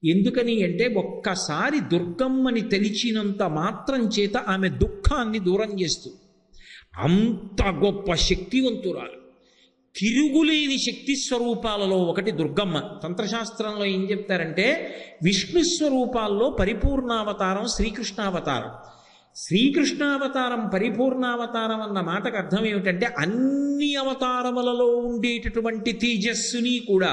ఎందుకని అంటే ఒక్కసారి దుర్గమ్మని తెలిచినంత మాత్రం చేత ఆమె దుఃఖాన్ని దూరం చేస్తుంది. అంత గొప్ప శక్తివంతురాలు, తిరుగులేని శక్తి స్వరూపాలలో ఒకటి దుర్గమ్మ. తంత్రశాస్త్రంలో ఏం చెప్తారంటే విష్ణు స్వరూపాల్లో పరిపూర్ణావతారం శ్రీకృష్ణావతారం. శ్రీకృష్ణావతారం పరిపూర్ణావతారం అన్న మాటకు అర్థం ఏమిటంటే అన్ని అవతారములలో ఉండేటటువంటి తేజస్సుని కూడా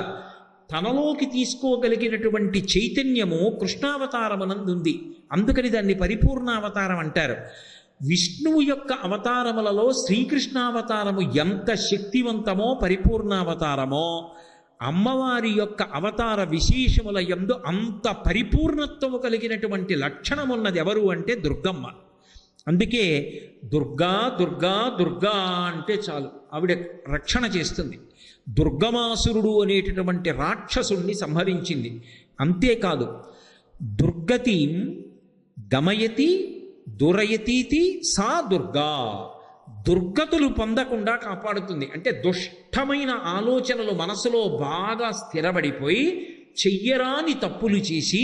తనలోకి తీసుకోగలిగినటువంటి చైతన్యము కృష్ణావతారమునందుంది. అందుకని దాన్ని పరిపూర్ణావతారం అంటారు. విష్ణువు యొక్క అవతారములలో శ్రీకృష్ణావతారము ఎంత శక్తివంతమో పరిపూర్ణావతారమో, అమ్మవారి యొక్క అవతార విశేషముల యందు అంత పరిపూర్ణత్వము కలిగినటువంటి లక్షణమున్నది ఎవరు అంటే దుర్గమ్మ. అందుకే దుర్గా దుర్గా దుర్గా అంటే చాలు ఆవిడ రక్షణ చేస్తుంది. దుర్గమాసురుడు అనేటటువంటి రాక్షసుణ్ణి సంహరించింది. అంతేకాదు దుర్గతిం గమయతి దురయతీతి సా దుర్గా, దుర్గతులు పొందకుండా కాపాడుతుంది. అంటే దుష్టమైన ఆలోచనలు మనసులో బాగా స్థిరపడిపోయి చెయ్యరాని తప్పులు చేసి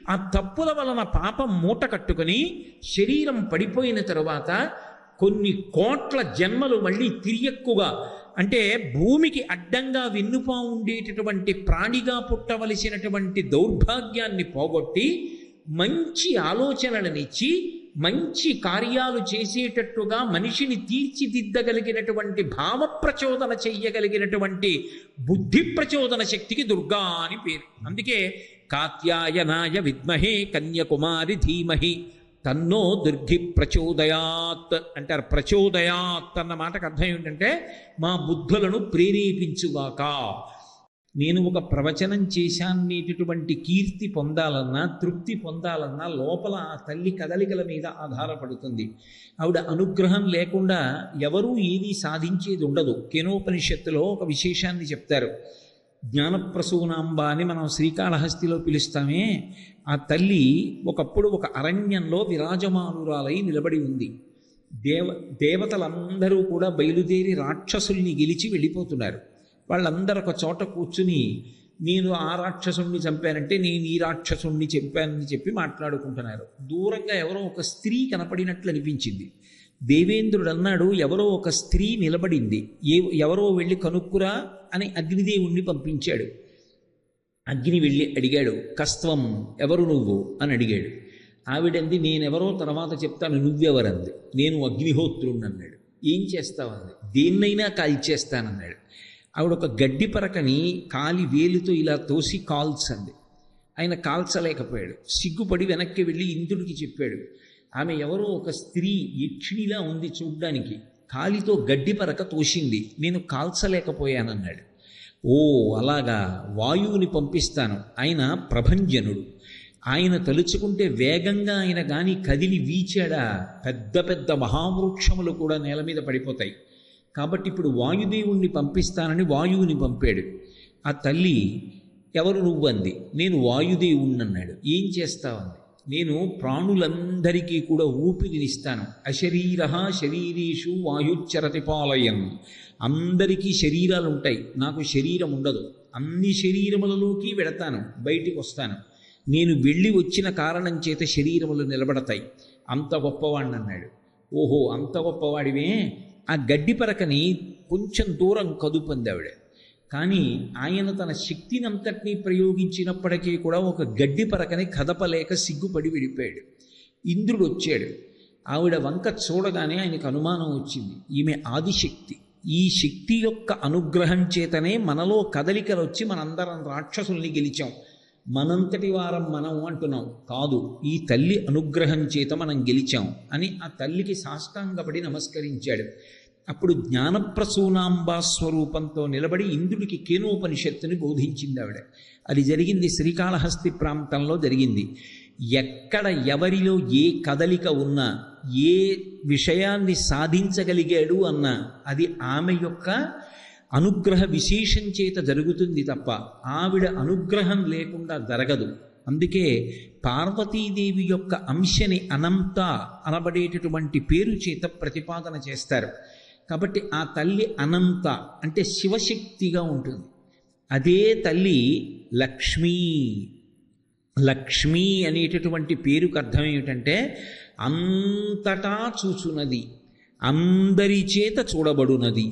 ఆ తప్పుల వలన పాపం మూట కట్టుకొని శరీరం పడిపోయిన తరువాత కొన్ని కోట్ల జన్మలు మళ్ళీ తిరియక్కుగా, అంటే భూమికి అడ్డంగా వెన్నుపా ఉండేటటువంటి ప్రాణిగా పుట్టవలసినటువంటి దౌర్భాగ్యాన్ని పోగొట్టి మంచి ఆలోచనలనిచ్చి మంచి కార్యాలు చేసేటట్టుగా మనిషిని తీర్చిదిద్దగలిగినటువంటి భావ ప్రచోదన చెయ్యగలిగినటువంటి బుద్ధి ప్రచోదన శక్తికి దుర్గా అని పేరు. అందుకే కాత్యాయనాయ విద్మహే కన్యకుమారి ధీమహి తన్నో దుర్గి ప్రచోదయాత్ అంటారు. ప్రచోదయాత్ అన్న మాటకు అర్థం ఏమిటంటే మా బుద్ధులను ప్రేరేపించుగాక. నేను ఒక ప్రవచనం చేశానేటటువంటి కీర్తి పొందాలన్నా తృప్తి పొందాలన్నా లోపల ఆ తల్లి కదలికల మీద ఆధారపడుతుంది. ఆవిడ అనుగ్రహం లేకుండా ఎవరూ ఏదీ సాధించేది ఉండదు. కేనోపనిషత్తులో ఒక విశేషాన్ని చెప్తారు. జ్ఞానప్రసూనాంబ అని మనం శ్రీకాళహస్తిలో పిలుస్తామే, ఆ తల్లి ఒకప్పుడు ఒక అరణ్యంలో విరాజమానురాలై నిలబడి ఉంది. దేవతలందరూ కూడా బయలుదేరి రాక్షసుల్ని గెలిచి వెళ్ళిపోతున్నారు. వాళ్ళందరూ ఒక చోట కూర్చుని నేను ఆ రాక్షసుణ్ణి చంపానంటే నేను ఈ రాక్షసుణ్ణి చంపానని చెప్పి మాట్లాడుకుంటున్నారు. దూరంగా ఎవరో ఒక స్త్రీ కనపడినట్లు అనిపించింది. దేవేంద్రుడు అన్నాడు, ఎవరో ఒక స్త్రీ నిలబడింది, ఎవరో వెళ్ళి కనుక్కురా అని అగ్నిదేవుణ్ణి పంపించాడు. అగ్ని వెళ్ళి అడిగాడు, కస్త్వం ఎవరు నువ్వు అని అడిగాడు. ఆవిడంది నేనెవరో తర్వాత చెప్తాను, నువ్వెవరంది. నేను అగ్నిహోత్రుణ్ణి అన్నాడు. ఏం చేస్తావంది. దేన్నైనా కాల్చేస్తానన్నాడు. ఆవిడ ఒక గడ్డి పరకని కాలి వేలుతో ఇలా తోసి కాల్చంది. ఆయన కాల్చలేకపోయాడు. సిగ్గుపడి వెనక్కి వెళ్ళి ఇంద్రుడికి చెప్పాడు. ఆమె ఎవరో ఒక స్త్రీ యక్షిణిలా ఉంది చూడ్డానికి, కాలితో గడ్డి పరక తోసింది, నేను కాల్చలేకపోయానన్నాడు. ఓ అలాగా, వాయువుని పంపిస్తాను. ఆయన ప్రభంజనుడు, ఆయన తలుచుకుంటే వేగంగా ఆయన కానీ కదిలి వీచాడా పెద్ద పెద్ద మహావృక్షములు కూడా నేల మీద పడిపోతాయి. కాబట్టి ఇప్పుడు వాయుదేవుణ్ణి పంపిస్తానని వాయువుని పంపాడు. ఆ తల్లి ఎవరు నువ్వంది. నేను వాయుదేవుణ్ణి అన్నాడు. ఏం చేస్తావంది. నేను ప్రాణులందరికీ కూడా ఊపిరినిస్తాను. అశరీర శరీరేషు వాయుచ్చరతి పాలయం. అందరికీ శరీరాలు ఉంటాయి, నాకు శరీరం ఉండదు. అన్ని శరీరములలోకి వెడతాను, బయటికి వస్తాను. నేను వెళ్ళి వచ్చిన కారణం చేత శరీరములు నిలబడతాయి. అంత గొప్పవాడిని అన్నాడు. ఓహో అంత గొప్పవాడివే. ఆ గడ్డి పరకని కొంచెం దూరం కదుపంది ఆవిడ. కానీ ఆయన తన శక్తిని అంతటినీ ప్రయోగించినప్పటికీ కూడా ఒక గడ్డి పరకని కదపలేక సిగ్గుపడి విడిపోయాడు. ఇంద్రుడు వచ్చాడు. ఆవిడ వంక చూడగానే ఆయనకు అనుమానం వచ్చింది, ఈమె ఆదిశక్తి. ఈ శక్తి యొక్క అనుగ్రహం చేతనే మనలో కదలికలు వచ్చి మనందరం రాక్షసుల్ని గెలిచాం. మనంతటి వారం మనం అంటున్నాం, కాదు ఈ తల్లి అనుగ్రహం చేత మనం గెలిచాం అని ఆ తల్లికి సాష్టాంగపడి నమస్కరించాడు. అప్పుడు జ్ఞానప్రసూనాంబా స్వరూపంతో నిలబడి ఇంద్రుడికి కేనోపనిషత్తుని బోధించింది ఆవిడ. అది జరిగింది శ్రీకాళహస్తి ప్రాంతంలో జరిగింది. ఎక్కడ ఎవరిలో ఏ కదలిక ఉన్నా, ఏ విషయాన్ని సాధించగలిగాడు అన్నా అది ఆమె యొక్క అనుగ్రహ విశేషం చేత జరుగుతుంది తప్ప ఆవిడ అనుగ్రహం లేకుండా జరగదు. అందుకే పార్వతీదేవి యొక్క అంశని అనంత అనబడేటటువంటి పేరు చేత ప్రతిపాదన చేస్తారు. కాబట్టి ఆ తల్లి అనంత అంటే శివశక్తిగా ఉంటుంది. అదే తల్లి లక్ష్మీ లక్ష్మి అనేటటువంటి పేరుకు అర్థం ఏమిటంటే అంతటా చూచున్నది, అందరి చేత చూడబడునది,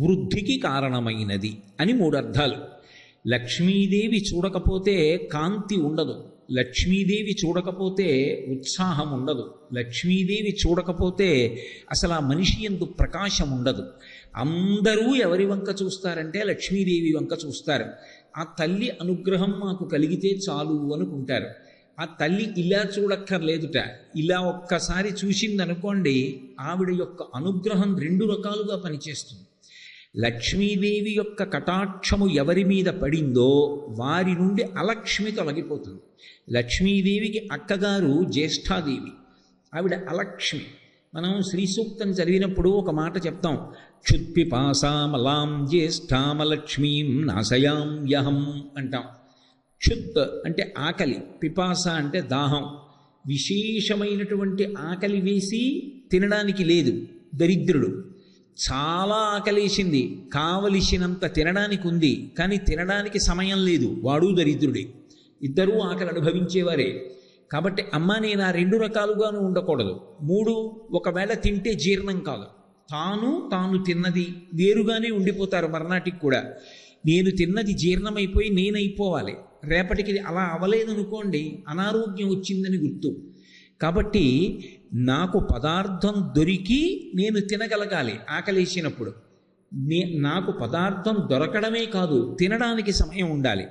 వృద్ధికి కారణమైనది అని 3 అర్థాలు. లక్ష్మీదేవి చూడకపోతే కాంతి ఉండదు, లక్ష్మీదేవి చూడకపోతే ఉత్సాహం ఉండదు, లక్ష్మీదేవి చూడకపోతే అసలు ఆ మనిషి యందు ప్రకాశం ఉండదు. అందరూ ఎవరి వంక చూస్తారంటే లక్ష్మీదేవి వంక చూస్తారు. ఆ తల్లి అనుగ్రహం మాకు కలిగితే చాలు అనుకుంటారు. ఆ తల్లి ఇలా చూడక్కర్లేదుట, ఇలా ఒక్కసారి చూసిందనుకోండి, ఆవిడ యొక్క అనుగ్రహం 2 రకాలుగా పనిచేస్తుంది. లక్ష్మీదేవి యొక్క కటాక్షము ఎవరి మీద పడిందో వారి నుండి అలక్ష్మి తొలగిపోతుంది. లక్ష్మీదేవికి అక్కగారు జ్యేష్ఠాదేవి, ఆవిడ అలక్ష్మి. మనం శ్రీ సూక్తం చదివినప్పుడు ఒక మాట చెప్తాం, క్షుత్పిపాసామలాం జ్యేష్ఠామలక్ష్మీం నాశయాం యహం అంటాం. క్షుత్ అంటే ఆకలి, పిపాస అంటే దాహం. విశేషమైనటువంటి ఆకలి వేసి తినడానికి లేదు దరిద్రుడు. చాలా ఆకలేసింది, కావలసినంత తినడానికి ఉంది, కానీ తినడానికి సమయం లేదు, వాడు దరిద్రుడే. ఇద్దరూ ఆకలి అనుభవించేవారే. కాబట్టి అమ్మ నేను ఆ 2 రకాలుగాను ఉండకూడదు. 3, ఒకవేళ తింటే జీర్ణం కాదు, తాను తిన్నది వేరుగానే ఉండిపోతారు మర్నాటికి కూడా. నేను తిన్నది జీర్ణమైపోయి నేనైపోవాలి. రేపటికి అలా అవ్వలేదనుకోండి, అనారోగ్యం వచ్చిందని గుర్తు. కాబట్టి నాకు పదార్థం దొరికి నేను తినగలగాలి ఆకలేసినప్పుడు. నాకు పదార్థం దొరకడమే కాదు, తినడానికి సమయం ఉండాలి,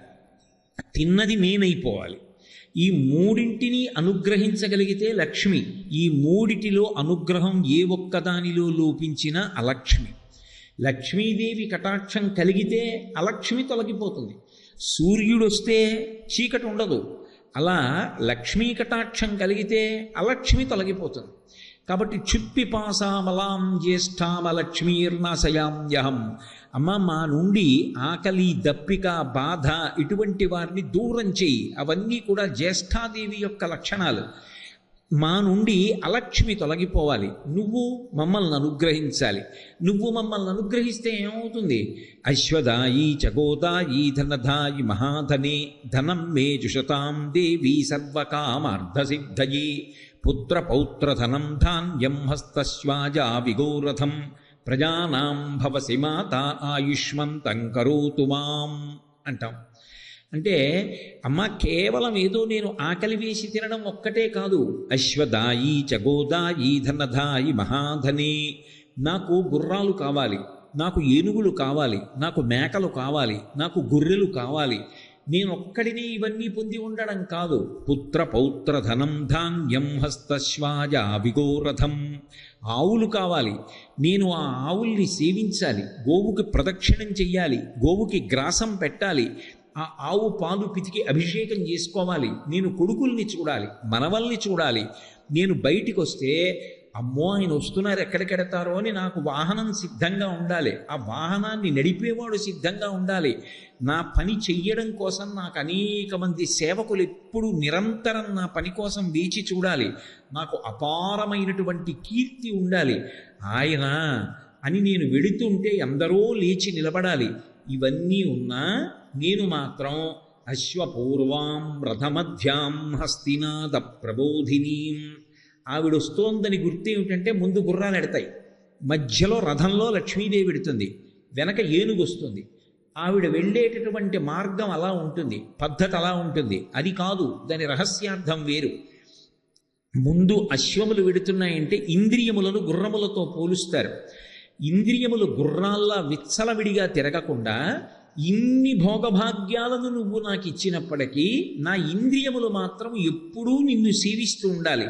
తిన్నది నేనైపోవాలి. ఈ 3ంటిని అనుగ్రహించగలిగితే లక్ష్మి. ఈ 3టిలో అనుగ్రహం ఏ ఒక్కదానిలో లోపించినా అలక్ష్మి. లక్ష్మీదేవి కటాక్షం కలిగితే అలక్ష్మి తొలగిపోతుంది. సూర్యుడు వస్తే చీకటి ఉండదు, అలా లక్ష్మీ కటాక్షం కలిగితే అలక్ష్మి తొలగిపోతుంది. కాబట్టి క్షుత్పిపాసామలాం జ్యేష్ఠామలక్ష్మీర్నాశయామ్యహం. అమ్మ మా నుండి ఆకలి, దప్పిక, బాధ ఇటువంటి వారిని దూరం చేయి. అవన్నీ కూడా జ్యేష్ఠాదేవి యొక్క లక్షణాలు. మా నుండి అలక్ష్మి తొలగిపోవాలి, నువ్వు మమ్మల్ని అనుగ్రహించాలి. నువ్వు మమ్మల్ని అనుగ్రహిస్తే ఏమవుతుంది? అశ్వదాయి చగోదాయి ధనదాయి మహాధనే ధనం మే జుషతాం దేవి సర్వకామార్థసిద్ధయే పుత్రపౌత్రధనం ధాన్యం హస్తశ్వాజా విగోరథం ప్రజానాం భవసి మాత ఆయుష్మంతం కరోతు మాం అంటాం. అంటే అమ్మ కేవలం ఏదో నేను ఆకలి వేసి తినడం ఒక్కటే కాదు. అశ్వదాయి చగోదాయి ధనదాయి మహాధనే. నాకు గుర్రాలు కావాలి, నాకు ఏనుగులు కావాలి, నాకు మేకలు కావాలి, నాకు గొర్రెలు కావాలి. నేను ఒక్కడిని ఇవన్నీ పొంది ఉండడం కాదు. పుత్ర పౌత్ర ధనం ధాన్యం హస్తశ్వాజ విగోరథం. ఆవులు కావాలి, నేను ఆ ఆవుల్ని సేవించాలి, గోవుకి ప్రదక్షిణం చెయ్యాలి, గోవుకి గ్రాసం పెట్టాలి, ఆ ఆవు పాలు పితికి అభిషేకం చేసుకోవాలి. నేను కొడుకుల్ని చూడాలి, మనవల్ని చూడాలి. నేను బయటికి వస్తే అమ్మో ఆయన వస్తున్నారు ఎక్కడికెడతారో అని నాకు వాహనం సిద్ధంగా ఉండాలి, ఆ వాహనాన్ని నడిపేవాడు సిద్ధంగా ఉండాలి. నా పని చెయ్యడం కోసం నాకు అనేక మంది సేవకులు ఎప్పుడూ నిరంతరం నా పని కోసం వేచి చూడాలి. నాకు అపారమైనటువంటి కీర్తి ఉండాలి. ఆయన అని నేను వెడుతుంటే ఎందరో లేచి నిలబడాలి. ఇవన్నీ ఉన్నా నేను మాత్రం అశ్వపూర్వాం రథమధ్యాం హస్తినాద ప్రబోధినీం. ఆవిడొస్తోందని గుర్తేమిటంటే ముందు గుర్రాలు ఎడతాయి, మధ్యలో రథంలో లక్ష్మీదేవి ఎడుతుంది, వెనక ఏనుగు వస్తుంది. ఆవిడ వెళ్ళేటటువంటి మార్గం అలా ఉంటుంది, పద్ధతి అలా ఉంటుంది. అది కాదు, దాని రహస్యార్థం వేరు. ముందు అశ్వములు వెడుతున్నాయంటే ఇంద్రియములను గుర్రములతో పోలుస్తారు. ఇంద్రియములు గుర్రాల్లా విచ్చలవిడిగా తిరగకుండా ఇన్ని భోగభాగ్యాలను నువ్వు నాకు ఇచ్చినప్పటికీ నా ఇంద్రియములు మాత్రం ఎప్పుడూ నిన్ను సేవిస్తూ ఉండాలి.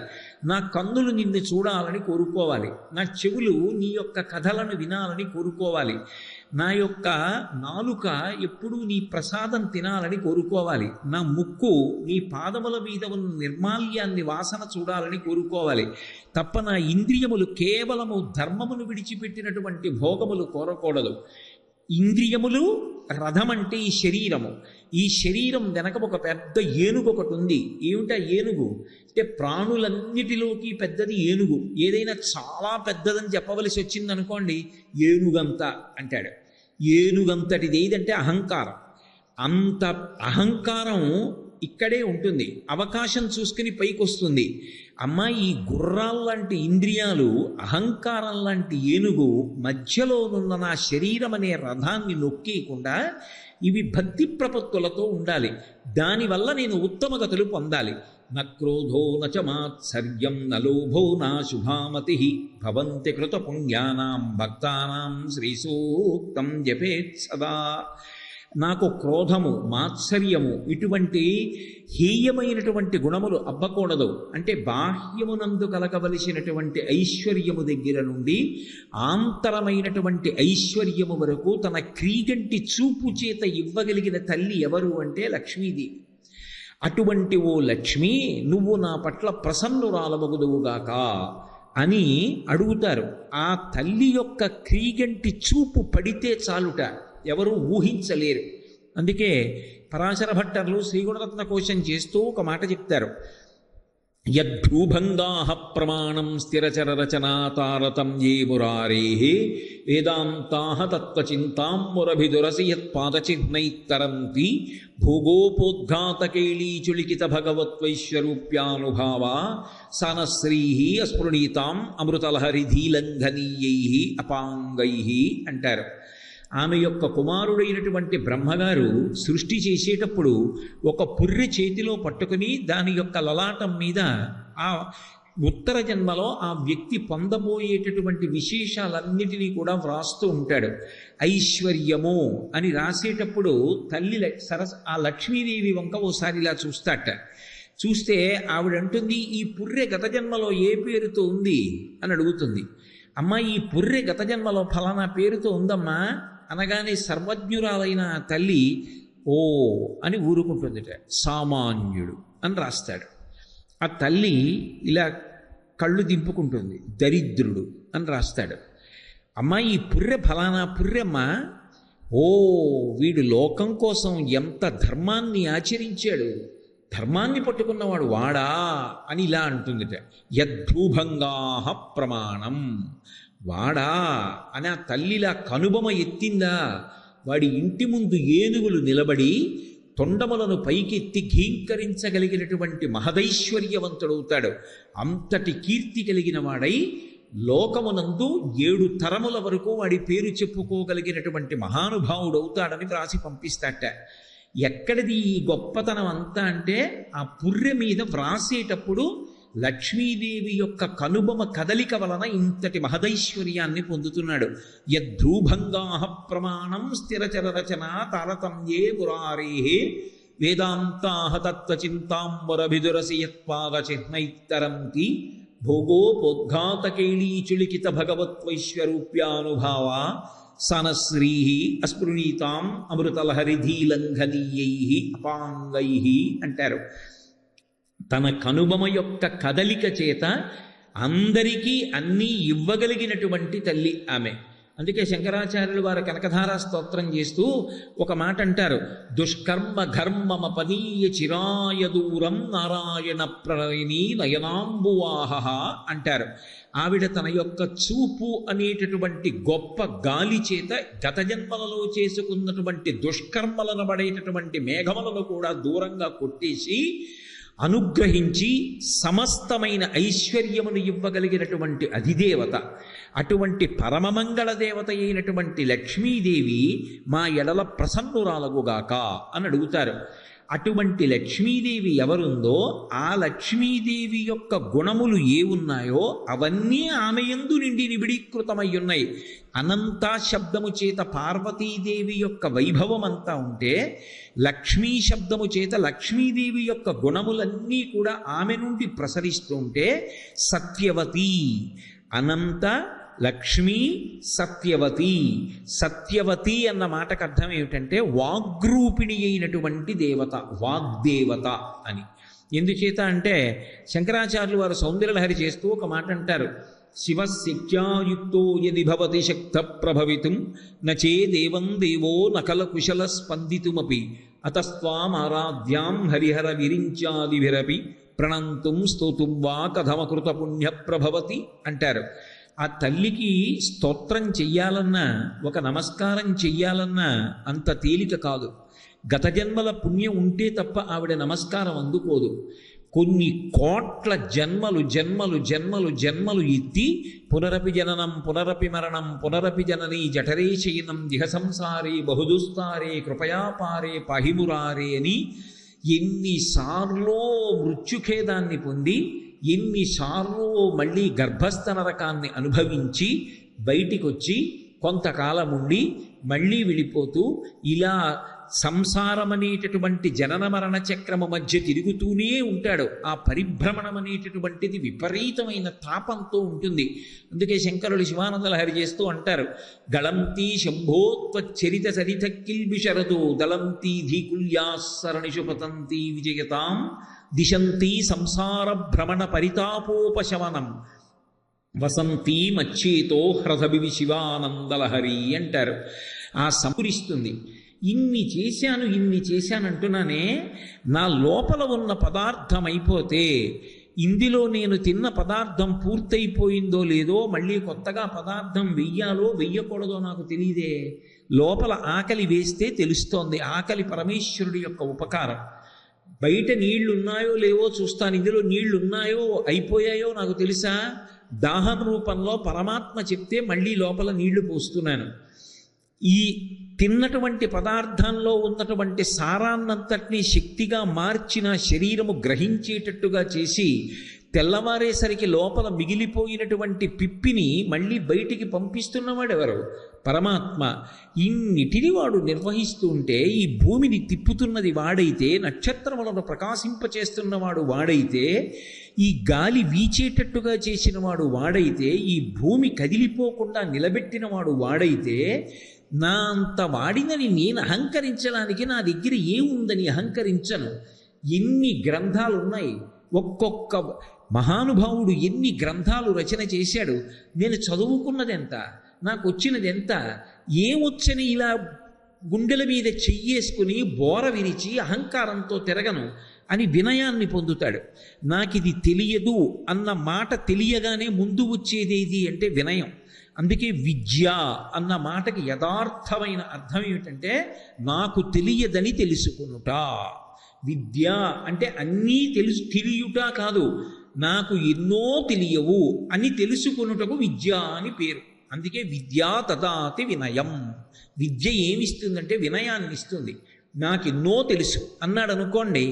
నా కన్నులు నిన్ను చూడాలని కోరుకోవాలి, నా చెవులు నీ యొక్క కథలను వినాలని కోరుకోవాలి, నా యొక్క నాలుక ఎప్పుడూ నీ ప్రసాదం తినాలని కోరుకోవాలి, నా ముక్కు నీ పాదముల మీద ఉన్న నిర్మాల్యాన్ని వాసన చూడాలని కోరుకోవాలి. తప్ప నా ఇంద్రియములు కేవలము ధర్మమును విడిచిపెట్టినటువంటి భోగములు కోరకూడదు. ఇంద్రియములు రథం అంటే ఈ శరీరము. ఈ శరీరం వెనక ఒక పెద్ద ఏనుగు ఒకటి ఉంది. ఏమిటా ఏనుగు అంటే ప్రాణులన్నిటిలోకి పెద్దది ఏనుగు. ఏదైనా చాలా పెద్దదని చెప్పవలసి వచ్చిందనుకోండి, ఏనుగంత అంటాడు. ఏనుగంతటిది ఏదంటే అహంకారం. అంత అహంకారం ఇక్కడే ఉంటుంది, అవకాశం చూసుకుని పైకి వస్తుంది. అమ్మ, ఈ గుర్రాల్లాంటి ఇంద్రియాలు, అహంకారం లాంటి ఏనుగు మధ్యలోనున్న నా శరీరం అనే రథాన్ని నొక్కేయకుండా ఇవి భక్తి ప్రపత్తులతో ఉండాలి. దానివల్ల నేను ఉత్తమ గతులు పొందాలి. న క్రోధో నచ మాత్సర్యం న లోభో నా శుభామతి భవంతి కృత పుణ్యానాం భక్తానాం శ్రీసూక్తం జపేత్ సదా. నాకు క్రోధము, మాత్సర్యము ఇటువంటి హేయమైనటువంటి గుణములు అబ్బకూడదు. అంటే బాహ్యమునందు కలగవలసినటువంటి ఐశ్వర్యము దగ్గర నుండి ఆంతరమైనటువంటి ఐశ్వర్యము వరకు తన క్రీగంటి చూపు చేత ఇవ్వగలిగిన తల్లి ఎవరు అంటే లక్ష్మీదేవి. అటువంటి ఓ లక్ష్మి, నువ్వు నా పట్ల ప్రసన్నురాలమగుదువుగాక అని అడుగుతారు. ఆ తల్లి యొక్క క్రీగంటి చూపు పడితే చాలుట, ఎవరు ఊహించలేరు. అందుకే పరాశర భట్టర్లు శ్రీగుణరత్న కోశం చేస్తూ ఒక మాట చెప్తారు. యద్భూభంగాః ప్రమాణం స్థిరచరరచనా తారతమ్యే మురారేః వేదాంతాః తత్వచింతాం మురభిదురసి యత్పాదచిహ్నైత్తరంతి భోగోపోద్ఘాతకేళీచులికిత భగవత్వైశ్వరూప్యానుభావా సనశ్రీః అస్పృణీతాం అమృతలహరిధీలంఘనీయైః అపాంగైః అంటారు. ఆమె యొక్క కుమారుడైనటువంటి బ్రహ్మగారు సృష్టి చేసేటప్పుడు ఒక పుర్రె చేతిలో పట్టుకుని దాని యొక్క లలాటం మీద ఆ ఉత్తర జన్మలో ఆ వ్యక్తి పొందబోయేటటువంటి విశేషాలన్నిటినీ కూడా వ్రాస్తూ ఉంటాడు. ఐశ్వర్యము అని రాసేటప్పుడు తల్లి ఆ లక్ష్మీదేవి వంక ఓసారి ఇలా చూస్తాట. చూస్తే ఆవిడంటుంది, ఈ పుర్రె గత జన్మలో ఏ పేరుతో ఉంది అని అడుగుతుంది. అమ్మ, ఈ పుర్రె గత జన్మలో ఫలానా పేరుతో ఉందమ్మా అనగానే సర్వజ్ఞురాలైన తల్లి ఓ అని ఊరుకుంటుందిట. సామాన్యుడు అని రాస్తాడు. ఆ తల్లి ఇలా కళ్ళు దింపుకుంటుంది. దరిద్రుడు అని రాస్తాడు. అమ్మ, ఈ పుర్రె ఫలానా పుర్రెమ్మ, ఓ వీడు లోకం కోసం ఎంత ధర్మాన్ని ఆచరించాడు, ధర్మాన్ని పట్టుకున్నవాడు వాడా అని ఇలా అంటుందిట. యద్భూభంగాః ప్రమాణం, వాడా అని ఆ తల్లిలా కనుబొమ ఎత్తిందా. వాడి ఇంటి ముందు ఏనుగులు నిలబడి తొండములను పైకెత్తి ఘీంకరించగలిగినటువంటి మహదైశ్వర్యవంతుడవుతాడు. అంతటి కీర్తి కలిగిన వాడై లోకమునందు 7 తరముల వరకు వాడి పేరు చెప్పుకోగలిగినటువంటి మహానుభావుడవుతాడని వ్రాసి పంపిస్తాట. ఎక్కడిది ఈ గొప్పతనం అంతా అంటే ఆ పుర్రె మీద వ్రాసేటప్పుడు లక్ష్మీదేవి యొక్క కనుబొమ కదలిక వలన ఇంతటి మహదైశ్వర్యాన్ని పొందుతున్నాడు. యద్భూభంగాః ప్రమాణం స్థిరచరరచనా తారతమ్యే మురారేః వేదాంతాః తత్వచింతాం మురభిదురసి యత్పాదచిహ్నైత్తరంతి భోగోపోద్ఘాతకేళీచులికిత భగవత్వైశ్వరూప్యానుభావా సనశ్రీః అస్పృణీతాం అమృతలహరిధీలంఘనీయైః అపాంగైః అంటారు. తన కనుబొమ యొక్క కదలిక చేత అందరికీ అన్నీ ఇవ్వగలిగినటువంటి తల్లి ఆమె. అందుకే శంకరాచార్యులు వారు కనకధారా స్తోత్రం చేస్తూ ఒక మాట అంటారు. దుష్కర్మ ఘర్మమపనీయ చిరాయ దూరం నారాయణ ప్రణయిని నయనాంబువాహ అంటారు. ఆవిడ తన యొక్క చూపు అనేటటువంటి గొప్ప గాలి చేత గత జన్మలలో చేసుకున్నటువంటి దుష్కర్మలను పడేటటువంటి మేఘములను కూడా దూరంగా కొట్టేసి అనుగ్రహించి సమస్తమైన ఐశ్వర్యమును ఇవ్వగలిగినటువంటి అధిదేవత. అటువంటి పరమమంగళ దేవత అయినటువంటి లక్ష్మీదేవి మా ఎడల ప్రసన్నురాలగుగాక అని అడుగుతారు. అటువంటి లక్ష్మీదేవి ఎవరుందో ఆ లక్ష్మీదేవి యొక్క గుణములు ఏ ఉన్నాయో అవన్నీ ఆమె యందు నిండి నిబిడీకృతమై ఉన్నాయి. అనంత శబ్దము చేత పార్వతీదేవి యొక్క వైభవం అంతా ఉంటే, లక్ష్మీ శబ్దము చేత లక్ష్మీదేవి యొక్క గుణములన్నీ కూడా ఆమె నుండి ప్రసరిస్తూ ఉంటే, సత్యవతి అనంత లక్ష్మీ సత్యవతి. సత్యవతి అన్న మాటకు అర్థం ఏమిటంటే వాగ్రూపిణి అయినటువంటి దేవత, వాగ్దేవత అని. ఎందుచేత అంటే శంకరాచార్యులు వారు సౌందర్యలహరి చేస్తూ ఒక మాట అంటారు. శివశక్త్యాయుక్తో యది భవతి శక్త ప్రభవితుం నచే దేవం దేవో నకల కుశల స్పందితుమపి అతస్వామారాధ్యాం హరిహర విరించాదిభిరపి ప్రణంతుం స్తోతుం వా కథమకృత పుణ్య ప్రభవతి అంటారు. ఆ తల్లికి స్తోత్రం చెయ్యాలన్నా, ఒక నమస్కారం చెయ్యాలన్నా అంత తేలిక కాదు. గత జన్మల పుణ్యం ఉంటే తప్ప ఆవిడ నమస్కారం అందుకోదు. కొన్ని కోట్ల జన్మలు జన్మలు జన్మలు జన్మలు ఎత్తి పునరపి జననం పునరపి మరణం పునరపి జననీ జఠరే శయనం దిహ సంసారే బహుదుస్తారే కృపయాపారే పాహిమురారే అని ఎన్నిసార్లో మృత్యుఖేదాన్ని పొంది ఎన్నిసార్లు మళ్ళీ గర్భస్థ నరకాన్ని అనుభవించి బయటికి వచ్చి కొంతకాలం ఉండి మళ్ళీ వెళ్ళిపోతూ ఇలా సంసారం అనేటటువంటి జనన మరణ చక్రమ మధ్య తిరుగుతూనే ఉంటాడు. ఆ పరిభ్రమణం అనేటటువంటిది విపరీతమైన తాపంతో ఉంటుంది. అందుకే శంకరులు శివానందలహరి చేస్తూ అంటారు, గళంతి శంభోత్వచ్చరిత సరిత కిల్బిషరతో దళంతి ధీకుల్యాసరణిషు పతంతి విజయతాం దిశంతి సంసార భ్రమణ పరితాపోపశమనం వసంతి మచ్చేతో హ్రదభివి శివానందలహరి అంటారు. ఆ సంపురిస్తుంది. ఇన్ని చేశానంటున్నానే, నా లోపల ఉన్న పదార్థం అయిపోతే ఇందులో నేను తిన్న పదార్థం పూర్తయిపోయిందో లేదో మళ్ళీ కొత్తగా పదార్థం వెయ్యాలో వెయ్యకూడదో నాకు తెలియదే. లోపల ఆకలి వేస్తే తెలుస్తోంది. ఆకలి పరమేశ్వరుడి యొక్క ఉపకారం. బయట నీళ్లు ఉన్నాయో లేవో చూస్తాను, ఇందులో నీళ్లు ఉన్నాయో అయిపోయాయో నాకు తెలుసా. దాహం రూపంలో పరమాత్మ చెప్తే మళ్ళీ లోపల నీళ్లు పోస్తున్నాను. ఈ తిన్నటువంటి పదార్థంలో ఉన్నటువంటి సారాన్నంతటినీ శక్తిగా మార్చిన శరీరము గ్రహించేటట్టుగా చేసి తెల్లవారేసరికి లోపల మిగిలిపోయినటువంటి పిప్పిని మళ్ళీ బయటికి పంపిస్తున్నవాడు ఎవరు? పరమాత్మ. ఇన్నిటిని వాడు నిర్వహిస్తూ ఉంటే, ఈ భూమిని తిప్పుతున్నది వాడైతే, నక్షత్రములను ప్రకాశింపచేస్తున్నవాడు వాడైతే, ఈ గాలి వీచేటట్టుగా చేసిన వాడు వాడైతే, ఈ భూమి కదిలిపోకుండా నిలబెట్టినవాడు వాడైతే, నా అంత వాడినని నేను అహంకరించడానికి నా దగ్గర ఏముందని అహంకరించను. ఎన్ని గ్రంథాలు ఉన్నాయి, ఒక్కొక్క మహానుభావుడు ఎన్ని గ్రంథాలు రచన చేశాడు. నేను చదువుకున్నది ఎంత, నాకు వచ్చినది ఎంత, ఏమొచ్చని ఇలా గుండెల మీద చెయ్యేసుకుని బోర విరిచి అహంకారంతో తిరగను అని వినయాన్ని పొందుతాడు. నాకు ఇది తెలియదు అన్న మాట తెలియగానే ముందు వచ్చేదేది అంటే వినయం. అందుకే విద్య అన్న మాటకి యథార్థమైన అర్థం ఏమిటంటే నాకు తెలియదని తెలుసుకునుట. విద్య అంటే అన్నీ తెలియుట కాదు, నాకు ఎన్నో తెలియవు అని తెలుసుకునుటకు విద్య అని పేరు. అందుకే విద్యా దదాతి వినయం. విద్య ఏమిస్తుందంటే వినయాన్ని ఇస్తుంది. నాకెన్నో తెలుసు అన్నాడు అనుకోండి,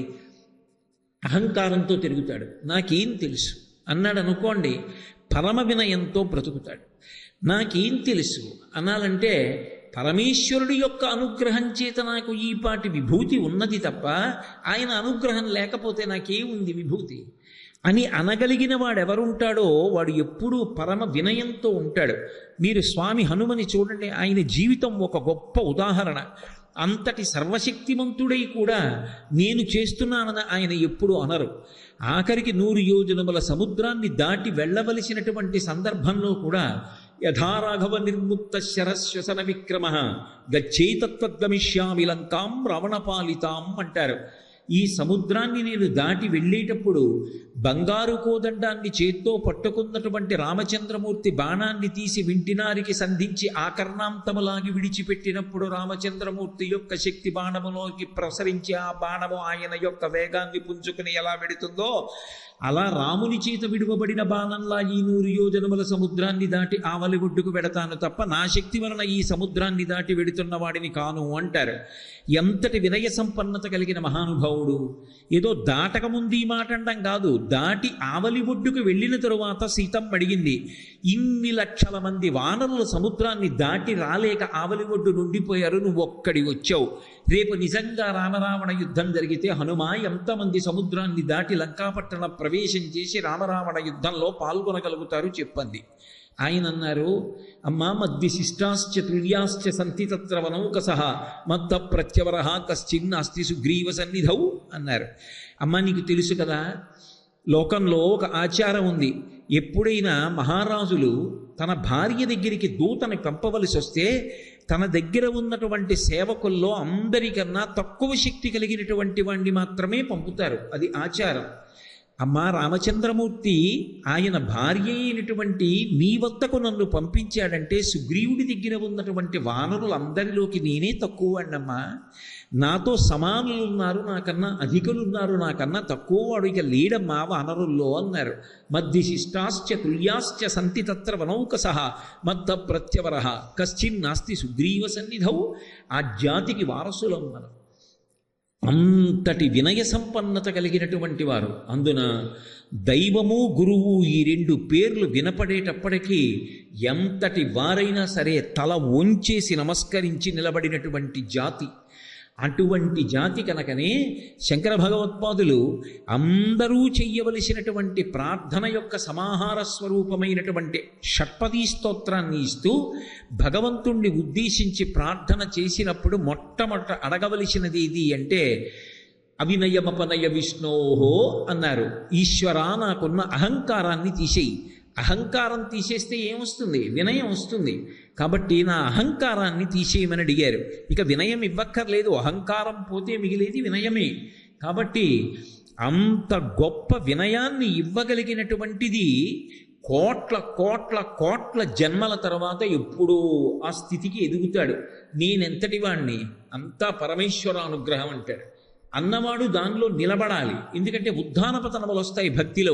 అహంకారంతో తిరుగుతాడు. నాకేం తెలుసు అన్నాడు అనుకోండి, పరమ వినయంతో బ్రతుకుతాడు. నాకేం తెలుసు అనాలంటే పరమేశ్వరుడి యొక్క అనుగ్రహం చేత నాకు ఈ పాటి విభూతి ఉన్నది తప్ప ఆయన అనుగ్రహం లేకపోతే నాకేముంది విభూతి అని అనగలిగిన వాడెవరుంటాడో వాడు ఎప్పుడూ పరమ వినయంతో ఉంటాడు. మీరు స్వామి హనుమని చూడండి, ఆయన జీవితం ఒక గొప్ప ఉదాహరణ. అంతటి సర్వశక్తిమంతుడై కూడా నేను చేస్తున్నానని ఆయన ఎప్పుడు అనరు. ఆఖరికి 100 యోజనముల సముద్రాన్ని దాటి వెళ్ళవలసినటువంటి సందర్భంలో కూడా యథారాఘవ నిర్ముక్త శరశ్వసన విక్రమ గచ్చైతత్వద్గమిష్యామి లంకాం రావణపాలితాం అంటారు. ఈ సముద్రాన్ని నేను దాటి వెళ్ళేటప్పుడు బంగారు కోదండాన్ని చేత్తో పట్టుకున్నటువంటి రామచంద్రమూర్తి బాణాన్ని తీసి వింటినారికి సంధించి ఆకర్ణాంతములాగి విడిచిపెట్టినప్పుడు రామచంద్రమూర్తి యొక్క శక్తి బాణములోకి ప్రసరించి ఆ బాణము ఆయన యొక్క వేగాన్ని పుంజుకుని ఎలా వెడుతుందో అలా రాముని చేత విడువబడిన బాణంలా ఈ 100 యోజనముల సముద్రాన్ని దాటి ఆవలి ఒడ్డుకు వెడతాను తప్ప నా శక్తి వలన ఈ సముద్రాన్ని దాటి వెడుతున్న వాడిని కాను అంటారు. ఎంతటి వినయ సంపన్నత కలిగిన మహానుభావుడు! ఏదో దాటకముందు ఈ మాట అనడం కాదు, దాటి ఆవలి ఒడ్డుకు వెళ్ళిన తరువాత సీతమ్మ అడిగింది, ఇన్ని లక్షల మంది వానరులు సముద్రాన్ని దాటి రాలేక ఆవలి ఒడ్డు నుండిపోయారు, నువ్వు ఒక్కడి వచ్చావు. రేపు నిజంగా రామరావణ యుద్ధం జరిగితే హనుమ ఎంతమంది సముద్రాన్ని దాటి లంకాపట్టణ ప్రవేశం చేసి రామరావణ యుద్ధంలో పాల్గొనగలుగుతారు చెప్పండి. ఆయన అన్నారు, అమ్మా మద్విశిష్టాశ్చ తుల్యాశ్చ సంతి తత్ర వనౌకసః మద్ద ప్రత్యవరః కశ్చిన్నాస్తి సుగ్రీవ సన్నిధౌ అన్నారు. అమ్మా నీకు తెలుసు కదా, లోకంలో ఒక ఆచారం ఉంది. ఎప్పుడైనా మహారాజులు తన భార్య దగ్గరికి దూతని పంపవలసి వస్తే తన దగ్గర ఉన్నటువంటి సేవకుల్లో అందరికన్నా తక్కువ శక్తి కలిగినటువంటి వాడిని మాత్రమే పంపుతారు. అది ఆచారం. అమ్మా రామచంద్రమూర్తి ఆయన భార్య అయినటువంటి నీ వద్దకు నన్ను పంపించాడంటే సుగ్రీవుడి దగ్గర ఉన్నటువంటి వానరులందరిలోకి నేనే తక్కువ వాడినమ్మా. నాతో సమానులు ఉన్నారు, నాకన్నా అధికులు ఉన్నారు, నాకన్నా తక్కువ వాడు ఇక లేడమ్మా వానరుల్లో అన్నారు. మద్దిశిష్టాశ్చ తుల్యాశ్చ సంతి తత్ర వనౌకసః మద్ద ప్రత్యవర కశ్చిన్నాస్తి సుగ్రీవ సన్నిధౌ. ఆ జాతికి వారసులం మనం. అంతటి వినయ సంపన్నత కలిగినటువంటి వారు. అందున దైవము గురువు ఈ రెండు పేర్లు వినపడేటప్పటికీ ఎంతటి వారైనా సరే తల వంచేసి నమస్కరించి నిలబడినటువంటి జాతి. అటువంటి జాతి కనుకనే శంకర భగవత్పాదులు అందరూ చెయ్యవలసినటువంటి ప్రార్థన యొక్క సమాహార స్వరూపమైనటువంటి షట్పదీ స్తోత్రాన్ని ఇస్తూ భగవంతుణ్ణి ఉద్దేశించి ప్రార్థన చేసినప్పుడు మొట్టమొదట అడగవలసినది ఇది అంటే అవినయమపనయ విష్ణోహో అన్నారు. ఈశ్వరా, నాకున్న అహంకారాన్ని తీసేయి. అహంకారం తీసేస్తే ఏమొస్తుంది? వినయం వస్తుంది. కాబట్టి నా అహంకారాన్ని తీసేయమని అడిగారు. ఇక వినయం ఇవ్వక్కర్లేదు, అహంకారం పోతే మిగిలేది వినయమే. కాబట్టి అంత గొప్ప వినయాన్ని ఇవ్వగలిగినటువంటిది కోట్ల కోట్ల కోట్ల జన్మల తర్వాత ఎప్పుడూ ఆ స్థితికి ఎదుగుతాడు. నేనెంతటి వాణ్ణి, అంతా పరమేశ్వర అనుగ్రహం అంటాడు. అన్నవాడు దానిలో నిలబడాలి. ఎందుకంటే ఉద్ధాన పతనములు వస్తాయి భక్తిలో.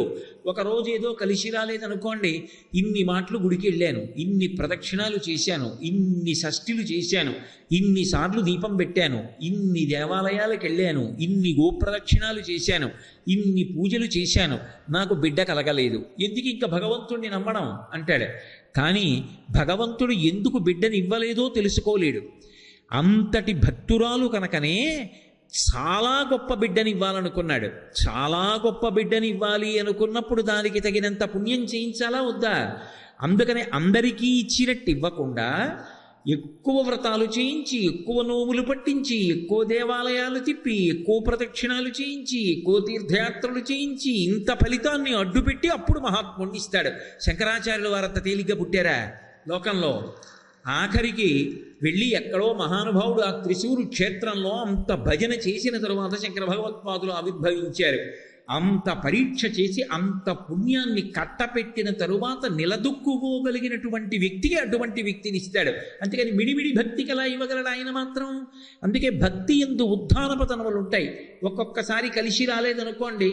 ఒకరోజు ఏదో కలిసి రాలేదనుకోండి, ఇన్ని మాటలు గుడికి వెళ్ళాను, ఇన్ని ప్రదక్షిణాలు చేశాను, ఇన్ని షష్ఠులు చేశాను, ఇన్నిసార్లు దీపం పెట్టాను, ఇన్ని దేవాలయాలకు వెళ్ళాను, ఇన్ని గోప్రదక్షిణాలు చేశాను, ఇన్ని పూజలు చేశాను, నాకు బిడ్డ కలగలేదు, ఎందుకు ఇంకా భగవంతుణ్ణి నమ్మడం అంటాడు. కానీ భగవంతుడు ఎందుకు బిడ్డని ఇవ్వలేదో తెలుసుకోలేడు. అంతటి భక్తురాలు కనుకనే చాలా గొప్ప బిడ్డని ఇవ్వాలనుకున్నాడు. చాలా గొప్ప బిడ్డని ఇవ్వాలి అనుకున్నప్పుడు దానికి తగినంత పుణ్యం చేయించాలా వద్దా? అందుకనే అందరికీ ఇచ్చినట్టు ఇవ్వకుండా ఎక్కువ వ్రతాలు చేయించి, ఎక్కువ నోములు పట్టించి, ఎక్కువ దేవాలయాలు తిప్పి, ఎక్కువ ప్రదక్షిణాలు చేయించి, ఎక్కువ తీర్థయాత్రలు చేయించి, ఇంత ఫలితాన్ని అడ్డుపెట్టి అప్పుడు మహాత్ముడిని ఇస్తాడు. శంకరాచార్యుల వారంత తేలిగ్గా పుట్టారా లోకంలో? ఆఖరికి వెళ్ళి ఎక్కడో మహానుభావుడు ఆ త్రిశూరు క్షేత్రంలో అంత భజన చేసిన తరువాత శంకర భగవత్పాదులు ఆవిర్భవించారు. అంత పరీక్ష చేసి అంత పుణ్యాన్ని కట్టపెట్టిన తరువాత నిలదొక్కుకోగలిగినటువంటి వ్యక్తికి అటువంటి వ్యక్తిని ఇస్తాడు. అంతేకాని మిడిమిడి భక్తికి ఎలా ఇవ్వగలడు ఆయన మాత్రం? అందుకే భక్తి యందు ఉద్ధాన పతనములు ఉంటాయి. ఒక్కొక్కసారి కలిసి రాలేదనుకోండి,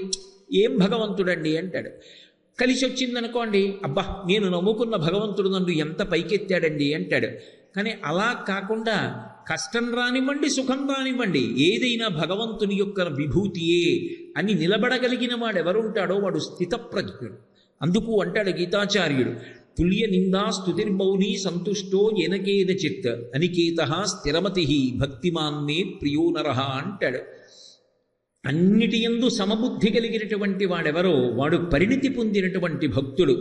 ఏం భగవంతుడండి అంటాడు. కలిసి వచ్చిందనుకోండి, అబ్బా నేను నమ్ముకున్న భగవంతుడు నన్ను ఎంత పైకెత్తాడండి అంటాడు. కానీ అలా కాకుండా కష్టం రానివ్వండి, సుఖం రానివ్వండి, ఏదైనా భగవంతుని యొక్క విభూతియే అని నిలబడగలిగిన వాడు ఎవరుంటాడో వాడు స్థితప్రజ్ఞుడు. అందుకు అంటాడు గీతాచార్యుడు, తుల్య నిందా స్తుతిర్మౌని సంతుష్టో ఎనకేన చిత్ అనికేత స్థిరమతి భక్తిమాన్నే ప్రియో నరః అంటాడు. అన్నిటి యందు సమబుద్ధి కలిగినటువంటి వాడెవరో వాడు పరిణితి పొందినటువంటి భక్తుడు.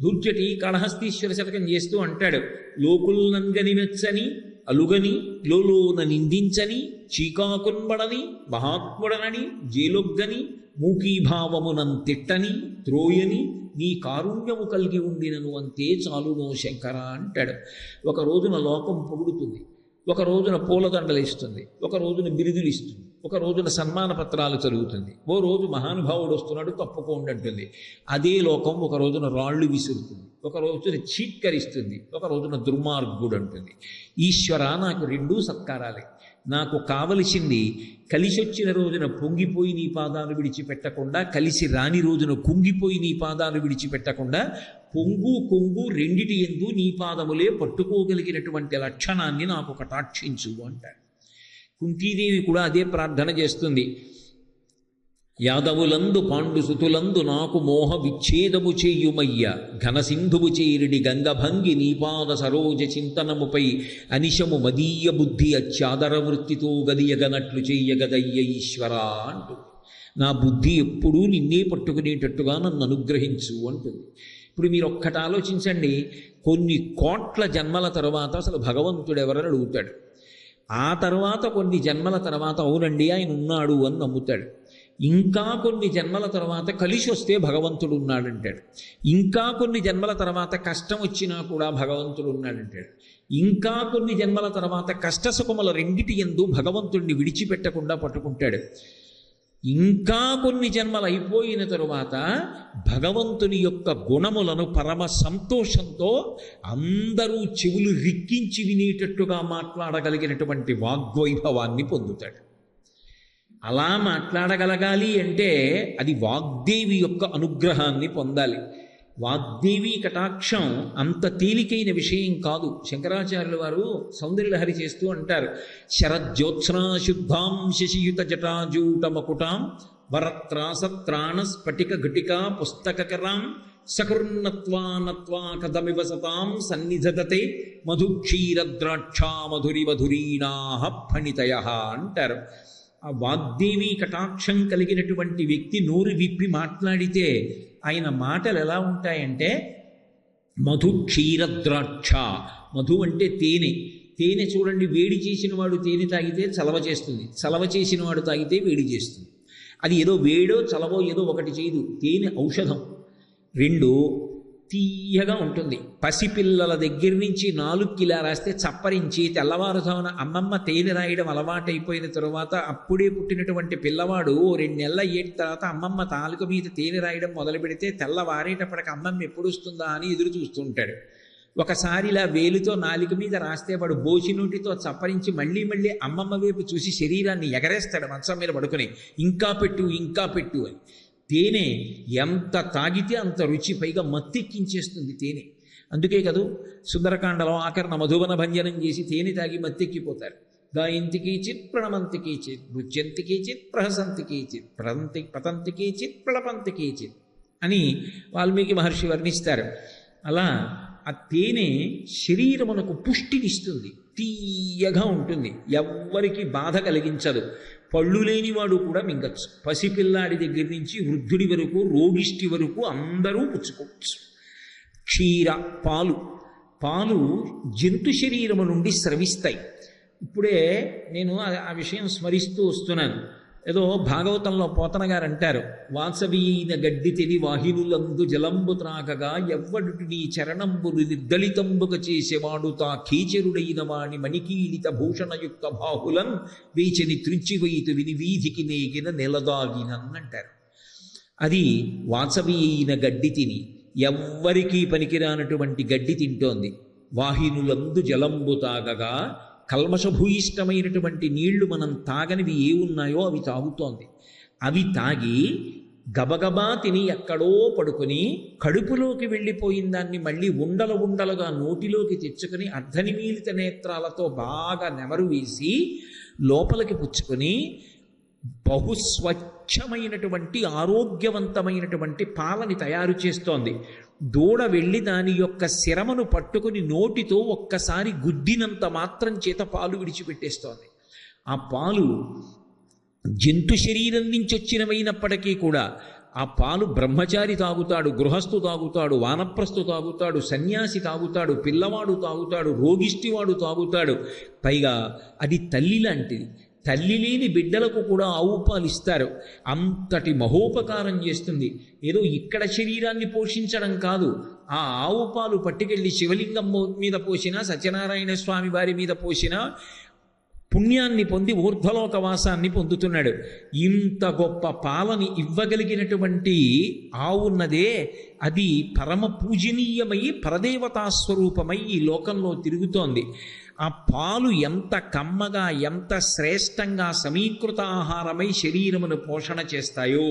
దూర్జటి కాళహస్తీశ్వర శతకం చేస్తూ అంటాడు, లోకుల్నంగని మెచ్చని అలుగని లోలోన నిందించని చీకాకున్బడని మహాత్ముడనని జేలొగ్గని మూకీభావమునం తిట్టని త్రోయని నీ కారుణ్యము కలిగి ఉండినను అంతే చాలునో శంకర అంటాడు. ఒక రోజున లోకం పొగుడుతుంది, ఒక రోజున పూలదండలు ఇస్తుంది, ఒక రోజున బిరుదులు ఇస్తుంది, ఒక రోజున సన్మాన పత్రాలు చదువుతుంది, ఓ రోజు మహానుభావుడు వస్తున్నాడు తప్పుకోండి అంటుంది. అదే లోకం ఒక రోజున రాళ్ళు విసురుతుంది, ఒక రోజున చీత్కరిస్తుంది, ఒక రోజున దుర్మార్గుడు అంటుంది. ఈశ్వర, నాకు రెండూ సత్కారాలే. నాకు కావలసింది కలిసి వచ్చిన రోజున పొంగిపోయి నీ పాదాలు విడిచిపెట్టకుండా, కలిసి రాని రోజున కుంగిపోయి నీ పాదాలు విడిచిపెట్టకుండా, పొంగు కొంగు రెండిటి యందు నీ పాదములే పట్టుకోగలిగినటువంటి లక్షణాన్ని నాకు కటాక్షించు అంటాడు. కుంతీదేవి కూడా అదే ప్రార్థన చేస్తుంది. యాదవులందు పాండుసుతులందు నాకు మోహ విచ్ఛేదము చేయుమయ్య, ఘనసింధువు చేరిడి గంగభంగి నీపాద సరోజ చింతనముపై అనిశము మదీయ బుద్ధి అత్యాదర వృత్తితో గదియగనట్లు చెయ్యగదయ్య ఈశ్వరా అంటుంది. నా బుద్ధి ఎప్పుడూ నిన్నే పట్టుకునేటట్టుగా నన్ను అనుగ్రహించు అంటుంది. ఇప్పుడు మీరు ఒక్కటి ఆలోచించండి, కొన్ని కోట్ల జన్మల తర్వాత అసలు భగవంతుడు ఎవరని అడుగుతాడు. ఆ తర్వాత కొన్ని జన్మల తర్వాత అవునండి ఆయన ఉన్నాడు అని నమ్ముతాడు. ఇంకా కొన్ని జన్మల తర్వాత కలిసి వస్తే భగవంతుడు ఉన్నాడంటాడు. ఇంకా కొన్ని జన్మల తర్వాత కష్టం వచ్చినా కూడా భగవంతుడు ఉన్నాడంటాడు. ఇంకా కొన్ని జన్మల తర్వాత కష్టసుఖముల రెండిటి యందు భగవంతుడిని విడిచిపెట్టకుండా పట్టుకుంటాడు. ఇంకా కొన్ని జన్మలు అయిపోయిన తరువాత భగవంతుని యొక్క గుణములను పరమ సంతోషంతో అందరూ చెవులు రిక్కించి వినేటట్టుగా మాట్లాడగలిగినటువంటి వాగ్వైభవాన్ని పొందుతాడు. అలా మాట్లాడగలగాలి అంటే అది వాగ్దేవి యొక్క అనుగ్రహాన్ని పొందాలి. వాగ్దేవి కటాక్షం అంత తేలికైన విషయం కాదు. శంకరాచార్యుల వారు సౌందర్యలహరి చేస్తూ అంటారు, శరజ్యోత్స్నా శుద్ధాం శశియుత జటాజూట మకుటాం వరత్రాసత్రాణ స్ఫటిక ఘటికా పుస్తకరాం సకృన్నత్వానత్వా కథమివ సతాం సన్నిధదతే మధుక్షీరద్రాక్షా మధురి మధురీణాః ఫణితయః అంటారు. ఆ వాగ్దేవి కటాక్షం కలిగినటువంటి వ్యక్తి నోరు విప్పి మాట్లాడితే ఆయన మాటలు ఎలా ఉంటాయంటే మధు క్షీరద్రాక్ష. మధు అంటే తేనె. తేనె చూడండి, వేడి చేసిన వాడు తేనె తాగితే చలవ చేస్తుంది, చలవ చేసిన వాడు తాగితే వేడి చేస్తుంది. అది ఏదో వేడో చలవో ఏదో ఒకటి చేయదు. తేనె ఔషధం. రెండు, తీయగా ఉంటుంది. పసిపిల్లల దగ్గర నుంచి 4 కిలా రాస్తే చప్పరించి తెల్లవారుజామున అమ్మమ్మ తేనె రాయడం అలవాటైపోయిన తరువాత అప్పుడే పుట్టినటువంటి పిల్లవాడు 2 నెలల ఏటి తర్వాత అమ్మమ్మ తాలూక మీద తేనె రాయడం మొదలు పెడితే తెల్లవారేటప్పటికి అమ్మమ్మ ఎప్పుడు వస్తుందా అని ఎదురు చూస్తుంటాడు. ఒకసారి ఇలా వేలుతో నాలుక మీద రాస్తే వాడు బోసి నోటితో చప్పరించి మళ్ళీ మళ్ళీ అమ్మమ్మ వైపు చూసి శరీరాన్ని ఎగరేస్తాడు మంచం మీద పడుకొని, ఇంకా పెట్టు ఇంకా పెట్టు అని. తేనె ఎంత తాగితే అంత రుచి, పైగా మత్తెక్కించేస్తుంది తేనె. అందుకే కదూ సుందరకాండలో ఆకరణ మధువన భంజనం చేసి తేనె తాగి మత్తెక్కిపోతారు. గాయంతికి చిత్ ప్రణమంతికి చిత్ నృత్యంతికి చిత్ ప్రహసంతికి చిత్ పతంతికి చిత్ ప్రణపంతికి చిత్ అని వాల్మీకి మహర్షి వర్ణిస్తారు. అలా ఆ తేనె శరీరమునకు పుష్టినిస్తుంది, తీయగా ఉంటుంది, ఎవ్వరికి బాధ కలిగించదు. పళ్ళు లేనివాడు కూడా మింగచ్చు. పసిపిల్లాడి దగ్గర నుంచి వృద్ధుడి వరకు, రోగిష్టి వరకు అందరూ పుచ్చుకోవచ్చు. క్షీర, పాలు. పాలు జంతు శరీరము నుండి స్రవిస్తాయి. ఇప్పుడే నేను ఆ విషయం స్మరిస్తూ వస్తున్నాను. ఏదో భాగవతంలో పోతన గారు అంటారు, వాసవీన గడ్డి తెలి వాహినులందు జలంబు త్రాగగా ఎవ్వడు నీ చరణంబులు నిర్దళితంబుగ చేసేవాడు తా కీచరుడైన వాణి మణికీలిత భూషణయుక్త బాహులన్ వేచని త్రుంచివైతు విని వీధికి నేగిన నెలదాగినన్ అంటారు. అది వాసవీన గడ్డి తిని ఎవ్వరికీ పనికిరానటువంటి గడ్డి తింటోంది. వాహినులందు జలంబు తాగగా, కల్మషభూయిష్టమైనటువంటి నీళ్లు మనం తాగనివి ఏ ఉన్నాయో అవి తాగుతోంది. అవి తాగి గబగబా తిని ఎక్కడో పడుకొని కడుపులోకి వెళ్ళిపోయిన దాన్ని మళ్ళీ ఉండలు ఉండలుగా నోటిలోకి తెచ్చుకొని అర్ధనిమీలిత నేత్రాలతో బాగా నెమరు వేసి లోపలికి పుచ్చుకొని బహుస్వచ్ఛమైనటువంటి ఆరోగ్యవంతమైనటువంటి పాలని తయారు చేస్తోంది. దూడ వెళ్ళి దాని యొక్క శిరమును పట్టుకుని నోటితో ఒక్కసారి గుద్దినంత మాత్రం చేత పాలు విడిచిపెట్టేస్తోంది. ఆ పాలు జంతు శరీరం నుంచి వచ్చినవైనప్పటికీ కూడా ఆ పాలు బ్రహ్మచారి తాగుతాడు, గృహస్థు తాగుతాడు, వానప్రస్థు తాగుతాడు, సన్యాసి తాగుతాడు, పిల్లవాడు తాగుతాడు, రోగిష్టివాడు తాగుతాడు. పైగా అది తల్లి లాంటిది. తల్లి లేని బిడ్డలకు కూడా ఆవు పాలు ఇస్తారు. అంతటి మహోపకారం చేస్తుంది. ఏదో ఇక్కడ శరీరాన్ని పోషించడం కాదు, ఆ ఆవు పాలు పట్టుకెళ్ళి శివలింగం మీద పోసినా, సత్యనారాయణ స్వామి వారి మీద పోసినా పుణ్యాన్ని పొంది ఊర్ధ్వలోక వాసాన్ని పొందుతున్నాడు. ఇంత గొప్ప పాలని ఇవ్వగలిగినటువంటి ఆవున్నదే అది పరమ పూజనీయమై పరదేవతాస్వరూపమై ఈ లోకంలో తిరుగుతోంది. ఆ పాలు ఎంత కమ్మగా, ఎంత శ్రేష్టంగా సమీకృత ఆహారమై శరీరమును పోషణ చేస్తాయో.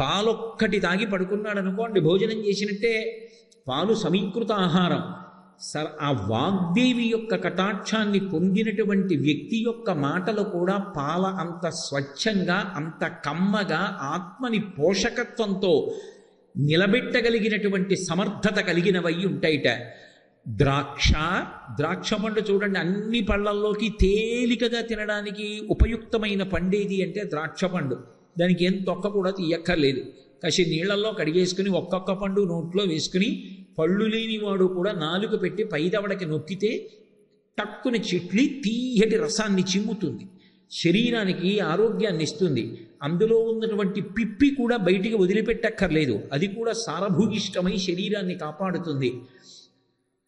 పాలొక్కటి తాగి పడుకున్నాడు అనుకోండి, భోజనం చేసినట్టే. పాలు సమీకృత ఆహారం. ఆ వాగ్దేవి యొక్క కటాక్షాన్ని పొందినటువంటి వ్యక్తి యొక్క మాటలు కూడా పాల అంత స్వచ్ఛంగా, అంత కమ్మగా, ఆత్మని పోషకత్వంతో నిలబెట్టగలిగినటువంటి సమర్థత కలిగినవై ఉంటాయిట. ద్రాక్ష పండు చూడండి, అన్ని పళ్ళల్లోకి తేలికగా తినడానికి ఉపయుక్తమైన పండేది అంటే ద్రాక్ష పండు. దానికి ఏం తొక్క కూడా తీయక్కర్లేదు. కాసి నీళ్లలో కడిగేసుకుని ఒక్కొక్క పండు నోట్లో వేసుకుని, పళ్ళు లేనివాడు కూడా నాలుక పెట్టి పైదవడకి నొక్కితే టక్కుని చిట్లి తీయటి రసాన్ని చిమ్ముతుంది, శరీరానికి ఆరోగ్యాన్ని ఇస్తుంది. అందులో ఉన్నటువంటి పిప్పి కూడా బయటికి వదిలిపెట్టక్కర్లేదు, అది కూడా సారభూయిష్టమై శరీరాన్ని కాపాడుతుంది.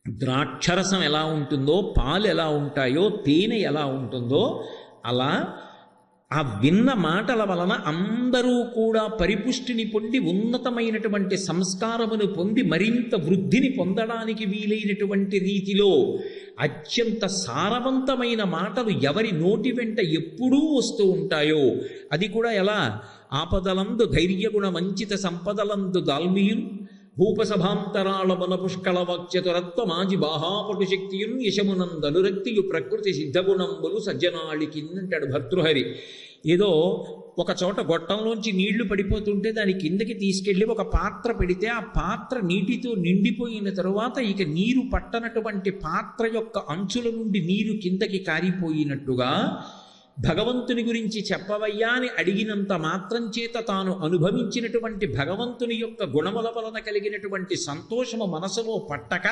ద్రాక్షరసం ఎలా ఉంటుందో, పాలు ఎలా ఉంటాయో, తేనె ఎలా ఉంటుందో, అలా ఆ విన్న మాటల వలన అందరూ కూడా పరిపుష్టిని పొంది ఉన్నతమైనటువంటి సంస్కారమును పొంది మరింత వృద్ధిని పొందడానికి వీలైనటువంటి రీతిలో అత్యంత సారవంతమైన మాటలు ఎవరి నోటి వెంట ఎప్పుడూ వస్తూ ఉంటాయో, అది కూడా ఎలా? ఆపదలందు ధైర్యగుణ మంచిత సంపదలందు దాల్మియున్ భూపసభాంతరాళమున పుష్కళ వాక్యతురత్వ మాజి బాహాపటు శక్తియున్ యశమునందనురక్తియు ప్రకృతి సిద్ధగుణంబులు సజ్జనాళికిన్ అంటాడు భర్తృహరి. ఏదో ఒక చోట గొట్టంలోంచి నీళ్లు పడిపోతుంటే దాని కిందకి తీసుకెళ్ళి ఒక పాత్ర పెడితే ఆ పాత్ర నీటితో నిండిపోయిన తరువాత ఇక నీరు పట్టనటువంటి పాత్ర యొక్క అంచుల నుండి నీరు కిందకి కారిపోయినట్టుగా భగవంతుని గురించి చెప్పవయ్యా అని అడిగినంత మాత్రం చేత తాను అనుభవించినటువంటి భగవంతుని యొక్క గుణముల వలన కలిగినటువంటి సంతోషము మనసులో పట్టక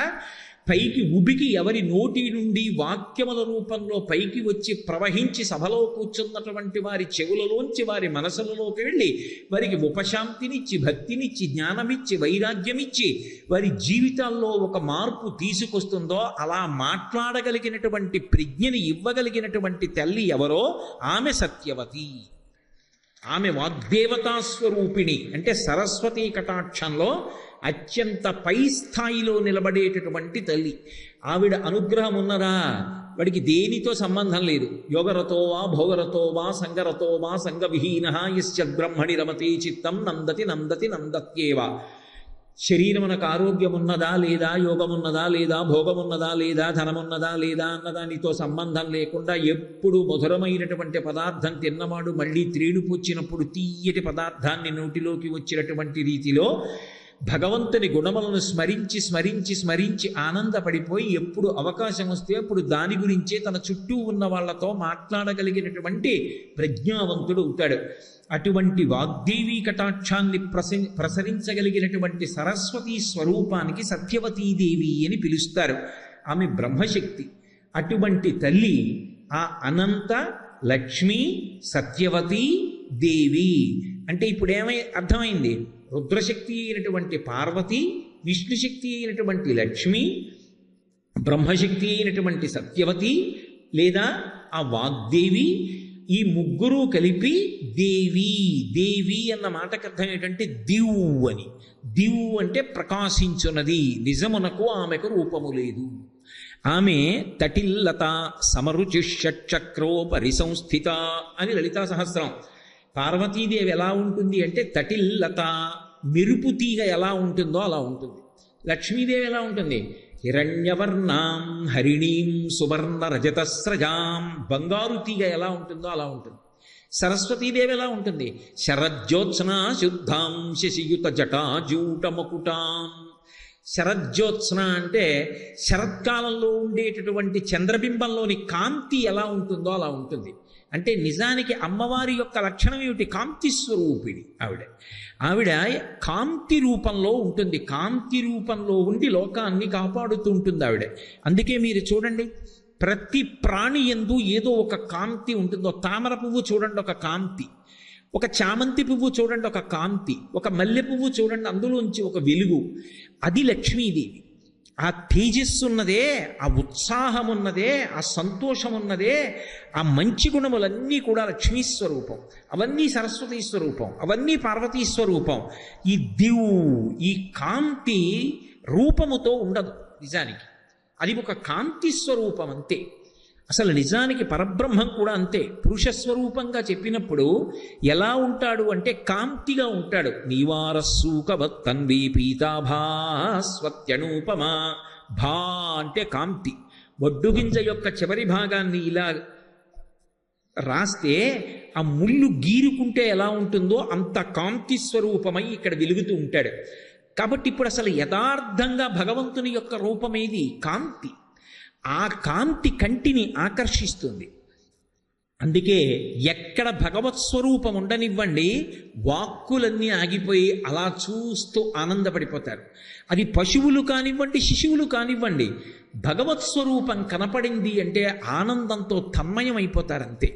పైకి ఉబికి ఎవరి నోటి నుండి వాక్యముల రూపంలో పైకి వచ్చి ప్రవహించి సభలో కూర్చున్నటువంటి వారి చెవులలోంచి వారి మనసులలోకి వెళ్ళి వారికి ఉపశాంతినిచ్చి భక్తినిచ్చి జ్ఞానమిచ్చి వైరాగ్యమిచ్చి వారి జీవితాల్లో ఒక మార్పు తీసుకొస్తుందో అలా మాట్లాడగలిగినటువంటి ప్రజ్ఞని ఇవ్వగలిగినటువంటి తల్లి ఎవరో ఆమె సత్యవతి. ఆమె వాగ్దేవతా స్వరూపిణి, అంటే సరస్వతీ కటాక్షంలో అత్యంత పై స్థాయిలో నిలబడేటటువంటి తల్లి. ఆవిడ అనుగ్రహం ఉన్నదా? వాడికి దేనితో సంబంధం లేదు. యోగరతో వా భోగరతో వా సంగరతో వా సంగవిహీన యస్య బ్రహ్మణి రమతే చిత్తం నందతి నందతి నందత్యేవ. శరీరమునకు ఆరోగ్యం ఉన్నదా లేదా, యోగమున్నదా లేదా, భోగమున్నదా లేదా, ధనమున్నదా లేదా అన్నదానితో సంబంధం లేకుండా ఎప్పుడు మధురమైనటువంటి పదార్థం తిన్నవాడు మళ్ళీ త్రేణు పుచ్చినప్పుడు తీయటి పదార్థాన్ని నోటిలోకి వచ్చినటువంటి రీతిలో భగవంతుని గుణములను స్మరించి స్మరించి స్మరించి ఆనందపడిపోయి ఎప్పుడు అవకాశం వస్తే అప్పుడు దాని గురించే తన చుట్టూ ఉన్న వాళ్లతో మాట్లాడగలిగినటువంటి ప్రజ్ఞావంతుడు అవుతాడు. అటువంటి వాగ్దేవీ కటాక్షాన్ని ప్రసరించగలిగినటువంటి సరస్వతీ స్వరూపానికి సత్యవతీదేవి అని పిలుస్తారు. ఆమె బ్రహ్మశక్తి. అటువంటి తల్లి ఆ అనంత లక్ష్మీ సత్యవతీ దేవి అంటే ఇప్పుడు అర్థమైంది? రుద్రశక్తి అయినటువంటి పార్వతి, విష్ణుశక్తి అయినటువంటి లక్ష్మి, బ్రహ్మశక్తి అయినటువంటి సత్యవతి లేదా ఆ వాగ్దేవి, ఈ ముగ్గురు కలిపి దేవి. దేవి అన్న మాటకు అర్థం ఏంటంటే దివు అని. దివు అంటే ప్రకాశించున్నది. నిజమునకు ఆమెకు రూపము లేదు. ఆమె తటిల్లత సమరుచి షట్చక్రో పరిసంస్థిత అని లలితా సహస్రం. పార్వతీదేవి ఎలా ఉంటుంది అంటే తటిల్లత, మెరుపు తీగ ఎలా ఉంటుందో అలా ఉంటుంది. లక్ష్మీదేవి ఎలా ఉంటుంది? హిరణ్యవర్ణాం హరిణీం సువర్ణ రజతస్రజాం, బంగారు తీగ ఎలా ఉంటుందో అలా ఉంటుంది. సరస్వతీదేవి ఎలా ఉంటుంది? శరజ్యోత్స్నా శుద్ధాం శశియుత జటాజూట మకుటాం. శరజ్యోత్స్న అంటే శరత్కాలంలో ఉండేటటువంటి చంద్రబింబంలోని కాంతి ఎలా ఉంటుందో అలా ఉంటుంది. అంటే నిజానికి అమ్మవారి యొక్క లక్షణం ఏమిటి? కాంతి స్వరూపిణి. ఆవిడ కాంతి రూపంలో ఉంటుంది. కాంతి రూపంలో ఉండి లోకాన్ని కాపాడుతూ ఉంటుంది ఆవిడ. అందుకే మీరు చూడండి, ప్రతి ప్రాణి యందు ఏదో ఒక కాంతి ఉంటుందో. తామర పువ్వు చూడండి, ఒక కాంతి. ఒక చామంతి పువ్వు చూడండి, ఒక కాంతి. ఒక మల్లె పువ్వు చూడండి, అందులోంచి ఒక వెలుగు. అది లక్ష్మీదేవి. ఆ తేజస్సు ఉన్నదే, ఆ ఉత్సాహం ఉన్నదే, ఆ సంతోషం ఉన్నదే, ఆ మంచి గుణములన్నీ కూడా లక్ష్మీ స్వరూపం. అవన్నీ సరస్వతీ స్వరూపం, అవన్నీ పార్వతీ స్వరూపం. ఈ దివు, ఈ కాంతి రూపముతో ఉండదు. నిజానికి అది ఒక కాంతి స్వరూపం అంతే. అసలు నిజానికి పరబ్రహ్మం కూడా అంతే. పురుషస్వరూపంగా చెప్పినప్పుడు ఎలా ఉంటాడు అంటే కాంతిగా ఉంటాడు. నీవారస్సూకవత్తన్వీ పీతాభాస్వత్యనూపమా. భా అంటే కాంతి. వడ్డుగింజ యొక్క చివరి భాగాన్ని ఇలా రాస్తే ఆ ముళ్ళు గీరుకుంటే ఎలా ఉంటుందో అంత కాంతి స్వరూపమై ఇక్కడ వెలుగుతూ ఉంటాడు. కాబట్టి ఇప్పుడు అసలు యథార్థంగా భగవంతుని యొక్క రూపమేది? కాంతి. ఆ కాంతి కంటిని ఆకర్షిస్తుంది. అందుకే ఎక్కడ భగవత్ స్వరూపం ఉండనివ్వండి, వాక్కులన్నీ ఆగిపోయి అలా చూస్తూ ఆనందపడిపోతారు. అది పశువులు కానివ్వండి, శిశువులు కానివ్వండి, భగవత్ స్వరూపం కనపడింది అంటే ఆనందంతో తన్మయమైపోతారంతే.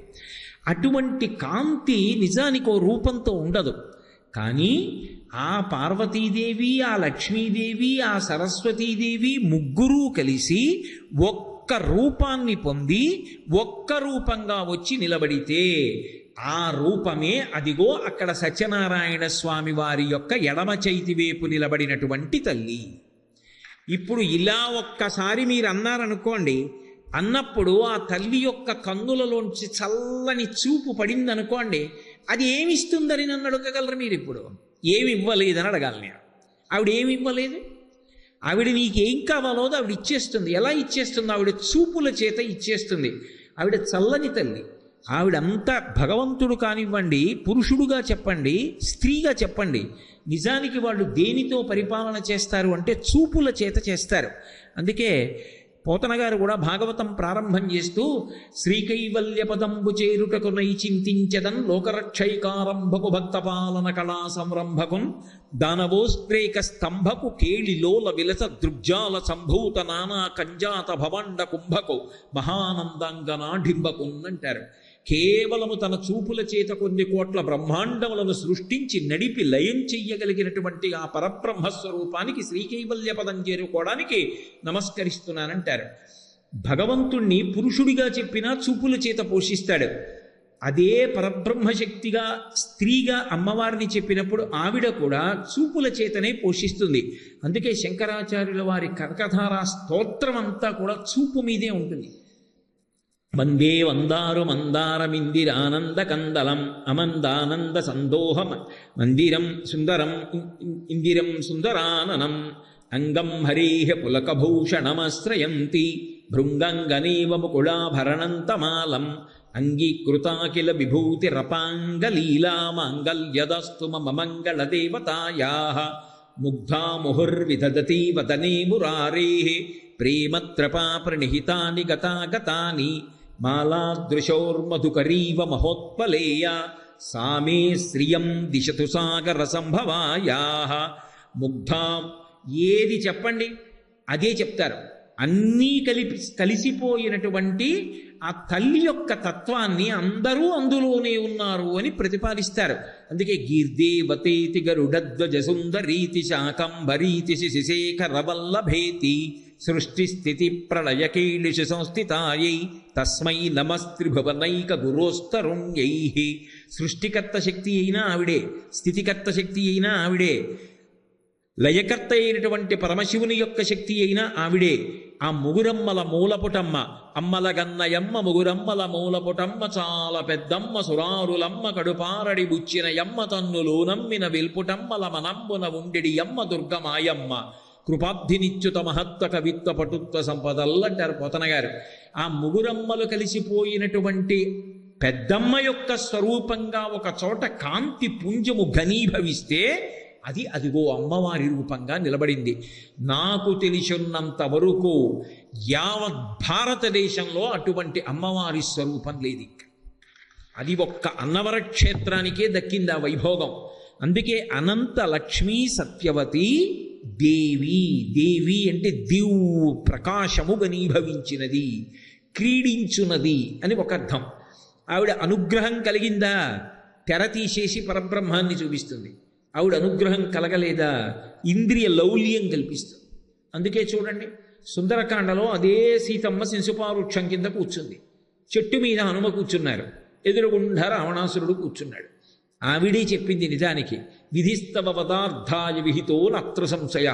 అటువంటి కాంతి నిజానికి ఓ రూపంతో ఉండదు. కానీ ఆ పార్వతీదేవి, ఆ లక్ష్మీదేవి, ఆ సరస్వతీదేవి ముగ్గురూ కలిసి ఒక్క రూపాన్ని పొంది ఒక్క రూపంగా వచ్చి నిలబడితే ఆ రూపమే అదిగో అక్కడ సత్యనారాయణ స్వామి వారి యొక్క ఎడమ చేతివేపు నిలబడినటువంటి తల్లి. ఇప్పుడు ఇలా ఒక్కసారి మీరు అన్నారనుకోండి, అన్నప్పుడు ఆ తల్లి యొక్క కన్నులలోంచి చల్లని చూపు పడిందనుకోండి, అది ఏమిస్తుందని నన్ను అడగగలరు మీరు? ఇప్పుడు ఏమి ఇవ్వలేదని అడగాలి నేను. ఆవిడ ఏమి ఇవ్వలేదు, ఆవిడ నీకేం కావాలో ఆవిడ ఇచ్చేస్తుంది. ఎలా ఇచ్చేస్తుంది? ఆవిడ చూపుల చేత ఇచ్చేస్తుంది. ఆవిడ చల్లని తల్లి. ఆవిడంతా భగవంతుడు కానివ్వండి, పురుషుడుగా చెప్పండి, స్త్రీగా చెప్పండి, నిజానికి వాళ్ళు దేనితో పరిపాలన చేస్తారు అంటే చూపుల చేత చేస్తారు. అందుకే పోతన గారు కూడా భాగవతం ప్రారంభం చేస్తూ శ్రీకైవల్య పదంబు చేరుటకు నైచింతించదన్ లోకరక్షైకారంభకు భక్తపాలన కళా సంరంభకున్ దానవోస్త్రేక స్తంభకు కేళిలోల విలస దృగ్జాల సంభూత నానా కంజాత భవండ కుంభకు మహానందాంగనాఢింబకున్ అంటారు. కేవలము తన చూపుల చేత కొన్ని కోట్ల బ్రహ్మాండములను సృష్టించి నడిపి లయం చెయ్యగలిగినటువంటి ఆ పరబ్రహ్మస్వరూపానికి శ్రీకైవల్య పదం చేరుకోవడానికి నమస్కరిస్తున్నానంటారు. భగవంతుణ్ణి పురుషుడిగా చెప్పినా చూపుల చేత పోషిస్తాడు. అదే పరబ్రహ్మశక్తిగా స్త్రీగా అమ్మవారిని చెప్పినప్పుడు ఆవిడ కూడా చూపుల చేతనే పోషిస్తుంది. అందుకే శంకరాచార్యుల వారి కనకధారా స్తోత్రం అంతా కూడా చూపు మీదే ఉంటుంది. వందే వందారు మందారమిందిరానంద కందలం అమందానంద సందోహం మందిరం సుందరం ఇందిరం సుందరాననం అంగం హరేహ పులకభూషణమశ్రయంతి భృంగంగనేవ ముకుళాభరణంతమాలం అంగీకృతాఖిల విభూతిరపాంగలీలా మాంగల్యదస్తు మమ మంగళదేవతాయాః ముగ్ధా ముహుర్విదదతి వదనే మురారేః ప్రేమత్రపా ప్రణిహితాని గతాగతాని మాలాదృశోర్మధుకరీవ మహోత్పలేయ సామే శ్రియం దిశతు సాగర సంభవాయాః ముగ్ధాం. ఏది చెప్పండి అదే చెప్తారు. అన్నీ కలిసిపోయినటువంటి ఆ తల్లి యొక్క తత్వాన్ని అందరూ అందులోనే ఉన్నారు అని ప్రతిపాదిస్తారు. అందుకే గీర్దేవతేతి గరుడధ్వజ సుందరీతి శాకంబరీతి శిశేఖరవల్లభేతి సృష్టి స్థితి ప్రళయకైళిష సంస్థితాయై తస్మై నమస్త్రిభువనైక గురోస్తరుణ్యై. సృష్టికర్త శక్తి అయినా ఆవిడే, స్థితికర్త శక్తి అయినా ఆవిడే, లయకర్త అయినటువంటి పరమశివుని యొక్క శక్తి అయినా ఆవిడే. ఆ ముగురమ్మల మూలపుటమ్మ, అమ్మల గన్నయమ్మ ముగురమ్మల మూలపుటమ్మ చాలా పెద్దమ్మ సురారులమ్మ కడుపారడి బుచ్చిన యమ్మ తన్నులు నమ్మిన వెల్పుటమ్మల మనంబున ఉండెడి యమ్మ దుర్గమాయమ్మ కృపాబ్ధినిచ్యుత మహత్వ కవిత్వ పటుత్వ సంపదల్లంటారు పోతన గారు. ఆ ముగురమ్మలు కలిసిపోయినటువంటి పెద్దమ్మ యొక్క స్వరూపంగా ఒక చోట కాంతి పుంజము ఘనీభవిస్తే అది అదిగో అమ్మవారి రూపంగా నిలబడింది. నాకు తెలిసినంత వరకు యావత్ భారతదేశంలో అటువంటి అమ్మవారి స్వరూపం లేదు. అది ఒక్క అన్నవర క్షేత్రానికే దక్కింది ఆ వైభోగం. అందుకే అనంత లక్ష్మీ సత్యవతి దేవి. దేవి అంటే దివ్ ప్రకాశము గనీభవించినది, క్రీడించున్నది అని ఒక అర్థం. ఆవిడ అనుగ్రహం కలిగిందా? తెర తీసేసి పరబ్రహ్మాన్ని చూపిస్తుంది. ఆవిడ అనుగ్రహం కలగలేదా? ఇంద్రియ లౌల్యం కల్పిస్తుంది. అందుకే చూడండి, సుందరకాండలో అదే సీతమ్మ శిశుపావృక్షం కింద కూర్చుంది. చెట్టు మీద హనుమ కూర్చున్నారు, ఎదురుగుండా రావణాసురుడు కూర్చున్నాడు. ఆవిడే చెప్పింది నిజానికి, విధిస్తవ పదార్థాయ విహితో నత్ర సంశయ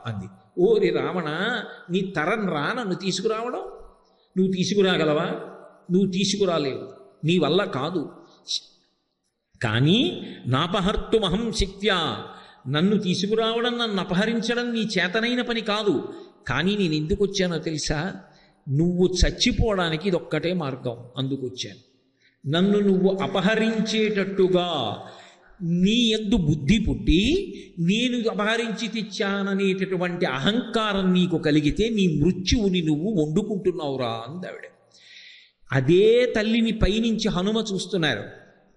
అంది. ఓరి రావణ, నీ తరం రా నన్ను తీసుకురావడం? నువ్వు తీసుకురాగలవా? నువ్వు తీసుకురాలేవు, నీ వల్ల కాదు. కానీ నాపహర్తుమహం శక్త్యా, నన్ను తీసుకురావడం, నన్ను అపహరించడం నీ చేతనైన పని కాదు. కానీ నేను ఎందుకు వచ్చానో తెలుసా? నువ్వు చచ్చిపోవడానికి ఇదొక్కటే మార్గం, అందుకు వచ్చాను. నన్ను నువ్వు అపహరించేటట్టుగా నీ యందు బుద్ధి పుట్టి నేను అపహరించి తెచ్చాననేటటువంటి అహంకారం నీకు కలిగితే నీ మృత్యువుని నువ్వు వండుకుంటున్నావురా అందావిడ. అదే తల్లిని పైనుంచి హనుమ చూస్తున్నారు.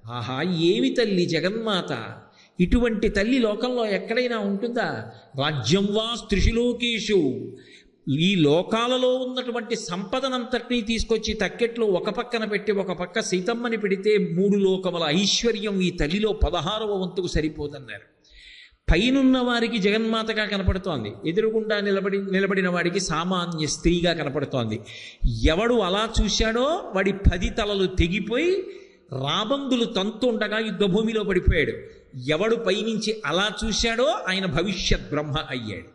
ఆహా, ఏమి తల్లి జగన్మాత! ఇటువంటి తల్లి లోకంలో ఎక్కడైనా ఉంటుందా? రాజ్యం వా స్త్రిశులోకేషు, ఈ లోకాలలో ఉన్నటువంటి సంపదనంతటినీ తీసుకొచ్చి తక్కెట్లో ఒక పక్కన పెట్టి ఒక పక్క సీతమ్మని పెడితే 3 లోకముల ఐశ్వర్యం ఈ తల్లిలో 16వ వంతుకు సరిపోదన్నారు. పైనున్న వారికి జగన్మాతగా కనపడుతోంది, ఎదురుగుండా నిలబడిన వాడికి సామాన్య స్త్రీగా కనపడుతోంది. ఎవడు అలా చూశాడో వాడి 10 తలలు తెగిపోయి రాబందులు తంతుండగా యుద్ధభూమిలో పడిపోయాడు. ఎవడు పైనుంచి అలా చూశాడో ఆయన భవిష్యత్ బ్రహ్మ అయ్యాడు.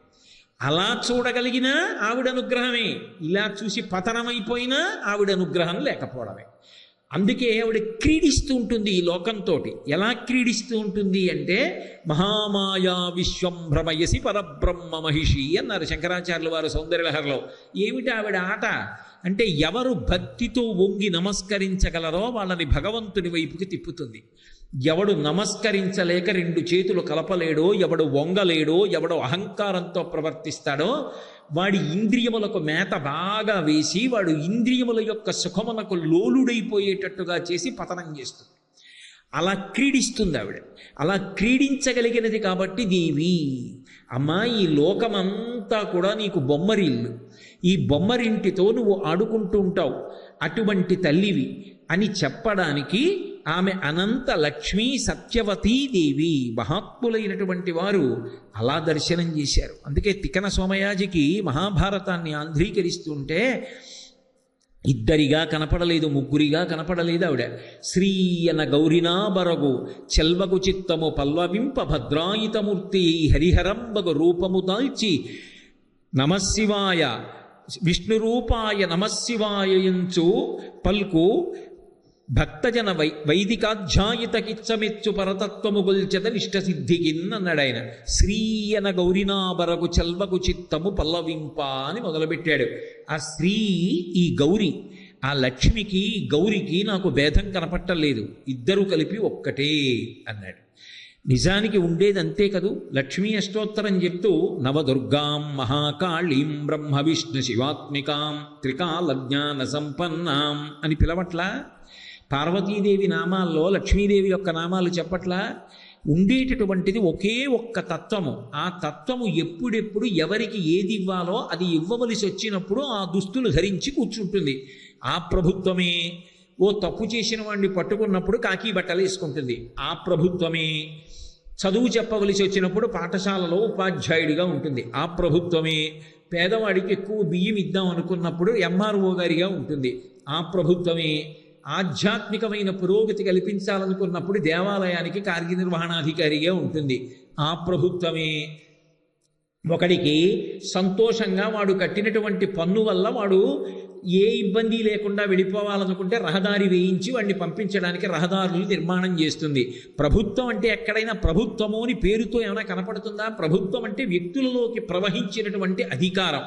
అలా చూడగలిగినా ఆవిడ అనుగ్రహమే, ఇలా చూసి పతనమైపోయినా ఆవిడ అనుగ్రహం లేకపోవడమే. అందుకే ఆవిడ క్రీడిస్తూ ఉంటుంది ఈ లోకంతో. ఎలా క్రీడిస్తూ ఉంటుంది అంటే, మహామాయా విశ్వం భ్రమయసి పరబ్రహ్మ మహిషి అన్నారు శంకరాచార్యుల వారు సౌందర్యలహరిలో. ఏమిటి ఆవిడ ఆట అంటే, ఎవరు భక్తితో వంగి నమస్కరించగలరో వాళ్ళని భగవంతుని వైపుకి తిప్పుతుంది. ఎవడు నమస్కరించలేక రెండు చేతులు కలపలేడో, ఎవడు వంగలేడో, ఎవడు అహంకారంతో ప్రవర్తిస్తాడో వాడి ఇంద్రియములకు మేత బాగా వేసి వాడు ఇంద్రియముల యొక్క సుఖమునకు లోలుడైపోయేటట్టుగా చేసి పతనం చేస్తుంది. అలా క్రీడిస్తుంది ఆవిడ. అలా క్రీడించగలిగినది కాబట్టి దేవి. అమ్మా, ఈ లోకమంతా కూడా నీకు బొమ్మరిల్లు, ఈ బొమ్మరింటితో నువ్వు ఆడుకుంటూ ఉంటావు, అటువంటి తల్లివి అని చెప్పడానికి ఆమె అనంత లక్ష్మీ సత్యవతీ దేవి. మహాత్ములైనటువంటి వారు అలా దర్శనం చేశారు. అందుకే తిక్కన సోమయాజికి మహాభారతాన్ని ఆంధ్రీకరిస్తుంటే ఇద్దరిగా కనపడలేదు, ముగ్గురిగా కనపడలేదు ఆవిడ. శ్రీయన గౌరినా బరగు చెల్వగు చిత్తము పల్వవింప భద్రాయితమూర్తి హరిహరంబగు రూపము దాల్చి నమశివాయ విష్ణురూపాయ నమశివాయయంచు పల్కు భక్తజన వైదికాధ్యాయిత కిచ్చమెచ్చు పరతత్వము గొల్చెద నిష్టసిద్ధికిన్ అన్నాడు ఆయన. శ్రీయన గౌరినాబరగు చల్వగు చిత్తము పల్లవింప అని మొదలుపెట్టాడు. ఆ శ్రీ ఈ గౌరి, ఆ లక్ష్మికి గౌరికి నాకు భేదం కనపట్టలేదు, ఇద్దరు కలిపి ఒక్కటే అన్నాడు. నిజానికి ఉండేది అంతే కదూ. లక్ష్మీ అష్టోత్తరం చెప్తూ నవదుర్గాం మహాకాళీం బ్రహ్మ విష్ణు శివాత్మికాం త్రికాలజ్ఞాన సంపన్నాం అని పిలవట్లా? పార్వతీదేవి నామాల్లో లక్ష్మీదేవి యొక్క నామాలు చెప్పట్లా? ఉండేటటువంటిది ఒకే ఒక్క తత్వము. ఆ తత్వము ఎప్పుడెప్పుడు ఎవరికి ఏది ఇవ్వాలో అది ఇవ్వవలసి వచ్చినప్పుడు ఆ దుస్తులు ధరించి కూర్చుంటుంది. ఆ ప్రభుత్వమే ఓ తప్పు చేసిన వాడిని పట్టుకున్నప్పుడు కాకి బట్టలు వేసుకుంటుంది. ఆ ప్రభుత్వమే చదువు చెప్పవలసి వచ్చినప్పుడు పాఠశాలలో ఉపాధ్యాయుడిగా ఉంటుంది. ఆ ప్రభుత్వమే పేదవాడికి ఎక్కువ బియ్యం ఇద్దాం అనుకున్నప్పుడు ఎంఆర్ఓ గారిగా ఉంటుంది. ఆ ప్రభుత్వమే ఆధ్యాత్మికమైన పురోగతి కల్పించాలనుకున్నప్పుడు దేవాలయానికి కార్యనిర్వహణాధికారిగా ఉంటుంది. ఆ ప్రభుత్వమే ఒకడికి సంతోషంగా వాడు కట్టినటువంటి పన్ను వల్ల వాడు ఏ ఇబ్బంది లేకుండా వెళ్ళిపోవాలనుకుంటే రహదారి వేయించి వాడిని పంపించడానికి రహదారులు నిర్మాణం చేస్తుంది. ప్రభుత్వం అంటే ఎక్కడైనా ప్రభుత్వము అని పేరుతో ఏమైనా కనపడుతుందా? ప్రభుత్వం అంటే వ్యక్తులలోకి ప్రవహించినటువంటి అధికారం.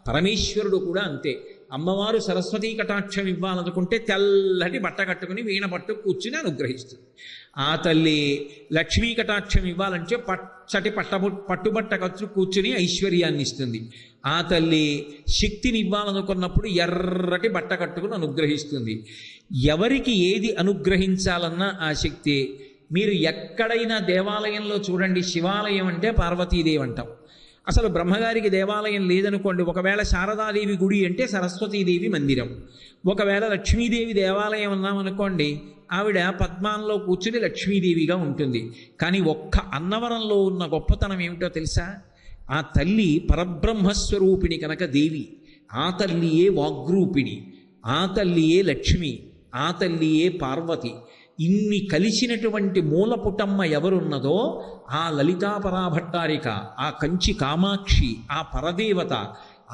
పరమేశ్వరుడు కూడా అంతే. అమ్మవారు సరస్వతీ కటాక్షం ఇవ్వాలనుకుంటే తెల్లటి బట్ట కట్టుకుని వీణ పట్టు కూర్చుని అనుగ్రహిస్తుంది. ఆ తల్లి లక్ష్మీ కటాక్షం ఇవ్వాలంటే పచ్చటి పట్టుబట్ట కచ్చు కూర్చుని ఐశ్వర్యాన్ని ఇస్తుంది. ఆ తల్లి శక్తిని ఇవ్వాలనుకున్నప్పుడు ఎర్రటి బట్ట కట్టుకుని అనుగ్రహిస్తుంది. ఎవరికి ఏది అనుగ్రహించాలన్నా ఆ శక్తి. మీరు ఎక్కడైనా దేవాలయంలో చూడండి, శివాలయం అంటే పార్వతీదేవి అంటాం. అసలు బ్రహ్మగారికి దేవాలయం లేదనుకోండి, ఒకవేళ శారదాదేవి గుడి అంటే సరస్వతీదేవి మందిరం. ఒకవేళ లక్ష్మీదేవి దేవాలయం ఉన్నామనుకోండి, ఆవిడ పద్మాల్లో కూర్చుని లక్ష్మీదేవిగా ఉంటుంది. కానీ ఒక్క అన్నవరంలో ఉన్న గొప్పతనం ఏమిటో తెలుసా? ఆ తల్లి పరబ్రహ్మస్వరూపిణి కనుక దేవి. ఆ తల్లియే వాగ్రూపిణి, ఆ తల్లియే లక్ష్మి, ఆ తల్లియే పార్వతి. ఇన్ని కలిసినటువంటి మూలపుటమ్మ ఎవరున్నదో ఆ లలితాపరాభట్టారిక, ఆ కంచి కామాక్షి, ఆ పరదేవత,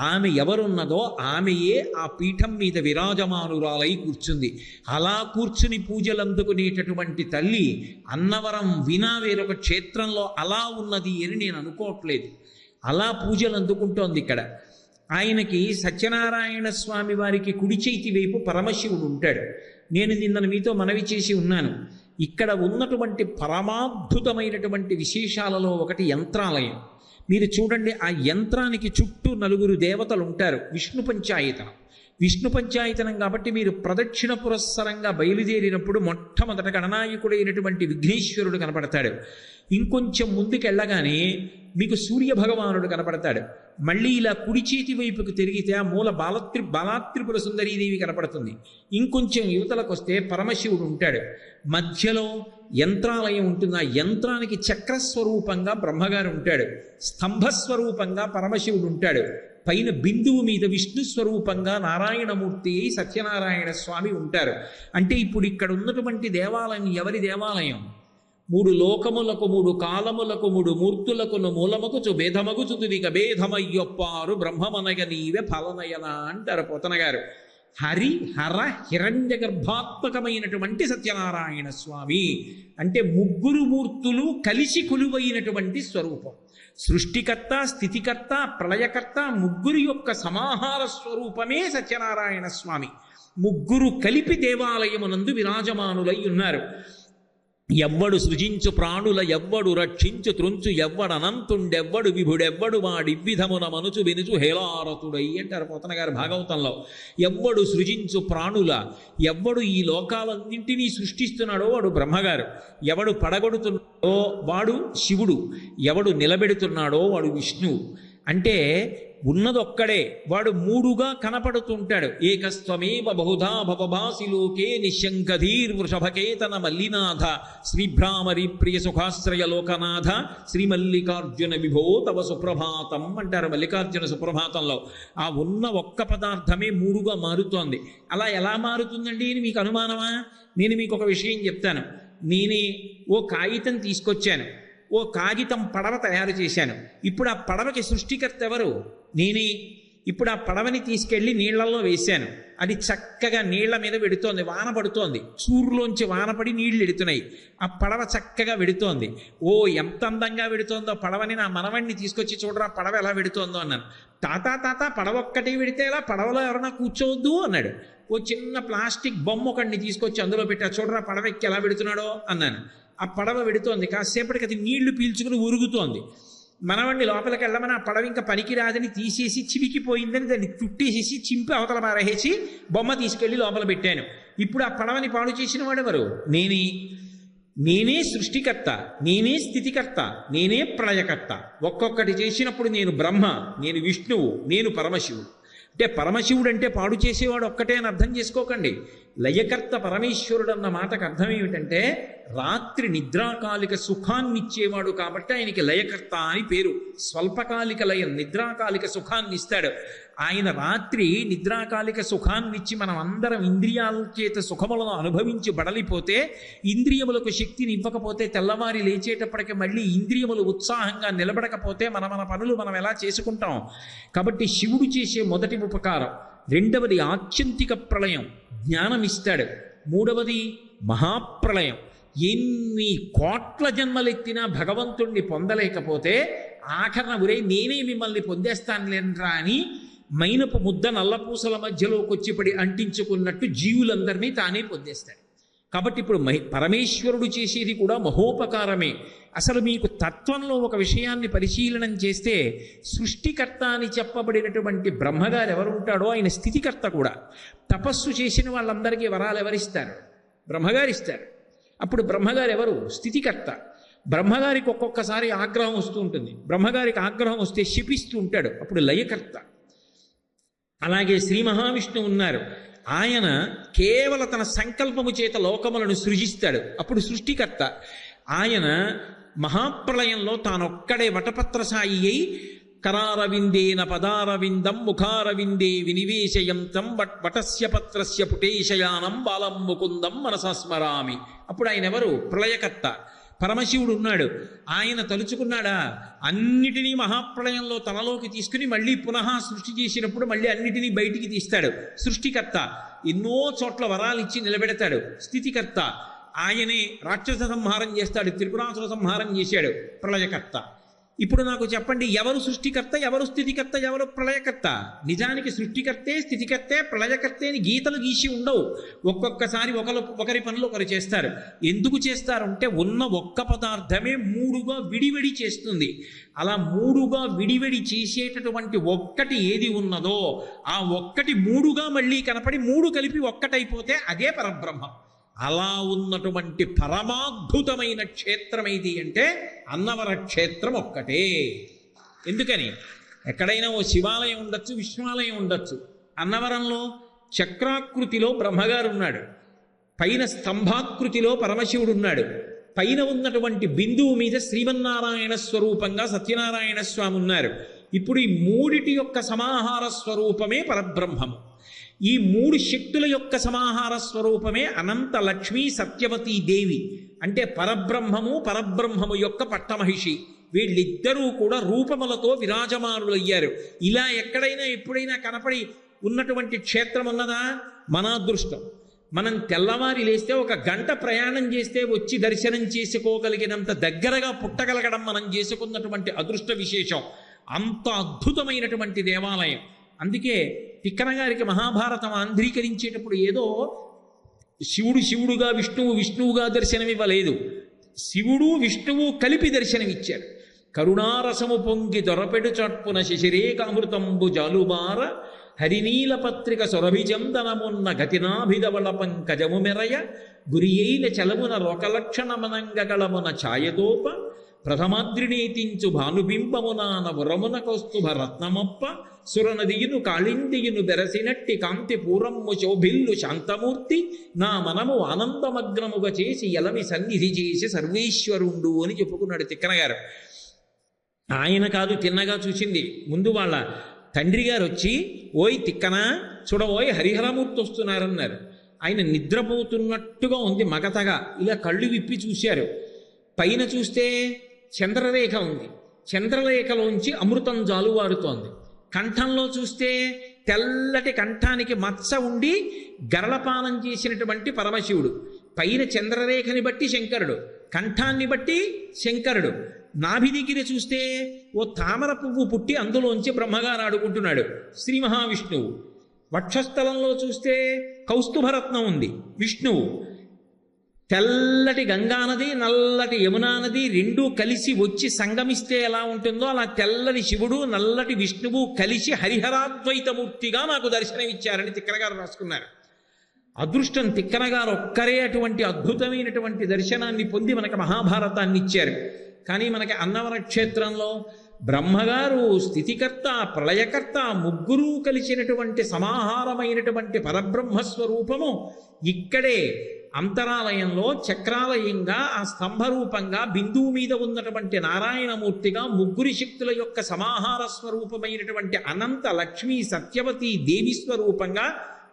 ఆమె ఎవరున్నదో ఆమెయే ఆ పీఠం మీద విరాజమానురాలై కూర్చుంది. అలా కూర్చుని పూజలు అందుకునేటటువంటి తల్లి అన్నవరం వినా వేరొక క్షేత్రంలో అలా ఉన్నది అని నేను అనుకోవట్లేదు. అలా పూజలు అందుకుంటోంది ఇక్కడ. ఆయనకి సత్యనారాయణ స్వామి వారికి కుడి చేతి వైపు పరమశివుడు ఉంటాడు. నేను నిన్న మీతో మనవి చేసి ఉన్నాను. ఇక్కడ ఉన్నటువంటి పరమాద్భుతమైనటువంటి విశేషాలలో ఒకటి యంత్రాలయం. మీరు చూడండి, ఆ యంత్రానికి చుట్టూ 4 దేవతలు ఉంటారు. విష్ణు పంచాయతనం. విష్ణు పంచాయతనం కాబట్టి మీరు ప్రదక్షిణ పురస్సరంగా బయలుదేరినప్పుడు మొట్టమొదట గణనాయకుడైనటువంటి విఘ్నేశ్వరుడు కనపడతాడు. ఇంకొంచెం ముందుకెళ్ళగానే మీకు సూర్యభగవానుడు కనపడతాడు. మళ్ళీ ఇలా కుడి చేతి వైపుకు తిరిగితే ఆ మూల బాలాత్రిపుర సుందరీదేవి కనపడుతుంది. ఇంకొంచెం యువతలకు వస్తే పరమశివుడు ఉంటాడు. మధ్యలో యంత్రాలయం ఉంటుంది. ఆ యంత్రానికి చక్రస్వరూపంగా బ్రహ్మగారు ఉంటాడు. స్తంభస్వరూపంగా పరమశివుడు ఉంటాడు. పైన బిందువు మీద విష్ణు స్వరూపంగా నారాయణమూర్తి సత్యనారాయణ స్వామి ఉంటారు. అంటే ఇప్పుడు ఇక్కడ ఉన్నటువంటి దేవాలయం ఎవరి దేవాలయం? 3 లోకములకు 3 కాలములకు 3 మూర్తులకును మూలమగుచు భేదమగుచు తుదిక భేదమయ్యొప్పారు బ్రహ్మమనగ నీవే ఫలనయన అంటారు పోతన గారు. హరి హర హిరణ్య గర్భాత్మకమైనటువంటి సత్యనారాయణ స్వామి అంటే 3 మూర్తులు కలిసి కొలువైనటువంటి స్వరూపం. సృష్టికర్త, స్థితికర్త, ప్రళయకర్త 3 యొక్క సమాహార స్వరూపమే సత్యనారాయణ స్వామి. 3 కలిపి దేవాలయమునందు విరాజమానులై ఉన్నారు. ఎవ్వడు సృజించు ప్రాణుల ఎవ్వడు రక్షించు త్రుంచు ఎవ్వడనంతుండెవ్వడు విభుడెవ్వడు వాడివ్విధమున మనుచు వినుచు హేళారతుడై అంటారు పోతన గారు భాగవతంలో. ఎవ్వడు సృజించు ప్రాణుల, ఎవ్వడు ఈ లోకాలన్నింటినీ సృష్టిస్తున్నాడో వాడు బ్రహ్మగారు, ఎవడు పడగొడుతున్నాడో వాడు శివుడు, ఎవడు నిలబెడుతున్నాడో వాడు విష్ణువు. అంటే ఉన్నదొక్కడే, వాడు 3గా కనపడుతుంటాడు. ఏకస్త్వమేవ బహుధా భవభాసి లోకే నిశంకధీర్ వృషభకేతన మల్లినాథ శ్రీభ్రామరి ప్రియ సుఖాశ్రయ లోకనాథ శ్రీమల్లికార్జున విభో తవ సుప్రభాతం అంటారు మల్లికార్జున సుప్రభాతంలో. ఆ ఉన్న ఒక్క పదార్థమే 3గా మారుతోంది. అలా ఎలా మారుతుందండి అని మీకు అనుమానమా? నేను మీకు ఒక విషయం చెప్తాను. నేనే ఓ కాగితం తీసుకొచ్చాను, ఓ కాగితం పడవ తయారు చేశాను. ఇప్పుడు ఆ పడవకి సృష్టికర్త ఎవరు? నేనే. ఇప్పుడు ఆ పడవని తీసుకెళ్ళి నీళ్లలో వేశాను. అది చక్కగా నీళ్ల మీద వెడుతోంది, వాన పడుతోంది, చూరులోంచి వానపడి నీళ్లు ఎడుతున్నాయి. ఆ పడవ చక్కగా వెడుతోంది. ఓ ఎంత అందంగా వెడుతోందో పడవని నా మనవణ్ణి తీసుకొచ్చి చూడరా పడవ ఎలా వెడుతోందో అన్నాను. తాత పడవ ఒక్కటి వెడితే ఎలా, పడవలో ఎవరైనా కూర్చోవద్దు అన్నాడు. ఓ చిన్న ప్లాస్టిక్ బొమ్మ ఒకడిని తీసుకొచ్చి అందులో పెట్టా, చూడరా పడవ ఎక్కి ఎలా వెడుతున్నాడో అన్నాను. ఆ పడవ వెడుతోంది. కాసేపటికి అది నీళ్లు పీల్చుకుని ఉరుగుతోంది. మనవాడిని లోపలికి వెళ్ళమని ఆ పడవ ఇంకా పనికిరాదని తీసేసి చివికిపోయిందని దాన్ని చుట్టేసేసి చింపి అవతల పారేసి బొమ్మ తీసుకెళ్ళి లోపల పెట్టాను. ఇప్పుడు ఆ పడవని పాడు చేసిన వాడెవరు? నేనే సృష్టికర్త, నేనే స్థితికర్త, నేనే ప్రళయకర్త. ఒక్కొక్కటి చేసినప్పుడు నేను బ్రహ్మ, నేను విష్ణువు, నేను పరమశివుడు. అంటే పరమశివుడు అంటే పాడు చేసేవాడు ఒక్కటే అని అర్థం చేసుకోకండి. లయకర్త పరమేశ్వరుడు అన్న మాటకు అర్థం ఏమిటంటే రాత్రి నిద్రాకాలిక సుఖాన్ని ఇచ్చేవాడు కాబట్టి ఆయనకి లయకర్త అని పేరు. స్వల్పకాలిక లయం, నిద్రాకాలిక సుఖాన్ని ఇస్తాడు ఆయన. రాత్రి నిద్రాకాలిక సుఖాన్ని ఇచ్చి మనం అందరం ఇంద్రియాల చేత సుఖములను అనుభవించి బడలిపోతే, ఇంద్రియములకు శక్తిని ఇవ్వకపోతే, తెల్లవారి లేచేటప్పటికి మళ్ళీ ఇంద్రియములు ఉత్సాహంగా నిలబడకపోతే మన పనులు మనం ఎలా చేసుకుంటాం? కాబట్టి శివుడు చేసే మొదటి ఉపకారం. రెండవది ఆత్యంతిక ప్రళయం, జ్ఞానం ఇస్తాడు. మూడవది మహాప్రళయం. ఎన్ని కోట్ల జన్మలెత్తినా భగవంతుణ్ణి పొందలేకపోతే ఆఖరణ ఉరే నేనే మిమ్మల్ని పొందేస్తానులేనరా అని మైనపు ముద్ద నల్లపూసల మధ్యలోకి వచ్చి పడి అంటించుకున్నట్టు జీవులందరినీ తానే పొందేస్తాడు. కాబట్టి ఇప్పుడు పరమేశ్వరుడు చేసేది కూడా మహోపకారమే. అసలు మీకు తత్వంలో ఒక విషయాన్ని పరిశీలనం చేస్తే సృష్టికర్త అని చెప్పబడినటువంటి బ్రహ్మగారు ఎవరుంటాడో ఆయన స్థితికర్త కూడా. తపస్సు చేసిన వాళ్ళందరికీ వరాలు ఎవరిస్తారు? బ్రహ్మగారు ఇస్తారు. అప్పుడు బ్రహ్మగారు ఎవరు? స్థితికర్త. బ్రహ్మగారికి ఒక్కొక్కసారి ఆగ్రహం వస్తూ ఉంటుంది. బ్రహ్మగారికి ఆగ్రహం వస్తే శపిస్తూ ఉంటాడు, అప్పుడు లయకర్త. అలాగే శ్రీ మహావిష్ణువు ఉన్నారు, ఆయన కేవలం తన సంకల్పము చేత లోకములను సృజిస్తాడు, అప్పుడు సృష్టికర్త. ఆయన మహాప్రళయంలో తానొక్కడే వటపత్రసాయి అయి కరారవిందేన పదారవిందం ముఖారవిందే వినివేశయంతం వటస్య పత్రస్య పుటేశయానం బాలం ముకుందం మనసస్మరామి. అప్పుడు ఆయన ఎవరు? ప్రళయకర్త. పరమశివుడు ఉన్నాడు, ఆయన తలుచుకున్నాడా అన్నిటినీ మహాప్రళయంలో తనలోకి తీసుకుని మళ్ళీ పునః సృష్టి చేసినప్పుడు మళ్ళీ అన్నిటినీ బయటికి తీస్తాడు. సృష్టికర్త ఎన్నో చోట్ల వరాలు ఇచ్చి నిలబెడతాడు. స్థితికర్త ఆయనే రాక్షస సంహారం చేస్తాడు, త్రిపురాసుర సంహారం చేశాడు. ప్రళయకర్త. ఇప్పుడు నాకు చెప్పండి, ఎవరు సృష్టికర్త, ఎవరు స్థితికర్త, ఎవరు ప్రళయకర్త? నిజానికి సృష్టికర్తే, స్థితికర్తే, ప్రళయకర్తే అని గీతలు గీసి ఉండవు. ఒక్కొక్కసారి ఒకరి పనులు ఒకరు చేస్తారు. ఎందుకు చేస్తారు అంటే ఉన్న ఒక్క పదార్థమే 3గా విడివిడి చేస్తుంది. అలా 3గా విడివిడి చేసేటటువంటి ఒక్కటి ఏది ఉన్నదో ఆ ఒక్కటి 3గా మళ్ళీ కనపడి 3 కలిపి ఒక్కటైపోతే అదే పరబ్రహ్మం. అలా ఉన్నటువంటి పరమాద్భుతమైన క్షేత్రం ఏది అంటే అన్నవర క్షేత్రం ఒక్కటే. ఎందుకని? ఎక్కడైనా ఓ శివాలయం ఉండొచ్చు, విశ్వాలయం ఉండొచ్చు. అన్నవరంలో చక్రాకృతిలో బ్రహ్మగారు ఉన్నాడు, పైన స్తంభాకృతిలో పరమశివుడు ఉన్నాడు, పైన ఉన్నటువంటి బిందువు మీద శ్రీమన్నారాయణ స్వరూపంగా సత్యనారాయణ స్వామి ఉన్నారు. ఇప్పుడు ఈ మూడిటి యొక్క సమాహార స్వరూపమే పరబ్రహ్మము. ఈ మూడు శక్తుల యొక్క సమాహార స్వరూపమే అనంత లక్ష్మీ సత్యవతీ దేవి. అంటే పరబ్రహ్మము యొక్క పట్టమహిషి. వీళ్ళిద్దరూ కూడా రూపములతో విరాజమానులయ్యారు. ఇలా ఎక్కడైనా ఎప్పుడైనా కనపడి ఉన్నటువంటి క్షేత్రం ఉన్నదా? మన అదృష్టం. మనం తెల్లవారి లేస్తే 1 గంట ప్రయాణం చేస్తే వచ్చి దర్శనం చేసుకోగలిగినంత దగ్గరగా పుట్టగలగడం మనం చేసుకున్నటువంటి అదృష్ట విశేషం. అంత అద్భుతమైనటువంటి దేవాలయం. అందుకే తిక్కన గారికి మహాభారతం ఆంధ్రీకరించేటప్పుడు ఏదో శివుడుగా విష్ణువుగా దర్శనమివ్వలేదు. శివుడు విష్ణువు కలిపి దర్శనమిచ్చారు. కరుణారసము పొంగి దొరపెడు చట్పున శశిరేకామృతంబు జాలుబార హరినీల పత్రిక సొరభిచందనమున్న గతినాభిధవళ పంకజము మెరయ గురియైన చలమున రోకలక్షణమనంగగళమున ఛాయదోప ప్రథమాద్రినేతించు భానుబింబమునాన వరమున కౌస్తుభ రత్నమప్ప సురనదియును కాళిందియును బెరసినట్టి కాంతి పూరమ్ము శోభిల్లు శాంతమూర్తి నా మనము ఆనందమగ్నముగా చేసి ఎలమి సన్నిధి చేసి సర్వేశ్వరుండు అని చెప్పుకున్నాడు తిక్కన గారు. ఆయన కాదు తిన్నగా చూసింది. ముందు వాళ్ళ తండ్రి గారు వచ్చి, ఓయ్ తిక్కన చూడబోయ్ హరిహరమూర్తి వస్తున్నారన్నారు. ఆయన నిద్రపోతున్నట్టుగా ఉంది మగతగా. ఇలా కళ్ళు విప్పి చూశారు. పైన చూస్తే చంద్రరేఖ ఉంది. చంద్రరేఖలోంచి అమృతం జాలువారుతోంది. కంఠంలో చూస్తే తెల్లటి కంఠానికి మచ్చ ఉండి గరళపానం చేసినటువంటి పరమశివుడు. పైన చంద్రరేఖని బట్టి శంకరుడు, కంఠాన్ని బట్టి శంకరుడు. నాభి దగ్గర చూస్తే ఓ తామర పువ్వు పుట్టి అందులోంచి బ్రహ్మగారు ఆడుకుంటున్నాడు, శ్రీ మహావిష్ణువు. వక్షస్థలంలో చూస్తే కౌస్తుభరత్నం ఉంది, విష్ణువు. తెల్లటి గంగానది, నల్లటి యమునా నది రెండూ కలిసి వచ్చి సంగమిస్తే ఎలా ఉంటుందో అలా తెల్లని శివుడు, నల్లటి విష్ణువు కలిసి హరిహరాద్వైతమూర్తిగా నాకు దర్శనమిచ్చారని తిక్కన గారు రాసుకున్నారు. అదృష్టం తిక్కన గారు ఒక్కరే అటువంటి అద్భుతమైనటువంటి దర్శనాన్ని పొంది మనకు మహాభారతాన్ని ఇచ్చారు. కానీ మనకి అన్నవర క్షేత్రంలో బ్రహ్మగారు, స్థితికర్త, ప్రళయకర్త ముగ్గురూ కలిసినటువంటి సమాహారమైనటువంటి పరబ్రహ్మస్వరూపము ఇక్కడే అంతరాలయంలో చక్రాలయంగా ఆ స్తంభరూపంగా బిందువు మీద ఉన్నటువంటి నారాయణమూర్తిగా ముగ్గురి శక్తుల యొక్క సమాహార స్వరూపమైనటువంటి అనంత లక్ష్మీ సత్యవతి దేవి స్వరూపంగా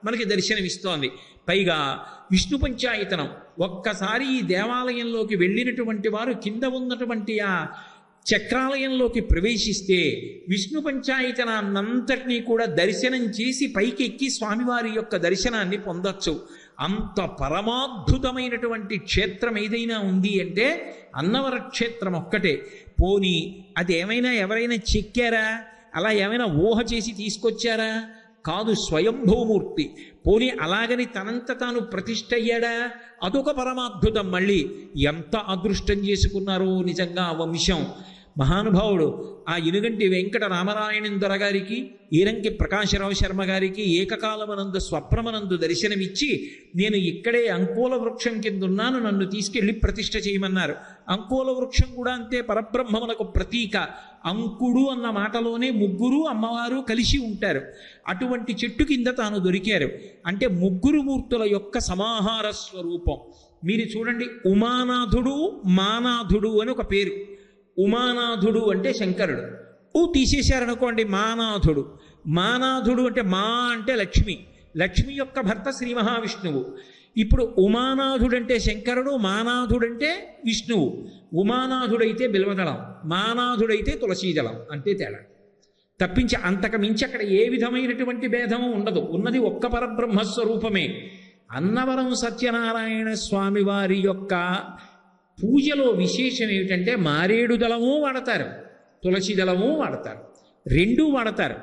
మనకి దర్శనమిస్తోంది. పైగా విష్ణు పంచాయతనం. ఒక్కసారి ఈ దేవాలయంలోకి వెళ్ళినటువంటి వారు కింద ఉన్నటువంటి ఆ చక్రాలయంలోకి ప్రవేశిస్తే విష్ణు పంచాయతనాన్నంతటినీ కూడా దర్శనం చేసి పైకెక్కి స్వామివారి యొక్క దర్శనాన్ని పొందొచ్చు. అంత పరమాద్భుతమైనటువంటి క్షేత్రం ఏదైనా ఉంది అంటే అన్నవర క్షేత్రం ఒక్కటే. పోనీ అదేమైనా ఎవరైనా చెక్కారా? అలా ఏమైనా ఊహ చేసి తీసుకొచ్చారా? కాదు, స్వయంభూమూర్తి. పోనీ అలాగని తనంత తాను ప్రతిష్ఠ అయ్యాడా? అదొక పరమాద్భుతం. మళ్ళీ ఎంత అదృష్టం చేసుకున్నారో నిజంగా ఆ వంశం. మహానుభావుడు ఆ ఇనుగంటి వెంకట రామనారాయణన్ దొరగారికి, ఈరంకి ప్రకాశరావు శర్మ గారికి ఏకకాలమనందు స్వప్నమనందు దర్శనమిచ్చి, నేను ఇక్కడే అంకోల వృక్షం కింద ఉన్నాను, నన్ను తీసుకెళ్ళి ప్రతిష్ఠ చేయమన్నారు. అంకోల వృక్షం కూడా అంతే, పరబ్రహ్మమునకు ప్రతీక. అంకుడు అన్న మాటలోనే ముగ్గురు అమ్మవారు కలిసి ఉంటారు. అటువంటి చెట్టు కింద తాను దొరికారు. అంటే ముగ్గురు మూర్తుల యొక్క సమాహార స్వరూపం. మీరు చూడండి, ఉమానాథుడు, మానాథుడు అని ఒక పేరు. ఉమానాథుడు అంటే శంకరుడు. తీసేశారనుకోండి మానాథుడు. మానాథుడు అంటే మా అంటే లక్ష్మి, లక్ష్మి యొక్క భర్త శ్రీ మహావిష్ణువు. ఇప్పుడు ఉమానాథుడంటే శంకరుడు, మానాథుడంటే విష్ణువు. ఉమానాథుడైతే బిల్వదళం, మానాథుడైతే తులసీదళం, అంతే తేడా. తప్పించి అంతకు మించి అక్కడ ఏ విధమైనటువంటి భేదము ఉండదు. ఉన్నది ఒక్క పరబ్రహ్మస్వరూపమే. అన్నవరం సత్యనారాయణ స్వామి వారి యొక్క పూజలో విశేషం ఏమిటంటే మారేడు దళము వాడతారు, తులసి దళము వాడతారు, రెండూ వాడతారు.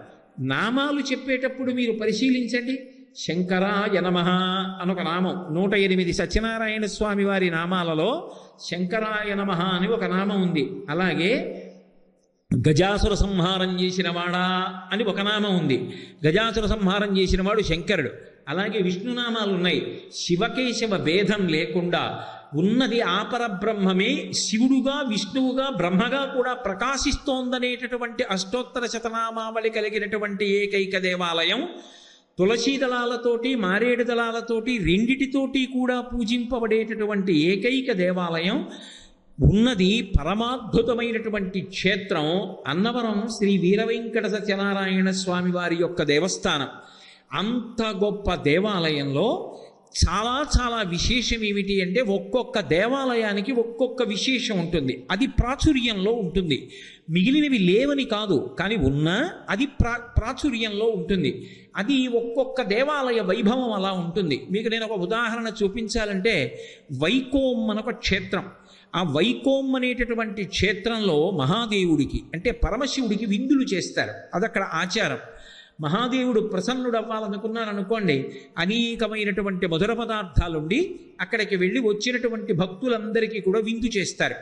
నామాలు చెప్పేటప్పుడు మీరు పరిశీలించండి. శంకరాయ నమః అనొక నామం, 108 సత్యనారాయణ స్వామి వారి నామాలలో శంకరాయ నమః అని ఒక నామం ఉంది. అలాగే గజాసుర సంహారం చేసినవాడా అని ఒక నామం ఉంది. గజాసుర సంహారం చేసినవాడు శంకరుడు. అలాగే విష్ణునామాలు ఉన్నాయి. శివకేశవ భేదం లేకుండా ఉన్నది ఆ పరబ్రహ్మమే శివుడుగా, విష్ణువుగా, బ్రహ్మగా కూడా ప్రకాశిస్తోందనేటటువంటి అష్టోత్తర శతనామావళి కలిగినటువంటి ఏకైక దేవాలయం. తులసీ దళాలతోటి, మారేడు దళాలతోటి రెండిటితోటి కూడా పూజింపబడేటటువంటి ఏకైక దేవాలయం. ఉన్నది పరమాద్భుతమైనటువంటి క్షేత్రం అన్నవరం శ్రీ వీరవెంకట సత్యనారాయణ స్వామి వారి యొక్క దేవస్థానం. అంత గొప్ప దేవాలయంలో చాలా చాలా విశేషం ఏమిటి అంటే ఒక్కొక్క దేవాలయానికి ఒక్కొక్క విశేషం ఉంటుంది. అది ప్రాచుర్యంలో ఉంటుంది. మిగిలినవి లేవని కాదు, కానీ ఉన్నా అది ప్రాచుర్యంలో ఉంటుంది. అది ఒక్కొక్క దేవాలయ వైభవం అలా ఉంటుంది. మీకు నేను ఒక ఉదాహరణ చూపించాలంటే వైకోం అనొక క్షేత్రం. ఆ వైకోం అనేటటువంటి క్షేత్రంలో మహాదేవుడికి అంటే పరమశివుడికి విందులు చేస్తారు. అదక్కడ ఆచారం. మహాదేవుడు ప్రసన్నుడు అవ్వాలనుకున్నారనుకోండి, అనేకమైనటువంటి మధుర పదార్థాలుండి అక్కడికి వెళ్ళి వచ్చినటువంటి భక్తులందరికీ కూడా విందు చేస్తారు.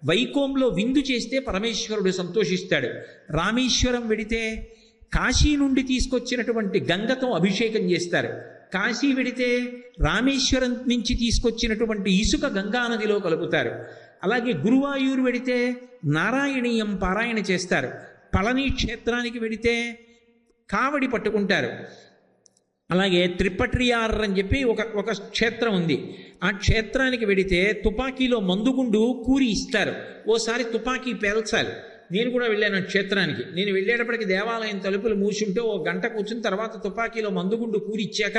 వైకోంలో విందు చేస్తే పరమేశ్వరుడు సంతోషిస్తాడు. రామేశ్వరం వెడితే కాశీ నుండి తీసుకొచ్చినటువంటి గంగతో అభిషేకం చేస్తారు. కాశీ వెడితే రామేశ్వరం నుంచి తీసుకొచ్చినటువంటి ఇసుక గంగానదిలో కలుపుతారు. అలాగే గురువాయూరు వెడితే నారాయణీయం పారాయణ చేస్తారు. పళని క్షేత్రానికి వెడితే కావడి పట్టుకుంటారు. అలాగే త్రిపట్రియార్ అని చెప్పి ఒక క్షేత్రం ఉంది. ఆ క్షేత్రానికి వెడితే తుపాకీలో మందుగుండు కూరి ఇస్తారు. ఓసారి తుపాకీ పేల్చాలి. నేను కూడా వెళ్ళాను క్షేత్రానికి. నేను వెళ్ళేటప్పటికి దేవాలయం తలుపులు మూసుంటే ఓ గంట కూర్చుని తర్వాత తుపాకీలో మందుగుండు కూరి ఇచ్చాక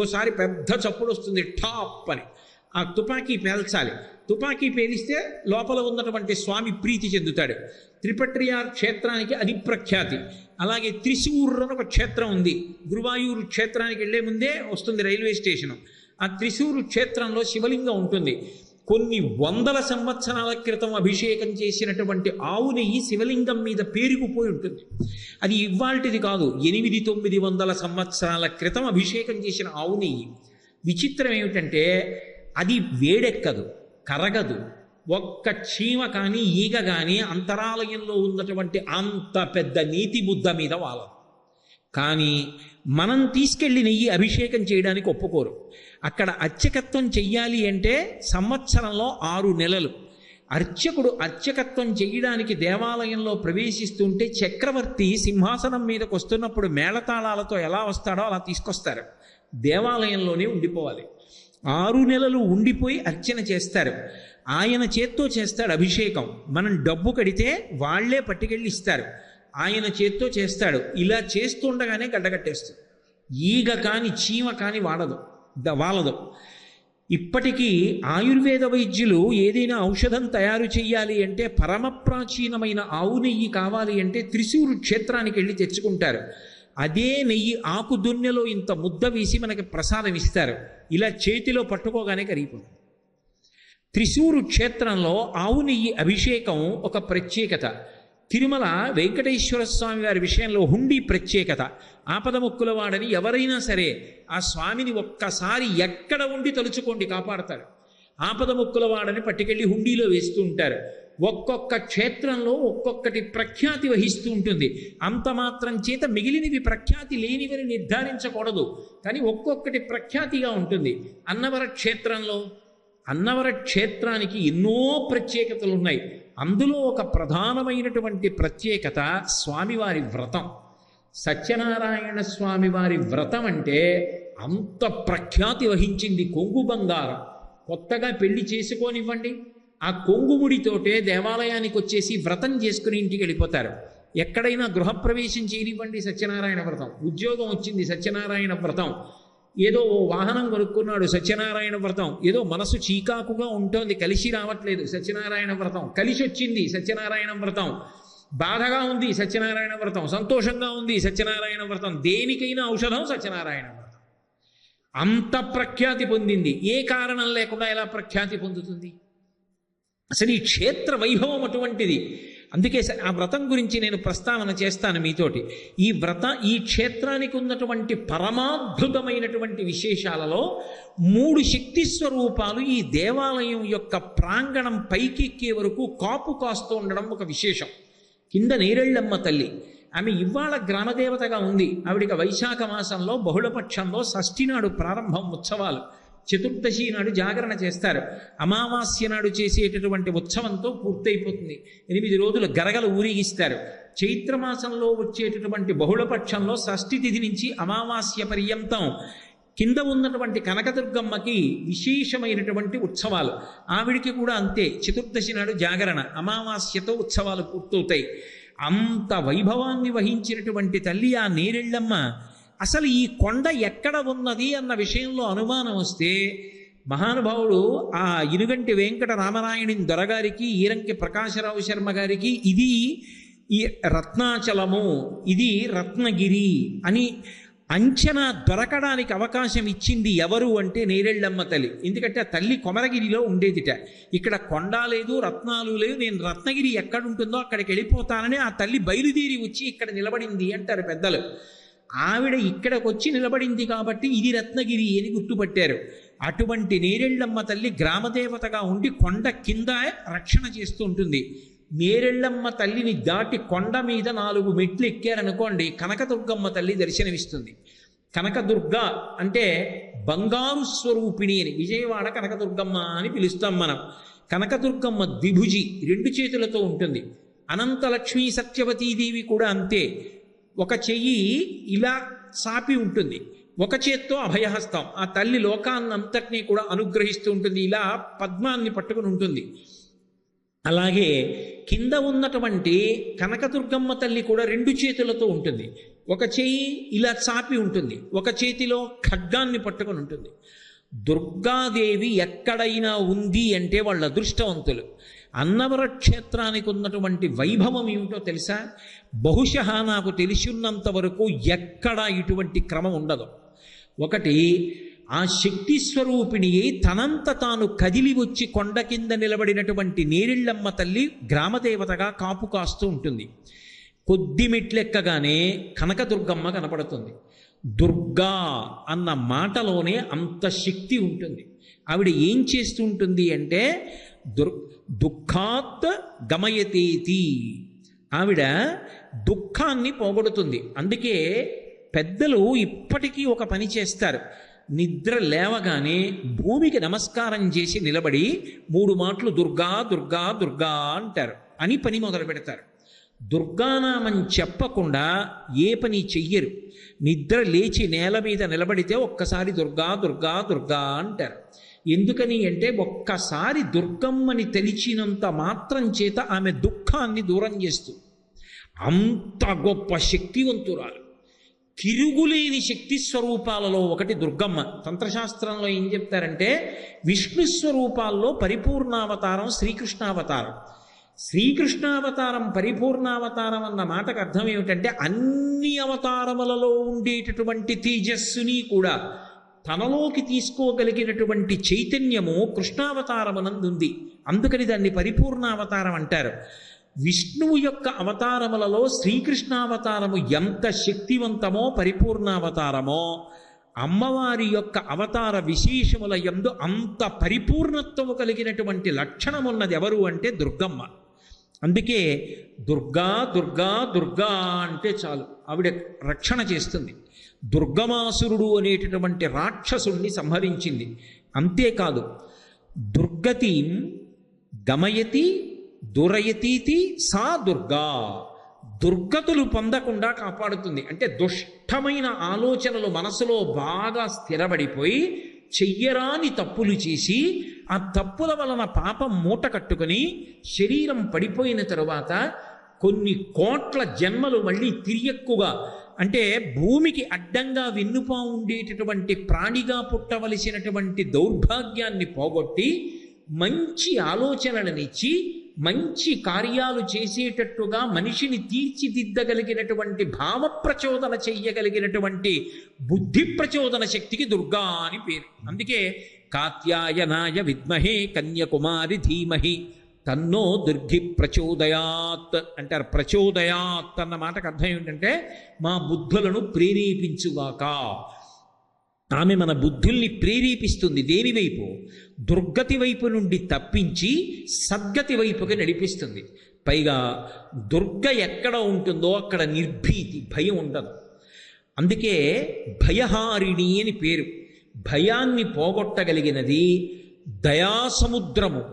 ఓసారి పెద్ద చప్పుడు వస్తుంది, టాప్ అని. ఆ తుపాకీ పేల్చాలి. తుపాకీ పేలిస్తే లోపల ఉన్నటువంటి స్వామి ప్రీతి చెందుతాడు. త్రిపట్రియార్ క్షేత్రానికి అది ప్రఖ్యాతి. అలాగే త్రిశూర్ అని ఒక క్షేత్రం ఉంది. గురువాయూరు క్షేత్రానికి వెళ్లే ముందే వస్తుంది రైల్వే స్టేషను. ఆ త్రిశూరు క్షేత్రంలో శివలింగం ఉంటుంది. కొన్ని వందల సంవత్సరాల క్రితం అభిషేకం చేసినటువంటి ఆవు నెయ్యి శివలింగం మీద పేరుకుపోయి ఉంటుంది. అది ఇవాల్టిది కాదు, 800-900 సంవత్సరాల క్రితం అభిషేకం చేసిన ఆవు నెయ్యి. విచిత్రం ఏమిటంటే అది వేడెక్కదు, కరగదు. ఒక్క చీమ కానీ ఈగ కానీ అంతరాలయంలో ఉన్నటువంటి అంత పెద్ద నీతి ముద్ద మీద వాలదు. కానీ మనం తీసుకెళ్ళి నెయ్యి అభిషేకం చేయడానికి ఒప్పుకోరు. అక్కడ అర్చకత్వం చెయ్యాలి అంటే సంవత్సరంలో 6 నెలలు. అర్చకుడు అర్చకత్వం చేయడానికి దేవాలయంలో ప్రవేశిస్తుంటే చక్రవర్తి సింహాసనం మీదకి వస్తున్నప్పుడు మేళతాళాలతో ఎలా వస్తాడో అలా తీసుకొస్తారు. దేవాలయంలోనే ఉండిపోవాలి. 6 నెలలు ఉండిపోయి అర్చన చేస్తారు. ఆయన చేత్తో చేస్తాడు అభిషేకం. మనం డబ్బు కడితే వాళ్లే పట్టుకెళ్ళి ఇస్తారు. ఆయన చేత్తో చేస్తాడు. ఇలా చేస్తుండగానే గడ్డగట్టేస్తుంది. ఈగ కాని చీమ కాని వాలదు. ఇప్పటికీ ఆయుర్వేద వైద్యులు ఏదైనా ఔషధం తయారు చేయాలి అంటే పరమ ప్రాచీనమైన ఆవు నెయ్యి కావాలి అంటే త్రిశూరు క్షేత్రానికి వెళ్ళి తెచ్చుకుంటారు. అదే నెయ్యి ఆకు దున్నెలో ఇంత ముద్ద వేసి మనకి ప్రసాదం ఇస్తారు. ఇలా చేతిలో పట్టుకోగానే కరిగిపోతుంది. త్రిశూరు క్షేత్రంలో ఆవు నెయ్యి అభిషేకం ఒక ప్రత్యేకత. తిరుమల వెంకటేశ్వర స్వామి వారి విషయంలో హుండీ ప్రత్యేకత. ఆపదముక్కుల వాడని ఎవరైనా సరే ఆ స్వామిని ఒక్కసారి ఎక్కడ ఉండి తలుచుకోండి, కాపాడతాడు. ఆపదముక్కుల వాడని పట్టుకెళ్ళి హుండీలో వేస్తూ ఉంటారు. ఒక్కొక్క క్షేత్రంలో ఒక్కొక్కటి ప్రఖ్యాతి వహిస్తూ ఉంటుంది. అంత మాత్రం చేత మిగిలినవి ప్రఖ్యాతి లేనివని నిర్ధారించకూడదు, కానీ ఒక్కొక్కటి ప్రఖ్యాతిగా ఉంటుంది. అన్నవర క్షేత్రానికి ఎన్నో ప్రత్యేకతలు ఉన్నాయి. అందులో ఒక ప్రధానమైనటువంటి ప్రత్యేకత స్వామివారి వ్రతం. సత్యనారాయణ స్వామివారి వ్రతం అంటే అంత ప్రఖ్యాతి వహించింది. కొంగు బంగారం. కొత్తగా పెళ్లి చేసుకోనివ్వండి, ఆ కొంగుముడితోటే దేవాలయానికి వచ్చేసి వ్రతం చేసుకుని ఇంటికి వెళ్ళిపోతారు. ఎక్కడైనా గృహప్రవేశం చేయనివ్వండి, సత్యనారాయణ వ్రతం. ఉద్యోగం వచ్చింది, సత్యనారాయణ వ్రతం. ఏదో ఓ వాహనం కొనుక్కున్నాడు, సత్యనారాయణ వ్రతం. ఏదో మనసు చీకాకుగా ఉంటుంది, కలిసి రావట్లేదు, సత్యనారాయణ వ్రతం. కలిసి వచ్చింది, సత్యనారాయణ వ్రతం. బాధగా ఉంది, సత్యనారాయణ వ్రతం. సంతోషంగా ఉంది, సత్యనారాయణ వ్రతం. దేనికైనా ఔషధం సత్యనారాయణ వ్రతం. అంత ప్రఖ్యాతి పొందింది. ఏ కారణం లేకుండా ఎలా ప్రఖ్యాతి పొందుతుంది? అసలు ఈ క్షేత్ర వైభవం అటువంటిది. అందుకే ఆ వ్రతం గురించి నేను ప్రస్తావన చేస్తాను మీతోటి. ఈ క్షేత్రానికి ఉన్నటువంటి పరమాద్భుతమైనటువంటి విశేషాలలో 3 శక్తి స్వరూపాలు ఈ దేవాలయం యొక్క ప్రాంగణం పైకెక్కే వరకు కాపు కాస్తూ ఉండడం ఒక విశేషం. కింద నేరెళ్ళమ్మ తల్లి, ఆమె ఇవాళ గ్రామదేవతగా ఉంది. ఆవిడికి వైశాఖ మాసంలో బహుళపక్షంలో షష్ఠి నాడు ప్రారంభం ఉత్సవాలు. చతుర్దశి నాడు జాగరణ చేస్తారు. అమావాస్య నాడు చేసేటటువంటి ఉత్సవంతో పూర్తయిపోతుంది. 8 రోజులు గరగలు ఊరేగిస్తారు. చైత్రమాసంలో వచ్చేటటువంటి బహుళపక్షంలో షష్ఠి తిథి నుంచి అమావాస్య పర్యంతం కింద ఉన్నటువంటి కనకదుర్గమ్మకి విశేషమైనటువంటి ఉత్సవాలు. ఆవిడికి కూడా అంతే, చతుర్దశి నాడు జాగరణ, అమావాస్యతో ఉత్సవాలు పూర్తవుతాయి. అంత వైభవాన్ని వహించినటువంటి తల్లి ఆ నేరెళ్ళమ్మ. అసలు ఈ కొండ ఎక్కడ ఉన్నది అన్న విషయంలో అనుమానం వస్తే మహానుభావుడు ఆ ఇనుగంటి వెంకట రామనాయుని దొరగారికి, ఈరంకి ప్రకాశరావు శర్మ గారికి ఇది ఈ రత్నాచలము, ఇది రత్నగిరి అని అంచనా దొరకడానికి అవకాశం ఇచ్చింది ఎవరు అంటే నేరెళ్ళమ్మ తల్లి. ఎందుకంటే ఆ తల్లి కొమరగిరిలో ఉండేదిట. ఇక్కడ కొండ లేదు, రత్నాలు లేదు, నేను రత్నగిరి ఎక్కడుంటుందో అక్కడికి వెళ్ళిపోతానని ఆ తల్లి బయలుదేరి వచ్చి ఇక్కడ నిలబడింది అంటారు పెద్దలు. ఆవిడ ఇక్కడికి వచ్చి నిలబడింది కాబట్టి ఇది రత్నగిరి అని గుర్తుపట్టారు. అటువంటి నేరెళ్ళమ్మ తల్లి గ్రామదేవతగా ఉండి కొండ కింద రక్షణ చేస్తూ ఉంటుంది. నేరెళ్ళమ్మ తల్లిని దాటి కొండ మీద 4 మెట్లు ఎక్కారనుకోండి, కనకదుర్గమ్మ తల్లి దర్శనమిస్తుంది. కనకదుర్గ అంటే బంగారు స్వరూపిణి అని, విజయవాడ కనకదుర్గమ్మ అని పిలుస్తాం మనం. కనకదుర్గమ్మ ద్విభుజి, 2 చేతులతో ఉంటుంది. అనంతలక్ష్మీ సత్యవతీదేవి కూడా అంతే. ఒక చెయ్యి ఇలా సాపి ఉంటుంది, ఒక చేత్తో అభయహస్తం. ఆ తల్లి లోకాన్నంతటినీ కూడా అనుగ్రహిస్తూ ఉంటుంది, ఇలా పద్మాన్ని పట్టుకుని ఉంటుంది. అలాగే కింద ఉన్నటువంటి కనకదుర్గమ్మ తల్లి కూడా 2 చేతులతో ఉంటుంది. ఒక చెయ్యి ఇలా చాపి ఉంటుంది, ఒక చేతిలో ఖడ్గాన్ని పట్టుకొని ఉంటుంది. దుర్గాదేవి ఎక్కడైనా ఉంది అంటే వాళ్ళ అదృష్టవంతులు. అన్నవర క్షేత్రానికి ఉన్నటువంటి వైభవం ఏమిటో తెలుసా? బహుశः నాకు తెలిసి ఉన్నంత వరకు ఎక్కడ ఇటువంటి క్రమం ఉండదు. ఒకటి, ఆ శక్తి స్వరూపిణి తనంత తాను కదిలి వచ్చి కొండ కింద నిలబడినటువంటి నేరెళ్ళమ్మ తల్లి గ్రామదేవతగా కాపు కాస్తూ ఉంటుంది. కొద్ది మెట్లెక్కగానే కనకదుర్గమ్మ కనపడుతుంది. దుర్గా అన్న మాటలోనే అంత శక్తి ఉంటుంది. ఆవిడ ఏం చేస్తూ ఉంటుంది అంటే దుఃఖాత్ గమయతేతి, ఆవిడ దుఃఖాన్ని పోగొడుతుంది. అందుకే పెద్దలు ఇప్పటికీ ఒక పని చేస్తారు. నిద్ర లేవగానే భూమికి నమస్కారం చేసి నిలబడి 3 మాటలు దుర్గా దుర్గా దుర్గా అంటారు అని పని మొదలు పెడతారు. దుర్గానామం చెప్పకుండా ఏ పని చెయ్యరు. నిద్ర లేచి నేల మీద నిలబడితే ఒక్కసారి దుర్గా దుర్గా దుర్గా అంటారు. ఎందుకని అంటే ఒక్కసారి దుర్గమ్మని తెలిచినంత మాత్రం చేత ఆమె దుఃఖాన్ని దూరం చేస్తుంది. అంత గొప్ప శక్తివంతురాలు. తిరుగులేని శక్తి స్వరూపాలలో ఒకటి దుర్గమ్మ. తంత్రశాస్త్రంలో ఏం చెప్తారంటే విష్ణు స్వరూపాల్లో పరిపూర్ణావతారం శ్రీకృష్ణావతారం. శ్రీకృష్ణావతారం పరిపూర్ణావతారం అన్న మాటకు అర్థం ఏమిటంటే అన్ని అవతారములలో ఉండేటటువంటి తేజస్సుని కూడా తనలోకి తీసుకోగలిగినటువంటి చైతన్యము కృష్ణావతారమునందుంది. అందుకని దాన్ని పరిపూర్ణావతారం అంటారు. విష్ణువు యొక్క అవతారములలో శ్రీకృష్ణావతారము ఎంత శక్తివంతమో పరిపూర్ణావతారమో, అమ్మవారి యొక్క అవతార విశేషముల యందు అంత పరిపూర్ణత్వము కలిగినటువంటి లక్షణమున్నది ఎవరు అంటే దుర్గమ్మ. అందుకే దుర్గా దుర్గా దుర్గా అంటే చాలు, ఆవిడ రక్షణ చేస్తుంది. దుర్గమాసురుడు అనేటటువంటి రాక్షసుణ్ణి సంహరించింది. అంతేకాదు, దుర్గతిం గమయతి దురయతీతి సా దుర్గా, దుర్గతులు పొందకుండా కాపాడుతుంది. అంటే దుష్టమైన ఆలోచనలు మనసులో బాగా స్థిరపడిపోయి చెయ్యరాని తప్పులు చేసి ఆ తప్పుల వలన పాపం మూట కట్టుకొని శరీరం పడిపోయిన తరువాత కొన్ని కోట్ల జన్మలు మళ్ళీ తిరియక్కుగా, అంటే భూమికి అడ్డంగా వెన్నుపా ఉండేటటువంటి ప్రాణిగా పుట్టవలసినటువంటి దౌర్భాగ్యాన్ని పోగొట్టి మంచి ఆలోచనలనిచ్చి మంచి కార్యాలు చేసేటట్టుగా మనిషిని తీర్చిదిద్దగలిగినటువంటి భావ ప్రచోదన చెయ్యగలిగినటువంటి బుద్ధి ప్రచోదన శక్తికి దుర్గా అని పేరు. అందుకే కాత్యాయనాయ విద్మహే కన్యకుమారి ధీమహి తన్నో దుర్గి ప్రచోదయాత్ అంటారు. ప్రచోదయాత్ అన్న మాటకు అర్థం ఏంటంటే మా బుద్ధులను ప్రేరేపించుగాక. ఆమె మన బుద్ధుల్ని ప్రేరేపిస్తుంది. దేని వైపు? దుర్గతి వైపు నుండి తప్పించి సద్గతి వైపుకి నడిపిస్తుంది. పైగా దుర్గ ఎక్కడ ఉంటుందో అక్కడ నిర్భీతి, భయం ఉండదు. అందుకే భయహారిణి అని పేరు. భయాన్ని పోగొట్టగలిగినది దయాసముద్రము.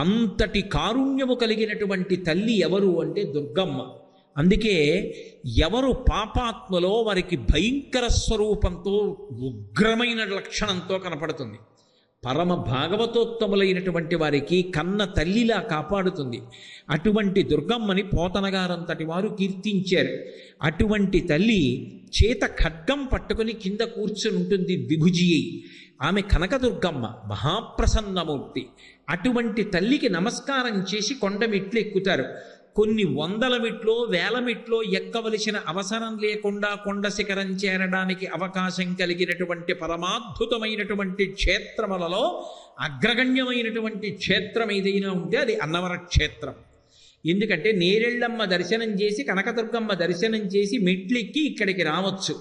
అంతటి కారుణ్యము కలిగినటువంటి తల్లి ఎవరు అంటే దుర్గమ్మ. అందుకే ఎవరు పాపాత్మలో వారికి భయంకర స్వరూపంతో ఉగ్రమైన లక్షణంతో కనపడుతుంది. పరమ భాగవతోత్తములైనటువంటి వారికి కన్న తల్లిలా కాపాడుతుంది. అటువంటి దుర్గమ్మని పోతనగారంతటి వారు కీర్తించారు. అటువంటి తల్లి చేత ఖడ్గం పట్టుకుని కింద కూర్చుని ఉంటుంది విభుజి. ఆమె కనకదుర్గమ్మ మహాప్రసన్నమూర్తి. అటువంటి తల్లికి నమస్కారం చేసి కొండ మెట్లు ఎక్కుతారు. కొన్ని వందల మెట్లో వేల మెట్లో ఎక్కవలసిన అవసరం లేకుండా కొండ శిఖరం చేరడానికి అవకాశం కలిగినటువంటి పరమాద్భుతమైనటువంటి క్షేత్రములలో అగ్రగణ్యమైనటువంటి క్షేత్రం ఏదైనా ఉంటే అది అన్నవర క్షేత్రం. ఎందుకంటే నేరెళ్ళమ్మ దర్శనం చేసి కనకదుర్గమ్మ దర్శనం చేసి మెట్లెక్కి ఇక్కడికి రావచ్చు.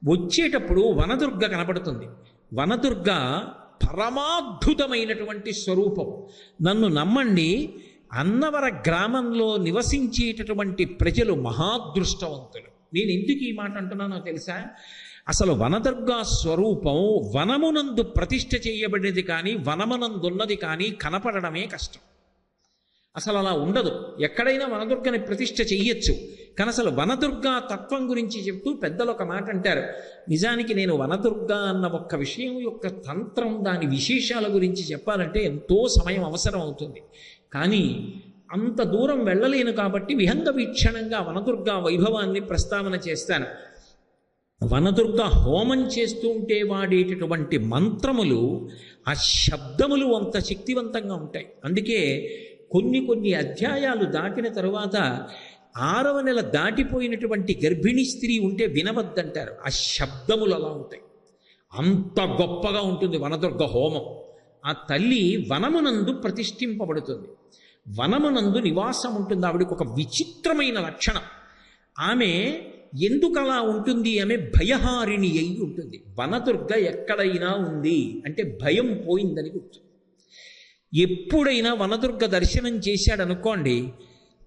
వచ్చేటప్పుడు వనదుర్గ కనపడుతుంది. వనదుర్గ పరమాద్భుతమైనటువంటి స్వరూపం. నన్ను నమ్మండి, అన్నవర గ్రామంలో నివసించేటటువంటి ప్రజలు మహాదృష్టవంతులు. నేను ఎందుకు ఈ మాట అంటున్నానో తెలుసా? అసలు వనదుర్గా స్వరూపం వనమునందు ప్రతిష్ఠ చేయబడినది కానీ వనమునందున్నది కానీ కనపడడమే కష్టం. అసలు అలా ఉండదు. ఎక్కడైనా వనదుర్గని ప్రతిష్ఠ చెయ్యొచ్చు, కానీ అసలు వనదుర్గా తత్వం గురించి చెప్తూ పెద్దలు ఒక మాట అంటారు. నిజానికి నేను వనదుర్గా అన్న ఒక్క విషయం యొక్క తంత్రం, దాని విశేషాల గురించి చెప్పాలంటే ఎంతో సమయం అవసరం అవుతుంది. కానీ అంత దూరం వెళ్ళలేను కాబట్టి విహంగ వీక్షణంగా వనదుర్గా వైభవాన్ని ప్రస్తావన చేస్తాను. వనదుర్గ హోమం చేస్తూ ఉంటే వాడేటటువంటి మంత్రములు, ఆ శబ్దములు అంత శక్తివంతంగా ఉంటాయి. అందుకే కొన్ని అధ్యాయాలు దాటిన తరువాత 6వ నెల దాటిపోయినటువంటి గర్భిణీ స్త్రీ ఉంటే వినవద్దంటారు. ఆ శబ్దములు అలా ఉంటాయి. అంత గొప్పగా ఉంటుంది వనదుర్గ హోమం. ఆ తల్లి వనమునందు ప్రతిష్ఠింపబడుతుంది, వనమునందు నివాసం ఉంటుంది. ఆవిడకి ఒక విచిత్రమైన లక్షణం. ఆమె ఎందుకు అలా ఉంటుంది? ఆమె భయహారిణి అయి ఉంటుంది. వనదుర్గ ఎక్కడైనా ఉంది అంటే భయం పోయిందని గుర్తు. ఎప్పుడైనా వనదుర్గ దర్శనం చేశాడనుకోండి,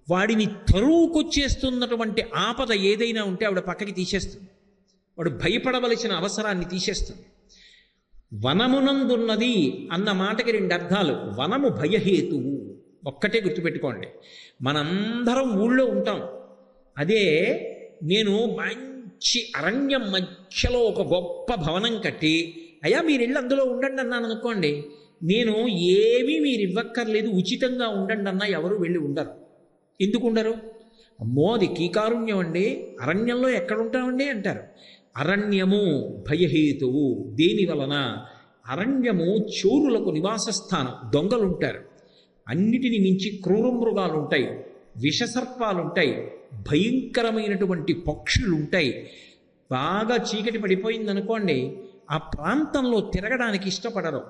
వాడిని తరువుకొచ్చేస్తున్నటువంటి ఆపద ఏదైనా ఉంటే ఆవిడ పక్కకి తీసేస్తుంది. వాడు భయపడవలసిన అవసరాన్ని తీసేస్తుంది. వనమునందున్నది అన్న మాటకి 2 అర్థాలు. వనము భయహేతువు, ఒక్కటే గుర్తుపెట్టుకోండి. మనందరం ఊళ్ళో ఉంటాం. అదే నేను మంచి అరణ్యం మధ్యలో ఒక గొప్ప భవనం కట్టి, అయ్యా మీరు వెళ్ళి అందులో ఉండండి అన్నాను అనుకోండి, నేను ఏమీ మీరు ఇవ్వక్కర్లేదు ఉచితంగా ఉండండి అన్నా ఎవరు వెళ్ళి ఉండరు. ఎందుకు ఉండరు? అమ్మో అది కీకారుణ్యం అండి, అరణ్యంలో ఎక్కడుంటామండి అంటారు. అరణ్యము భయహేతువు. దేని వలన? అరణ్యము చోరులకు నివాస స్థానం, దొంగలుంటారు. అన్నిటిని మించి క్రూర మృగాలు ఉంటాయి, విషసర్పాలుంటాయి, భయంకరమైనటువంటి పక్షులుంటాయి. బాగా చీకటి పడిపోయిందనుకోండి, ఆ ప్రాంతంలో తిరగడానికి ఇష్టపడరు.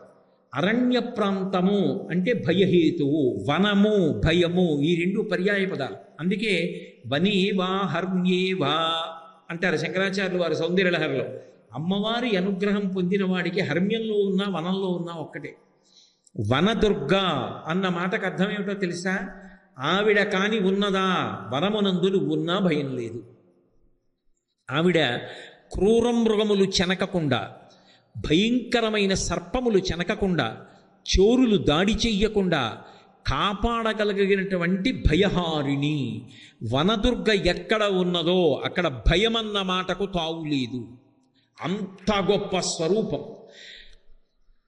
అరణ్య ప్రాంతము అంటే భయహేతువు. వనము భయము ఈ 2 పర్యాయ పదాలు. అందుకే వనేవా హర్మ్యేవా అంటారు శంకరాచార్యులు వారు సౌందర్యలహరిలో. అమ్మవారి అనుగ్రహం పొందిన వాడికి హర్మ్యంలో ఉన్నా వనంలో ఉన్నా ఒక్కటే. వనదుర్గ అన్న మాటకు అర్థం ఏమిటో తెలుసా? ఆవిడ కాని ఉన్నదా వనమునందులు ఉన్నా భయం లేదు. ఆవిడ క్రూర మృగములు చెనకకుండా, భయంకరమైన సర్పములు చెనకకుండా, చోరులు దాడి చెయ్యకుండా కాపాడగలిగినటువంటి భయహారిణి. వనదుర్గ ఎక్కడ ఉన్నదో అక్కడ భయమన్న మాటకు తావులేదు. అంత గొప్ప స్వరూపం.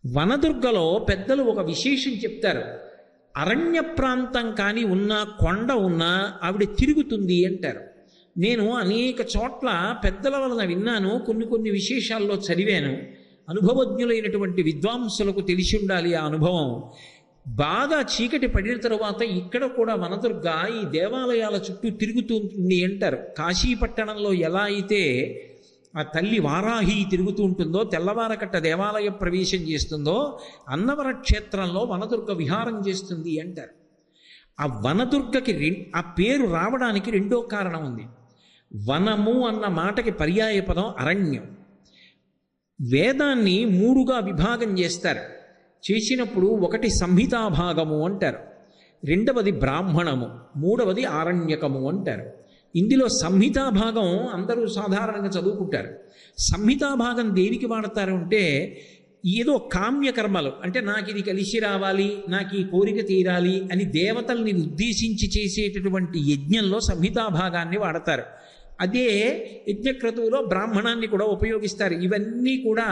వనదుర్గలో పెద్దలు ఒక విశేషం చెప్తారు. అరణ్య ప్రాంతం కానీ ఉన్నా, కొండ ఉన్నా ఆవిడ తిరుగుతుంది అంటారు. నేను అనేక చోట్ల పెద్దల వలన విన్నాను, కొన్ని విశేషాల్లో చదివాను. అనుభవజ్ఞులైనటువంటి విద్వాంసులకు తెలిసి ఉండాలి ఆ అనుభవం. బాగా చీకటి పడిన తరువాత ఇక్కడ కూడా వనదుర్గ ఈ దేవాలయాల చుట్టూ తిరుగుతుంది అంటారు. కాశీపట్టణంలో ఎలా అయితే ఆ తల్లి వారాహి తిరుగుతూ ఉంటుందో, తెల్లవారకట్ట దేవాలయ ప్రవేశం చేస్తుందో, అన్నవర క్షేత్రంలో వనదుర్గ విహారం చేస్తుంది అంటారు. ఆ వనదుర్గకి ఆ పేరు రావడానికి 2వ కారణం ఉంది. వనము అన్న మాటకి పర్యాయ పదం అరణ్యం. వేదాన్ని 3గా విభాగం చేస్తారు. చేసినప్పుడు ఒకటి సంహితాభాగము అంటారు, 2వది బ్రాహ్మణము, 3వది ఆరణ్యకము అంటారు. ఇందులో సంహితాభాగం అందరూ సాధారణంగా చదువుకుంటారు. సంహితాభాగం దేనికి వాడతారు అంటే, ఏదో కామ్యకర్మలు అంటే నాకు ఇది కలిసి రావాలి, నాకు ఈ కోరిక తీరాలి అని దేవతల్ని ఉద్దేశించి చేసేటటువంటి యజ్ఞంలో సంహితాభాగాన్ని వాడతారు. అదే యజ్ఞక్రతువులో బ్రాహ్మణాన్ని కూడా ఉపయోగిస్తారు. ఇవన్నీ కూడా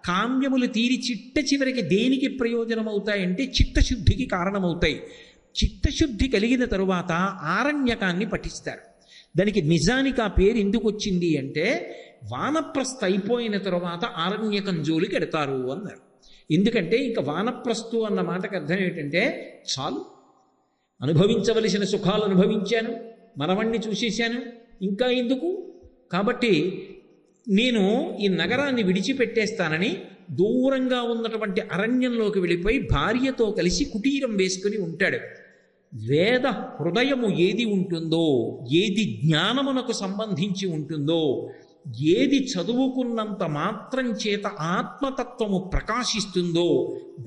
కామ్యములు తీరి చిట్ట చివరికి దేనికి ప్రయోజనం అవుతాయంటే చిత్తశుద్ధికి కారణమవుతాయి. చిత్తశుద్ధి కలిగిన తరువాత ఆరణ్యకాన్ని పఠిస్తారు. దానికి నిజానికి ఆ పేరు ఎందుకు వచ్చింది అంటే వానప్రస్థ అయిపోయిన తరువాత ఆరణ్యకం జోలికి ఎడతారు అన్నారు. ఎందుకంటే ఇంకా వానప్రస్థు అన్న మాటకు అర్థం ఏంటంటే చాలు, అనుభవించవలసిన సుఖాలు అనుభవించాను, మనవణ్ణి చూసేశాను, ఇంకా ఎందుకు, కాబట్టి నేను ఈ నగరాన్ని విడిచిపెట్టేస్తానని దూరంగా ఉన్నటువంటి అరణ్యంలోకి వెళ్ళిపోయి భార్యతో కలిసి కుటీరం వేసుకుని ఉంటాడు. వేద హృదయము ఏది ఉంటుందో, ఏది జ్ఞానమునకు సంబంధించి ఉంటుందో, ఏది చదువుకున్నంత మాత్రం చేత ఆత్మతత్వము ప్రకాశిస్తుందో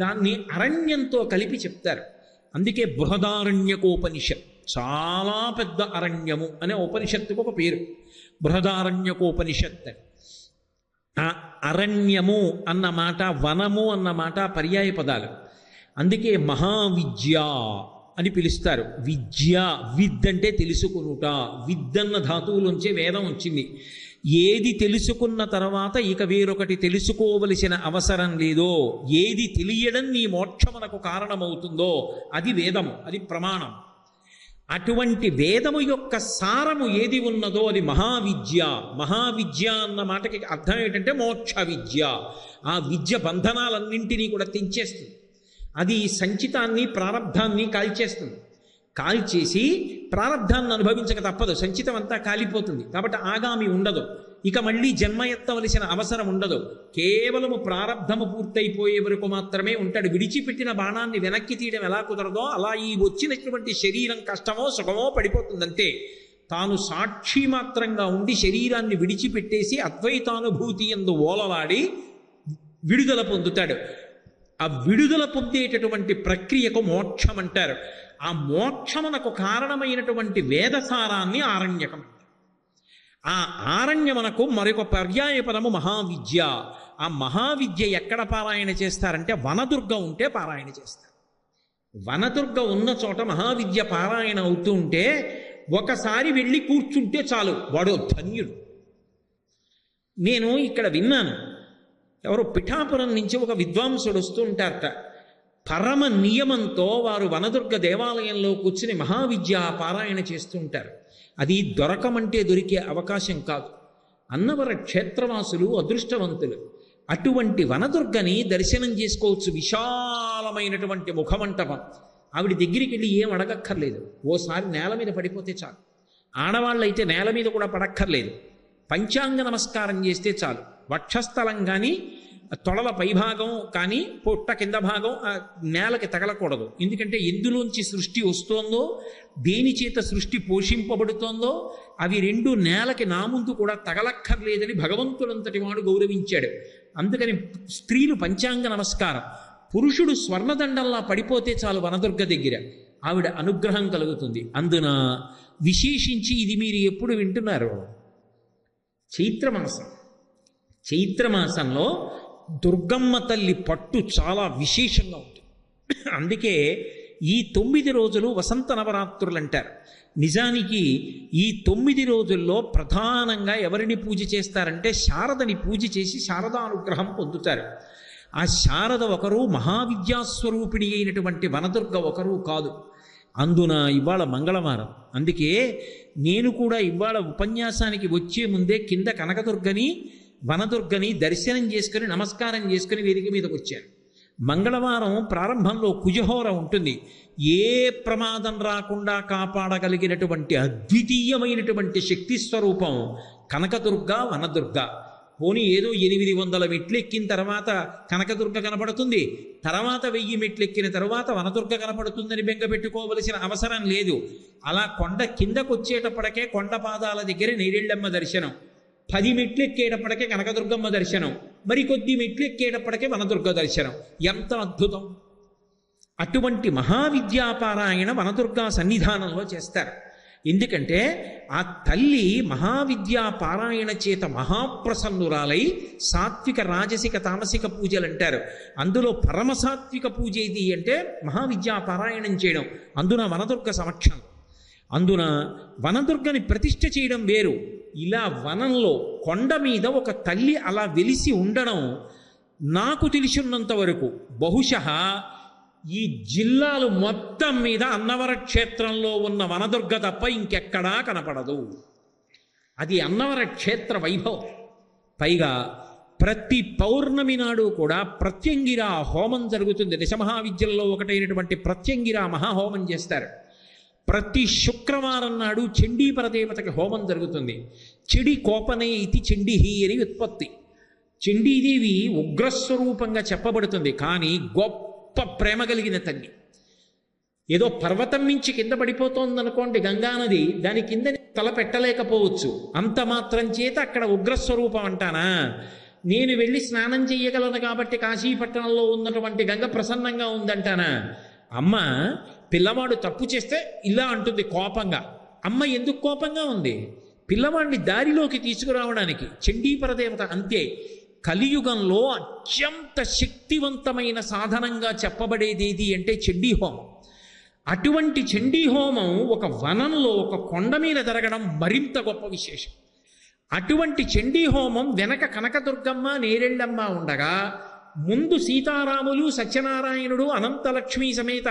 దాన్ని అరణ్యంతో కలిపి చెప్తారు. అందుకే బృహదారణ్యకోపనిషత్, చాలా పెద్ద అరణ్యము అనే ఉపనిషత్తుకు ఒక పేరు బృహదారణ్యకోపనిషత్. ఆ అరణ్యము అన్న మాట, వనము అన్న మాట పర్యాయ పదాలు. అందుకే మహావిద్య అని పిలుస్తారు. విద్య, విద్ అంటే తెలుసుకునుట, విద్దన్న ధాతువులోంచే వేదం వచ్చింది. ఏది తెలుసుకున్న తర్వాత ఇక వేరొకటి తెలుసుకోవలసిన అవసరం లేదో, ఏది తెలియడం నీ మోక్షమునకు కారణమవుతుందో అది వేదము, అది ప్రమాణం. అటువంటి వేదము యొక్క సారము ఏది ఉన్నదో అది మహావిద్య. మహావిద్య అన్న మాటకి అర్థం ఏంటంటే మోక్ష విద్య. ఆ విద్య బంధనాలన్నింటినీ కూడా తెంచేస్తుంది. అది సంచితాన్ని ప్రారబ్ధాన్ని కాల్చేస్తుంది. కాల్చేసి ప్రారబ్ధాన్ని అనుభవించక తప్పదు, సంచితం అంతా కాలిపోతుంది. కాబట్టి ఆగామి ఉండదు, ఇక మళ్ళీ జన్మ ఎత్తవలసిన అవసరం ఉండదు. కేవలము ప్రారబ్ధము పూర్తయిపోయే వరకు మాత్రమే ఉంటాడు. విడిచిపెట్టిన బాణాన్ని వెనక్కి తీయడం ఎలా కుదరదో అలా ఈ వచ్చినటువంటి శరీరం కష్టమో సుఖమో పడిపోతుందంతే. తాను సాక్షి మాత్రంగా ఉండి శరీరాన్ని విడిచిపెట్టేసి అద్వైతానుభూతి యందు ఓలలాడి విడుదల పొందుతాడు. ఆ విడుదల పొందేటటువంటి ప్రక్రియకు మోక్షం అంటారు. ఆ మోక్షమునకు కారణమైనటువంటి వేదసారాన్ని ఆరణ్యకం. ఆ ఆరణ్యమునకు మరొక పర్యాయ పదము మహావిద్య. ఆ మహావిద్య ఎక్కడ పారాయణ చేస్తారంటే వనదుర్గ ఉంటే పారాయణ చేస్తారు. వనదుర్గ ఉన్న చోట మహావిద్య పారాయణ అవుతూ ఉంటే ఒకసారి వెళ్ళి కూర్చుంటే చాలు, వాడు ధన్యుడు. నేను ఇక్కడ విన్నాను, ఎవరు పిఠాపురం నుంచి ఒక విద్వాంసుడు వస్తూ ఉంటారట. పరమ నియమంతో వారు వనదుర్గ దేవాలయంలో కూర్చుని మహావిద్య పారాయణ చేస్తూ ఉంటారు. అది దొరకమంటే దొరికే అవకాశం కాదు. అన్నవర క్షేత్రవాసులు అదృష్టవంతులు. అటువంటి వనదుర్గని దర్శనం చేసుకోవచ్చు. విశాలమైనటువంటి ముఖమంటపం. ఆవిడ దగ్గరికి వెళ్ళి ఏం అడగక్కర్లేదు, ఓసారి నేల మీద పడిపోతే చాలు. ఆడవాళ్ళైతే నేల మీద కూడా పడక్కర్లేదు, పంచాంగ నమస్కారం చేస్తే చాలు. వక్షస్థలం కానీ తొడల పైభాగం కానీ పొట్ట కింద భాగం నేలకి తగలకూడదు. ఎందుకంటే ఎందులోంచి సృష్టి వస్తోందో, దేని చేత సృష్టి పోషింపబడుతోందో అవి రెండు నేలకి నా ముందు కూడా తగలక్కర్లేదని భగవంతుడంతటి వాడు గౌరవించాడు. అందుకని స్త్రీలు పంచాంగ నమస్కారం, పురుషుడు స్వర్ణదండంలా పడిపోతే చాలు వనదుర్గ దగ్గర, ఆవిడ అనుగ్రహం కలుగుతుంది. అందున విశేషించి ఇది మీరు ఎప్పుడు వింటున్నారు, చైత్రమాసం. చైత్రమాసంలో దుర్గమ్మ తల్లి పట్టు చాలా విశేషంగా ఉంటుంది. అందుకే ఈ 9 రోజులు వసంత నవరాత్రులు అంటారు. నిజానికి ఈ 9 రోజుల్లో ప్రధానంగా ఎవరిని పూజ చేస్తారంటే శారదని పూజ చేసి శారదానుగ్రహం పొందుతారు. ఆ శారద ఒకరు, మహావిద్యాస్వరూపిణి అయినటువంటి వనదుర్గ ఒకరు కాదు. అందున ఇవాళ మంగళవారం. అందుకే నేను కూడా ఇవాళ ఉపన్యాసానికి వచ్చే ముందే కింద కనకదుర్గని వనదుర్గని దర్శనం చేసుకుని నమస్కారం చేసుకుని వేదిక మీదకి వచ్చాను. మంగళవారం ప్రారంభంలో కుజహోర ఉంటుంది. ఏ ప్రమాదం రాకుండా కాపాడగలిగినటువంటి అద్వితీయమైనటువంటి శక్తి స్వరూపం కనకదుర్గ, వనదుర్గ. పోనీ ఏదో 800 మెట్లు ఎక్కిన తర్వాత కనకదుర్గ కనపడుతుంది, తర్వాత 1000 మెట్లు ఎక్కిన తర్వాత వనదుర్గ కనపడుతుందని బెంగ పెట్టుకోవలసిన అవసరం లేదు. అలా కొండ కిందకు వచ్చేటప్పటికే కొండ పాదాల దగ్గర నేరేళ్ళమ్మ దర్శనం, 10 మెట్లు ఎక్కేటప్పటికే కనకదుర్గమ్మ దర్శనం, మరికొద్ది మెట్లు ఎక్కేటప్పటికే వనదుర్గ దర్శనం. ఎంత అద్భుతం! అటువంటి మహావిద్యాపారాయణ వనదుర్గా సన్నిధానంలో చేస్తారు. ఎందుకంటే ఆ తల్లి మహావిద్యా పారాయణ చేత మహాప్రసన్నురాలై సాత్విక రాజసిక తామసిక పూజలు అంటారు. అందులో పరమసాత్విక పూజ ఏది అంటే మహావిద్యా పారాయణం చేయడం, అందున వనదుర్గ సమక్షం. అందున వనదుర్గని ప్రతిష్ఠ చేయడం వేరు. ఇలా వనంలో కొండ మీద ఒక తల్లి అలా వెలిసి ఉండడం నాకు తెలిసినంత వరకు బహుశः ఈ జిల్లాలు మొత్తం మీద అన్నవర క్షేత్రంలో ఉన్న వనదుర్గ తప్ప ఇంకెక్కడా కనపడదు. అది అన్నవర క్షేత్ర వైభవం. పైగా ప్రతి పౌర్ణమి నాడు కూడా ప్రత్యంగిరా హోమం జరుగుతుంది. దశమహావిద్యల్లో ఒకటైనటువంటి ప్రత్యంగిరా మహాహోమం చేస్తారు. ప్రతి శుక్రవారం నాడు చండీపరదేవతకి హోమం జరుగుతుంది. చెడి కోపనే ఇది చండీహి అని ఉత్పత్తి. చండీదేవి ఉగ్రస్వరూపంగా చెప్పబడుతుంది, కానీ గొప్ప ప్రేమ కలిగిన తల్లి. ఏదో పర్వతం నుంచి కింద పడిపోతోందనుకోండి గంగానది, దాని కింద తల పెట్టలేకపోవచ్చు. అంత మాత్రం చేత అక్కడ ఉగ్రస్వరూపం అంటానా? నేను వెళ్ళి స్నానం చెయ్యగలను కాబట్టి కాశీపట్టణంలో ఉన్నటువంటి గంగ ప్రసన్నంగా ఉందంటానా? అమ్మ పిల్లవాడు తప్పు చేస్తే ఇలా అంటుంది కోపంగా. అమ్మ ఎందుకు కోపంగా ఉంది? పిల్లవాడిని దారిలోకి తీసుకురావడానికి. చండీపరదేవత అంతే. కలియుగంలో అత్యంత శక్తివంతమైన సాధనంగా చెప్పబడేది అంటే చండీహోమం. అటువంటి చండీహోమం ఒక వనంలో ఒక కొండ మీద జరగడం మరింత గొప్ప విశేషం. అటువంటి చండీహోమం వెనక కనకదుర్గమ్మ నేరెళ్ళమ్మ ఉండగా, ముందు సీతారాములు సత్యనారాయణుడు అనంతలక్ష్మీ సమేత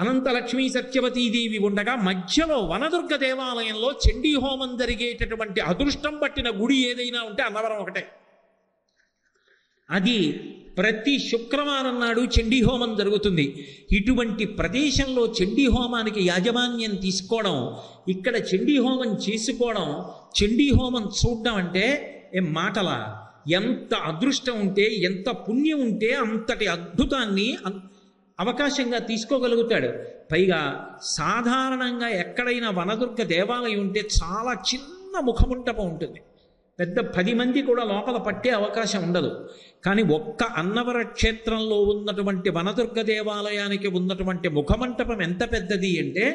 అనంతలక్ష్మీ సత్యవతీదేవి ఉండగా, మధ్యలో వనదుర్గ దేవాలయంలో చండీహోమం జరిగేటటువంటి అదృష్టం పట్టిన గుడి ఏదైనా ఉంటే అన్నవరం ఒకటే. అది ప్రతి శుక్రవారం నాడు చండీహోమం జరుగుతుంది. ఇటువంటి ప్రదేశంలో చండీహోమానికి యాజమాన్యం తీసుకోవడం, ఇక్కడ చండీహోమం చేసుకోవడం, చండీహోమం చూడడం అంటే ఏం మాటలా? ఎంత అదృష్టం ఉంటే, ఎంత పుణ్యం ఉంటే అంతటి అద్భుతాన్ని అవకాశంగా తీసుకోగలుగుతాడు. పైగా సాధారణంగా ఎక్కడైనా వనదుర్గ దేవాలయం ఉంటే చాలా చిన్న ముఖమంటపం ఉంటుంది. పెద్ద 10 మంది కూడా లోపల పట్టే అవకాశం ఉండదు. కానీ ఒక్క అన్నవర క్షేత్రంలో ఉన్నటువంటి వనదుర్గ దేవాలయానికి ఉన్నటువంటి ముఖమంటపం ఎంత పెద్దది అంటే,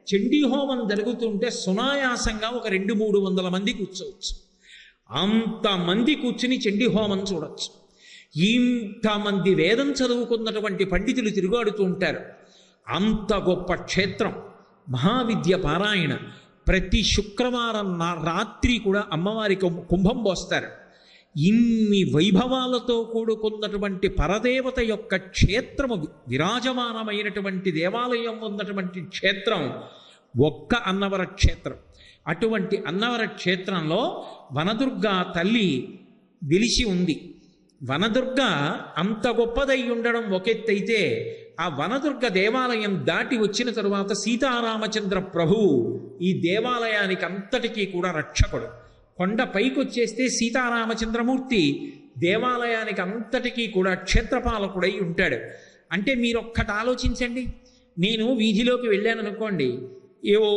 చండీహోమం జరుగుతుంటే సునాయాసంగా ఒక 200-300 మంది కూర్చోవచ్చు. అంతమంది కూర్చుని చండీహోమం చూడవచ్చు. ఇంతమంది వేదం చదువుకున్నటువంటి పండితులు తిరుగాడుతూ ఉంటారు. అంత గొప్ప క్షేత్రం. మహావిద్య పారాయణ ప్రతి శుక్రవారం రాత్రి కూడా అమ్మవారికి కుంభం పోస్తారు. ఇన్ని వైభవాలతో కూడుకున్నటువంటి పరదేవత యొక్క క్షేత్రము, విరాజమానమైనటువంటి దేవాలయం ఉన్నటువంటి క్షేత్రం ఒక్క అన్నవర క్షేత్రం. అటువంటి అన్నవర క్షేత్రంలో వనదుర్గ తల్లి వెలిసి ఉంది. వనదుర్గ అంత గొప్పదై ఉండడం ఒకెత్తైతే, ఆ వనదుర్గ దేవాలయం దాటి వచ్చిన తరువాత సీతారామచంద్ర ప్రభువు ఈ దేవాలయానికి అంతటికీ కూడా రక్షకుడు. కొండ పైకి వచ్చేస్తే సీతారామచంద్రమూర్తి దేవాలయానికి అంతటికీ కూడా క్షేత్రపాలకుడై ఉంటాడు. అంటే మీరొక్కటి ఆలోచించండి. నేను వీధిలోకి వెళ్ళాను అనుకోండి, ఏవో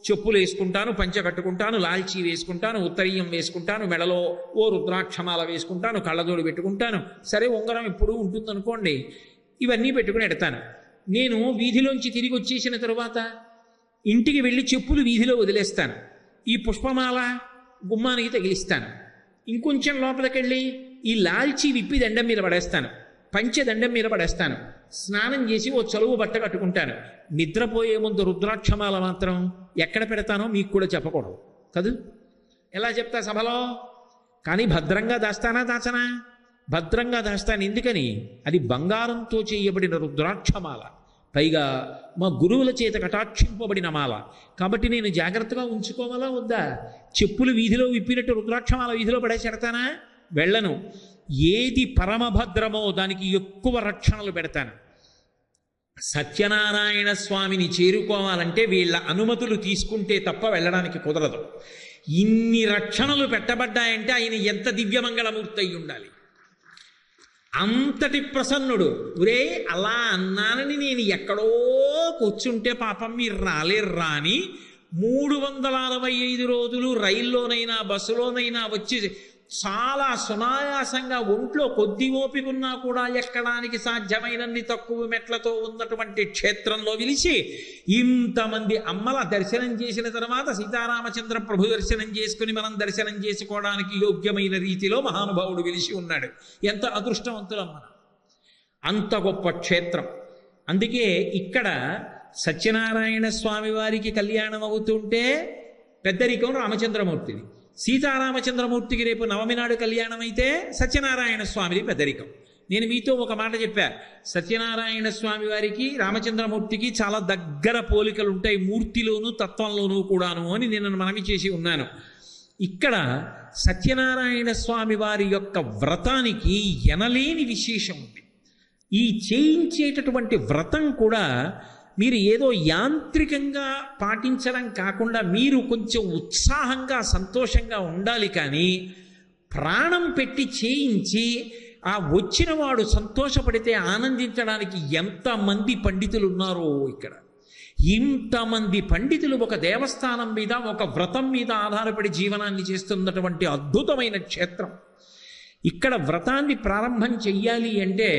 చెప్పులు వేసుకుంటాను, పంచె కట్టుకుంటాను, లాల్చీ వేసుకుంటాను, ఉత్తరీయం వేసుకుంటాను, మెడలో ఓ రుద్రాక్షమాల వేసుకుంటాను, కళ్ళజోడు పెట్టుకుంటాను, సరే ఉంగరం ఎప్పుడు ఉంటుందనుకోండి, ఇవన్నీ పెట్టుకుని ఎడతాను. నేను వీధిలోంచి తిరిగి వచ్చేసిన తరువాత ఇంటికి వెళ్ళి చెప్పులు వీధిలో వదిలేస్తాను. ఈ పుష్పమాల గుమ్మానికి తగిలిస్తాను. ఇంకొంచెం లోపలికెళ్ళి ఈ లాల్చీ విప్పి దండం మీద పడేస్తాను, పంచె దండం మీద పడేస్తాను, స్నానం చేసి ఓ చలువు బట్ట కట్టుకుంటాను. నిద్రపోయే ముందు రుద్రాక్షమాల మాత్రం ఎక్కడ పెడతానో మీకు కూడా చెప్పకూడదు కదూ. ఎలా చెప్తా సభలో? కానీ భద్రంగా దాచనా? భద్రంగా దాస్తాను. ఎందుకని? అది బంగారంతో చేయబడిన రుద్రాక్షమాల, పైగా మా గురువుల చేత కటాక్షింపబడిన మాల. కాబట్టి నేను జాగ్రత్తగా ఉంచుకోవాలా వద్దా? చెప్పులు వీధిలో విప్పినట్టు రుద్రాక్షమాల వీధిలో పడేసేడతానా? వెళ్ళను. ఏది పరమభద్రమో దానికి ఎక్కువ రక్షణలు పెడతాను. సత్యనారాయణ స్వామిని చేరుకోవాలంటే వీళ్ళ అనుమతులు తీసుకుంటే తప్ప వెళ్ళడానికి కుదరదు. ఇన్ని రక్షణలు పెట్టబడ్డాయంటే ఆయన ఎంత దివ్యమంగళమూర్తి అయి ఉండాలి. అంతటి ప్రసన్నుడు. ఒరే అలా అన్నానని నేను ఎక్కడో కూర్చుంటే పాపం మీరు రాలేర్రా అని 365 రోజులు రైల్లోనైనా బస్సులోనైనా వచ్చి చాలా సునాయాసంగా ఒంట్లో కొద్ది ఓపిక ఉన్నా కూడా ఎక్కడానికి సాధ్యమైనన్ని తక్కువ మెట్లతో ఉన్నటువంటి క్షేత్రంలో విలిచి ఇంతమంది అమ్మల దర్శనం చేసిన తర్వాత సీతారామచంద్ర ప్రభు దర్శనం చేసుకుని మనం దర్శనం చేసుకోవడానికి యోగ్యమైన రీతిలో మహానుభావుడు విలిచి ఉన్నాడు. ఎంత అదృష్టవంతులం మనం. అంత గొప్ప క్షేత్రం. అందుకే ఇక్కడ సత్యనారాయణ స్వామి వారికి కళ్యాణం అవుతుంటే పెద్దరికం రామచంద్రమూర్తిది, సీతారామచంద్రమూర్తికి రేపు నవమి నాడు కళ్యాణం అయితే సత్యనారాయణ స్వామిది పెద్దరికం. నేను మీతో ఒక మాట చెప్పా, సత్యనారాయణ స్వామి వారికి రామచంద్రమూర్తికి చాలా దగ్గర పోలికలు ఉంటాయి, మూర్తిలోనూ తత్వంలోనూ కూడాను అని నేను మనవి చేసి ఉన్నాను. ఇక్కడ సత్యనారాయణ స్వామి వారి యొక్క వ్రతానికి ఎనలేని విశేషం ఉంది. ఈ చేయించేటటువంటి వ్రతం కూడా మీరు ఏదో యాంత్రికంగా పాటించడం కాకుండా మీరు కొంచెం ఉత్సాహంగా సంతోషంగా ఉండాలి. కానీ ప్రాణం పెట్టి చేయించి ఆ వచ్చిన వాడు సంతోషపడితే ఆనందించడానికి ఎంతమంది పండితులు ఉన్నారో ఇక్కడ. ఇంతమంది పండితులు ఒక దేవస్థానం మీద ఒక వ్రతం మీద ఆధారపడి జీవనాన్ని చేస్తున్నటువంటి అద్భుతమైన క్షేత్రం. ఇక్కడ వ్రతాన్ని ప్రారంభం చెయ్యాలి అంటే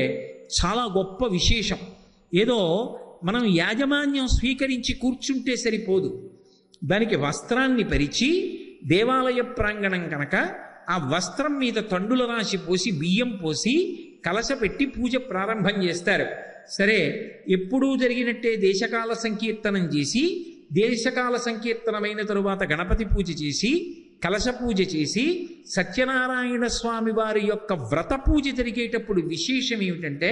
చాలా గొప్ప విశేషం. ఏదో మనం యాజమాన్యం స్వీకరించి కూర్చుంటే సరిపోదు. దానికి వస్త్రాన్ని పరిచి దేవాలయ ప్రాంగణం కనుక ఆ వస్త్రం మీద తండుల రాశి పోసి బియ్యం పోసి కలశ పెట్టి పూజ ప్రారంభం చేస్తారు. సరే, ఎప్పుడూ జరిగినట్టే దేశకాల సంకీర్తనం చేసి దేశకాల సంకీర్తనమైన తరువాత గణపతి పూజ చేసి కలశ పూజ చేసి సత్యనారాయణ స్వామి వారి యొక్క వ్రత పూజ జరిగేటప్పుడు విశేషం ఏమిటంటే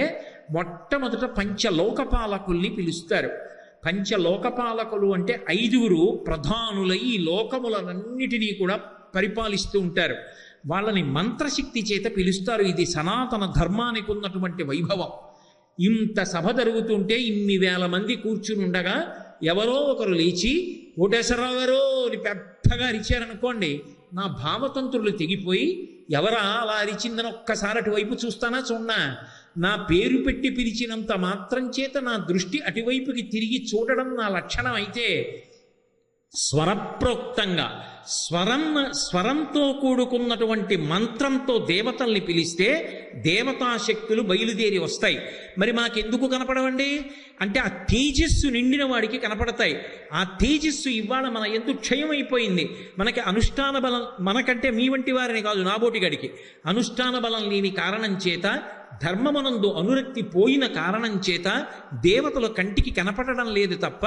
మొట్టమొదట పంచలోకపాలకుల్ని పిలుస్తారు. పంచలోకపాలకులు అంటే 5 ప్రధానులై ఈ లోకములన్నిటినీ కూడా పరిపాలిస్తూ ఉంటారు. వాళ్ళని మంత్రశక్తి చేత పిలుస్తారు. ఇది సనాతన ధర్మానికి ఉన్నటువంటి వైభవం. ఇంత సభ జరుగుతుంటే ఇన్ని వేల మంది కూర్చుని ఉండగా ఎవరో ఒకరు లేచి కోటేశ్వరరావు గారు అని పెద్దగా అరిచారనుకోండి, నా భావతంత్రులు తెగిపోయి ఎవరా అలా అరిచిందని ఒక్కసారి అటువైపు చూస్తానా చూడనా, నా పేరు పెట్టి పిలిచినంత మాత్రం చేత నా దృష్టి అటువైపుకి తిరిగి చూడడం నా లక్షణం అయితే స్వరప్రోక్తంగా స్వరంతో కూడుకున్నటువంటి మంత్రంతో దేవతల్ని పిలిస్తే దేవతాశక్తులు బయలుదేరి వస్తాయి. మరి మాకెందుకు కనపడవండి అంటే ఆ తేజస్సు నిండిన వాడికి కనపడతాయి. ఆ తేజస్సు ఇవాళ మన ఎందుకు క్షయమైపోయింది. మనకి అనుష్ఠాన బలం, మనకంటే మీ వంటి వారిని కాదు, నాబోటిగడికి అనుష్ఠాన బలం లేని కారణం చేత, ధర్మమనందు అనురక్తి పోయిన కారణం చేత దేవతలు కంటికి కనపడడం లేదు తప్ప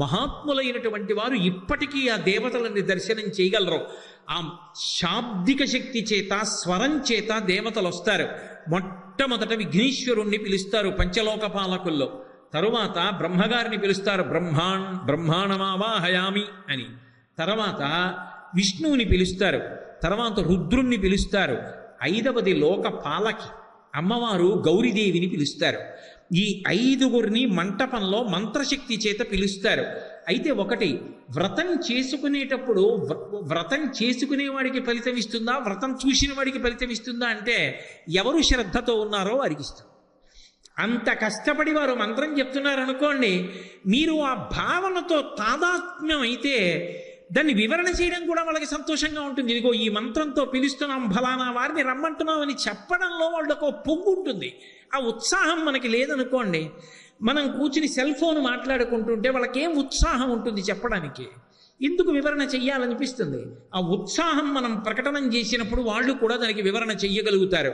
మహాత్ములైనటువంటి వారు ఇప్పటికీ ఆ దేవతలని దర్శనం చేయగలరు. ఆ శాబ్దిక శక్తి చేత, స్వరం చేత దేవతలు వస్తారు. మొట్టమొదట విఘ్నేశ్వరుణ్ణి పిలుస్తారు పంచలోకపాలకుల్లో. తరువాత బ్రహ్మగారిని పిలుస్తారు, బ్రహ్మాణమావాహయామి అని. తర్వాత విష్ణువుని పిలుస్తారు, తర్వాత రుద్రుణ్ణి పిలుస్తారు. 5వది లోకపాలకి అమ్మవారు గౌరీదేవిని పిలుస్తారు. ఈ 5 మంటపంలో మంత్రశక్తి చేత పిలుస్తారు. అయితే ఒకటి, వ్రతం చేసుకునేటప్పుడు వ్రతం చేసుకునేవాడికి ఫలితం ఇస్తుందా, వ్రతం చూసిన వాడికి ఫలితం ఇస్తుందా అంటే ఎవరు శ్రద్ధతో ఉన్నారో వారికి ఇస్తుంది. అంత కష్టపడి వారు మంత్రం చెప్తున్నారు అనుకోండి, మీరు ఆ భావనతో తాదాత్మ్యం అయితే దాన్ని వివరణ చేయడం కూడా వాళ్ళకి సంతోషంగా ఉంటుంది. ఇదిగో ఈ మంత్రంతో పిలుస్తున్నాం, ఫలానా వారిని రమ్మంటున్నాం అని చెప్పడంలో వాళ్ళకు పొంగు ఉంటుంది. ఆ ఉత్సాహం మనకి లేదనుకోండి, మనం కూర్చుని సెల్ ఫోన్ మాట్లాడుకుంటుంటే వాళ్ళకేం ఉత్సాహం ఉంటుంది చెప్పడానికి, ఎందుకు వివరణ చెయ్యాలనిపిస్తుంది. ఆ ఉత్సాహం మనం ప్రకటన చేసినప్పుడు వాళ్ళు కూడా దానికి వివరణ చెయ్యగలుగుతారు.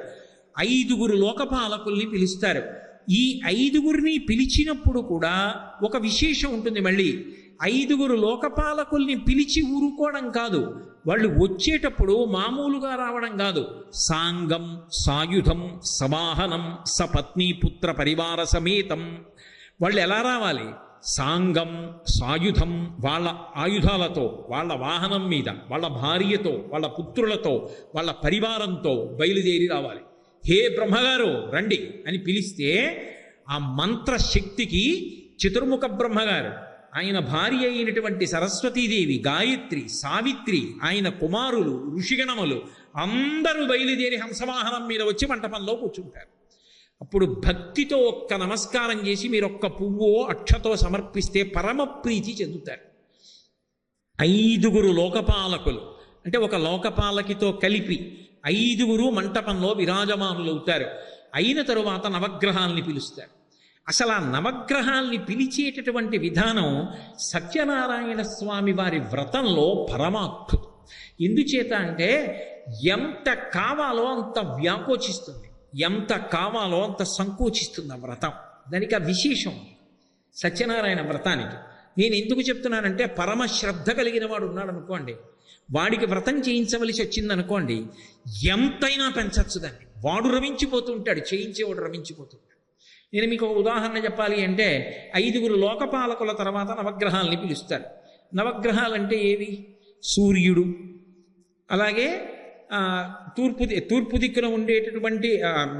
5 లోకపాలకుల్ని పిలుస్తారు. ఈ 5 పిలిచినప్పుడు కూడా ఒక విశేషం ఉంటుంది. మళ్ళీ 5 లోకపాలకుల్ని పిలిచి ఊరుకోవడం కాదు, వాళ్ళు వచ్చేటప్పుడు మామూలుగా రావడం కాదు. సాంగం, సాయుధం, సవాహనం, సపత్నీపుత్ర పరివార సమేతం. వాళ్ళు ఎలా రావాలి? సాంగం, సాయుధం, వాళ్ళ ఆయుధాలతో, వాళ్ళ వాహనం మీద, వాళ్ళ భార్యతో, వాళ్ళ పుత్రులతో, వాళ్ళ పరివారంతో బయలుదేరి రావాలి. హే బ్రహ్మగారు రండి అని పిలిస్తే ఆ మంత్రశక్తికి చతుర్ముఖ బ్రహ్మగారు, ఆయన భార్య అయినటువంటి సరస్వతీదేవి, గాయత్రి, సావిత్రి, ఆయన కుమారులు, ఋషిగణములు అందరూ బయలుదేరి హంసవాహనం మీద వచ్చి మంటపంలో కూర్చుంటారు. అప్పుడు భక్తితో ఒక్క నమస్కారం చేసి మీరు ఒక్క పువ్వో అక్షతో సమర్పిస్తే పరమ ప్రీతి చెందుతారు. 5 లోకపాలకులు అంటే ఒక లోకపాలకితో కలిపి 5గురు మంటపంలో విరాజమానులవుతారు. అయిన తరువాత నవగ్రహాల్ని పిలుస్తారు. అసలు ఆ నవగ్రహాల్ని పిలిచేటటువంటి విధానం సత్యనారాయణ స్వామి వారి వ్రతంలో పరమాద్భుతం. ఎందుచేత అంటే ఎంత కావాలో అంత వ్యాకోచిస్తుంది, ఎంత కావాలో అంత సంకోచిస్తుంది ఆ వ్రతం. దానికి ఆ విశేషం సత్యనారాయణ వ్రతానికి. నేను ఎందుకు చెప్తున్నానంటే పరమ శ్రద్ధ కలిగిన వాడు ఉన్నాడు అనుకోండి, వాడికి వ్రతం చేయించవలసి వచ్చిందనుకోండి, ఎంతైనా పెంచచ్చు దాన్ని. వాడు రమించిపోతూ ఉంటాడు, చేయించేవాడు రమించిపోతూ ఉంటాడు. నేను మీకు ఒక ఉదాహరణ చెప్పాలి అంటే 5గురు లోకపాలకుల తర్వాత నవగ్రహాలని పిలుస్తారు. నవగ్రహాలంటే ఏవి? సూర్యుడు, అలాగే తూర్పు దిక్కున ఉండేటటువంటి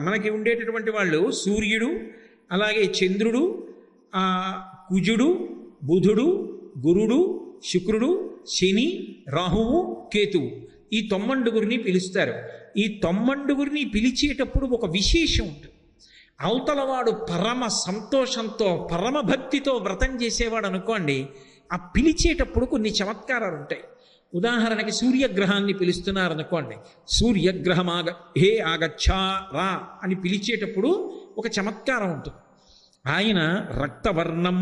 మనకి ఉండేటటువంటి వాళ్ళు సూర్యుడు, అలాగే చంద్రుడు, కుజుడు, బుధుడు, గురుడు, శుక్రుడు, శని, రాహువు, కేతువు. ఈ 9గురిని పిలుస్తారు. ఈ 9గురిని పిలిచేటప్పుడు ఒక విశేషం ఉంటుంది. అవతలవాడు పరమ సంతోషంతో పరమ భక్తితో వ్రతం చేసేవాడు అనుకోండి, ఆ పిలిచేటప్పుడు కొన్ని చమత్కారాలు ఉంటాయి. ఉదాహరణకి సూర్యగ్రహాన్ని పిలుస్తున్నారు అనుకోండి, సూర్యగ్రహమాగ హే ఆగచ్చా రా అని పిలిచేటప్పుడు ఒక చమత్కారం ఉంటుంది. ఆయన రక్తవర్ణం,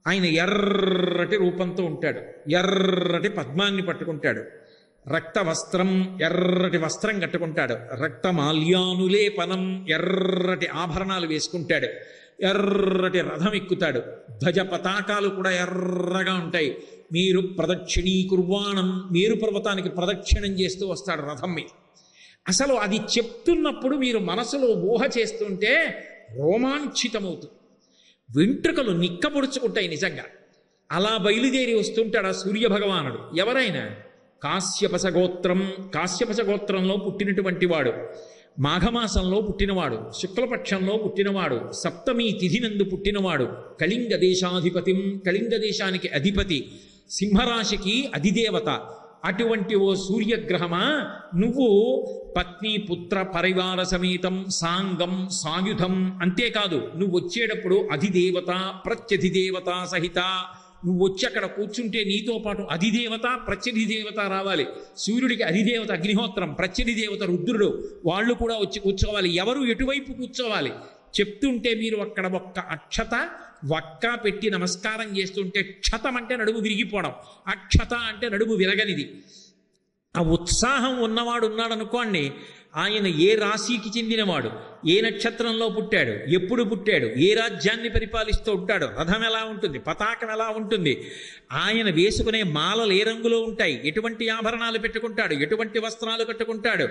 ఆయన ఎర్రటి రూపంతో ఉంటాడు, ఎర్రటి పద్మాన్ని పట్టుకుంటాడు, రక్త వస్త్రం, ఎర్రటి వస్త్రం కట్టుకుంటాడు, రక్తమాల్యానులేపనం, ఎర్రటి ఆభరణాలు వేసుకుంటాడు, ఎర్రటి రథం ఎక్కుతాడు, ధ్వజ పతాకాలు కూడా ఎర్రగా ఉంటాయి. మీరు ప్రదక్షిణీకుర్వాణం, మేరు పర్వతానికి ప్రదక్షిణం చేస్తూ వస్తాడు రథం మీద. అసలు అది చెప్తున్నప్పుడు మీరు మనసులో ఊహ చేస్తుంటే రోమాంచితమవుతుంది, వెంట్రుకలు నిక్కపొడుచుకుంటాయి నిజంగా. అలా బయలుదేరి వస్తుంటాడు ఆ సూర్యభగవానుడు. ఎవరైనా కాశ్యపస గోత్రంలో పుట్టినటువంటి వాడు, మాఘమాసంలో పుట్టినవాడు, శుక్లపక్షంలో పుట్టినవాడు, సప్తమి తిథినందు పుట్టినవాడు, కళింగ దేశాధిపతిం, కళింగ దేశానికి అధిపతి, సింహరాశికి అధిదేవత. అటువంటి ఓ సూర్యగ్రహమా, నువ్వు పత్ని పుత్ర పరివార సమేతం సాంగం సాయుధం, అంతేకాదు నువ్వు వచ్చేటప్పుడు అధిదేవత ప్రత్యధిదేవత సహిత. నువ్వు వచ్చి అక్కడ కూర్చుంటే నీతో పాటు అధిదేవత ప్రత్యధిదేవత రావాలి. సూర్యుడికి అధిదేవత అగ్నిహోత్రం, ప్రత్యధిదేవత రుద్రుడు, వాళ్ళు కూడా వచ్చి కూర్చోవాలి. ఎవరు ఎటువైపు కూర్చోవాలి చెప్తుంటే మీరు అక్కడ ఒక్క అక్షత వక్క పెట్టి నమస్కారం చేస్తుంటే, క్షతం అంటే నడుము విరిగిపోవడం, అక్షత అంటే నడుము విరగనిది. ఆ ఉత్సాహం ఉన్నవాడు ఉన్నాడు అనుకోండి, ఆయన ఏ రాశికి చెందినవాడు, ఏ నక్షత్రంలో పుట్టాడు, ఎప్పుడు పుట్టాడు, ఏ రాజ్యాన్ని పరిపాలిస్తూ ఉంటాడు, రథం ఎలా ఉంటుంది, పతాకం ఎలా ఉంటుంది, ఆయన వేసుకునే మాలలు ఏ రంగులో ఉంటాయి, ఎటువంటి ఆభరణాలు పెట్టుకుంటాడు, ఎటువంటి వస్త్రాలు కట్టుకుంటాడు,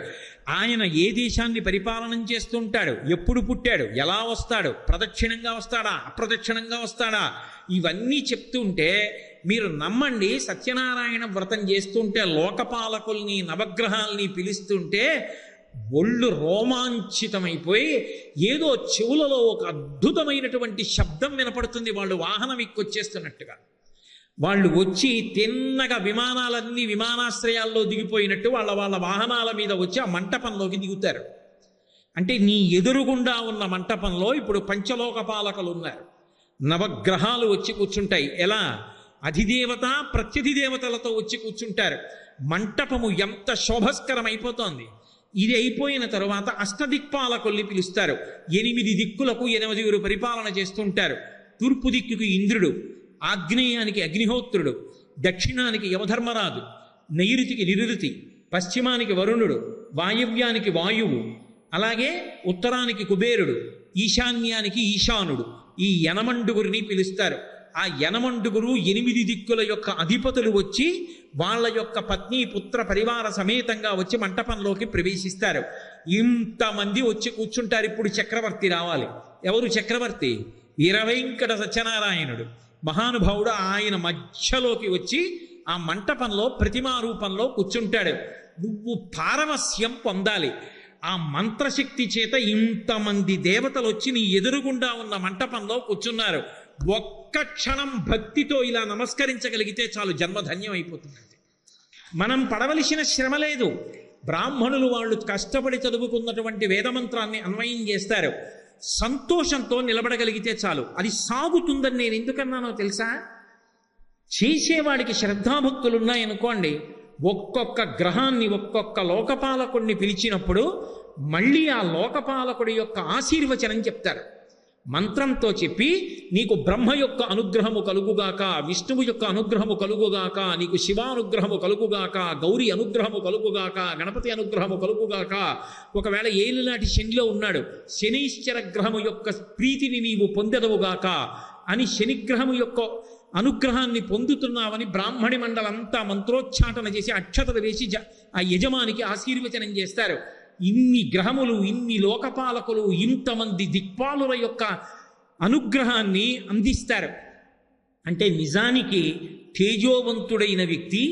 ఆయన ఏ దేశాన్ని పరిపాలన చేస్తుంటాడు, ఎప్పుడు పుట్టాడు, ఎలా వస్తాడు, ప్రదక్షిణంగా వస్తాడా అప్రదక్షిణంగా వస్తాడా, ఇవన్నీ చెప్తుంటే మీరు నమ్మండి. సత్యనారాయణ వ్రతం చేస్తుంటే లోకపాలకుల్ని నవగ్రహాల్ని పిలుస్తుంటే ఒళ్ళు రోమాంచితమైపోయి ఏదో చెవులలో ఒక అద్భుతమైనటువంటి శబ్దం వినపడుతుంది. వాళ్ళు వాహనం ఎక్కొచ్చేస్తున్నట్టుగా, వాళ్ళు వచ్చి తిన్నగా విమానాలన్నీ విమానాశ్రయాల్లో దిగిపోయినట్టు వాళ్ళ వాహనాల మీద వచ్చి ఆ మంటపంలోకి దిగుతారు. అంటే నీ ఎదురుగుండా ఉన్న మంటపంలో ఇప్పుడు పంచలోక పాలకులు ఉన్నారు, నవగ్రహాలు వచ్చి కూర్చుంటాయి. ఎలా? అధిదేవత ప్రత్యధిదేవతలతో వచ్చి కూర్చుంటారు. మంటపము ఎంత శోభస్కరం అయిపోతోంది. ఇది అయిపోయిన తరువాత అష్టదిక్పాలకుల్ని పిలుస్తారు. 8 దిక్కులకు 8 పరిపాలన చేస్తుంటారు. తూర్పు దిక్కుకి ఇంద్రుడు, ఆగ్నేయానికి అగ్నిహోత్రుడు, దక్షిణానికి యమధర్మరాజు, నైరుతికి నిరుతి, పశ్చిమానికి వరుణుడు, వాయవ్యానికి వాయువు, అలాగే ఉత్తరానికి కుబేరుడు, ఈశాన్యానికి ఈశానుడు. ఈ 8 పిలుస్తారు. ఆ 8 దిక్కుల యొక్క అధిపతులు వచ్చి వాళ్ళ యొక్క పత్ని పుత్ర పరివార సమేతంగా వచ్చి మంటపంలోకి ప్రవేశిస్తారు. ఇంతమంది వచ్చి కూర్చుంటారు. ఇప్పుడు చక్రవర్తి రావాలి. ఎవరు చక్రవర్తి? వీరవెంకట సత్యనారాయణుడు మహానుభావుడు. ఆయన మధ్యలోకి వచ్చి ఆ మంటపంలో ప్రతిమా రూపంలో కూర్చుంటాడు. నువ్వు పారవస్యం పొందాలి. ఆ మంత్రశక్తి చేత ఇంతమంది దేవతలు వచ్చి నీ ఎదురుగుండా ఉన్న మంటపంలో కూర్చున్నారు. ఒక్క క్షణం భక్తితో ఇలా నమస్కరించగలిగితే చాలు, జన్మధన్యం అయిపోతుంది. మనం పడవలసిన శ్రమ లేదు. బ్రాహ్మణులు వాళ్ళు కష్టపడి చదువుకున్నటువంటి వేదమంత్రాన్ని అన్వయం చేస్తారు. సంతోషంతో నిలబడగలిగితే చాలు, అది సాగుతుందని నేను ఎందుకన్నానో తెలుసా? చేసేవాడికి శ్రద్ధాభక్తులు ఉన్నాయనుకోండి, ఒక్కొక్క గ్రహాన్ని ఒక్కొక్క లోకపాలకుడిని పిలిచినప్పుడు మళ్ళీ ఆ లోకపాలకుడి యొక్క ఆశీర్వచనం చెప్తారు. మంత్రంతో చెప్పి నీకు బ్రహ్మ యొక్క అనుగ్రహము కలుగుగాక, విష్ణువు యొక్క అనుగ్రహము కలుగుగాక, నీకు శివానుగ్రహము కలుగుగాక, గౌరీ అనుగ్రహము కలుగుగాక, గణపతి అనుగ్రహము కలుగుగాక. ఒకవేళ ఏలినాటి శనిలో ఉన్నాడు, శనీశ్వర గ్రహము యొక్క ప్రీతిని నీవు పొందెదవుగాక అని శనిగ్రహము యొక్క అనుగ్రహాన్ని పొందుతున్నావని బ్రాహ్మణి మండలంతా మంత్రోచ్చాటన చేసి అక్షతలు వేసి ఆ యజమానికి ఆశీర్వచనం చేస్తారు. ఇన్ని గ్రహములు, ఇన్ని లోకపాలకులు, ఇంతమంది దిక్పాలుల యొక్క అనుగ్రహాన్ని అందిస్తారు. అంటే నిజానికి తేజోవంతుడైన వ్యక్తి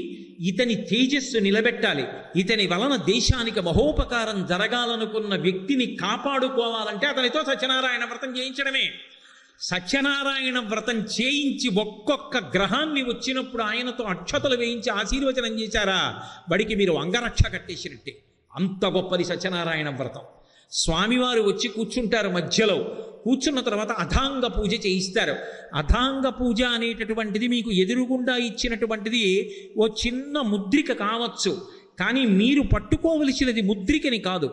ఇతని తేజస్సు నిలబెట్టాలి, ఇతని వలన దేశానికి మహోపకారం జరగాలనుకున్న వ్యక్తిని కాపాడుకోవాలంటే అతనితో సత్యనారాయణ వ్రతం చేయించడమే. సత్యనారాయణ వ్రతం చేయించి ఒక్కొక్క గ్రహాన్ని వచ్చినప్పుడు ఆయనతో అక్షతలు వేయించి ఆశీర్వచనం చేశారా, బడికి మీరు అంగరక్ష కట్టేసినట్టే. అంత గొప్పది సత్యనారాయణ వ్రతం. స్వామివారు వచ్చి కూర్చుంటారు, మధ్యలో కూర్చున్న తర్వాత అథాంగ పూజ చేయిస్తారు. అథాంగ పూజ అనేటటువంటిది మీకు ఎదురుగుండా ఇచ్చినటువంటిది ఓ చిన్న ముద్రిక కావచ్చు, కానీ మీరు పట్టుకోవలసినది ముద్రికని కాదు.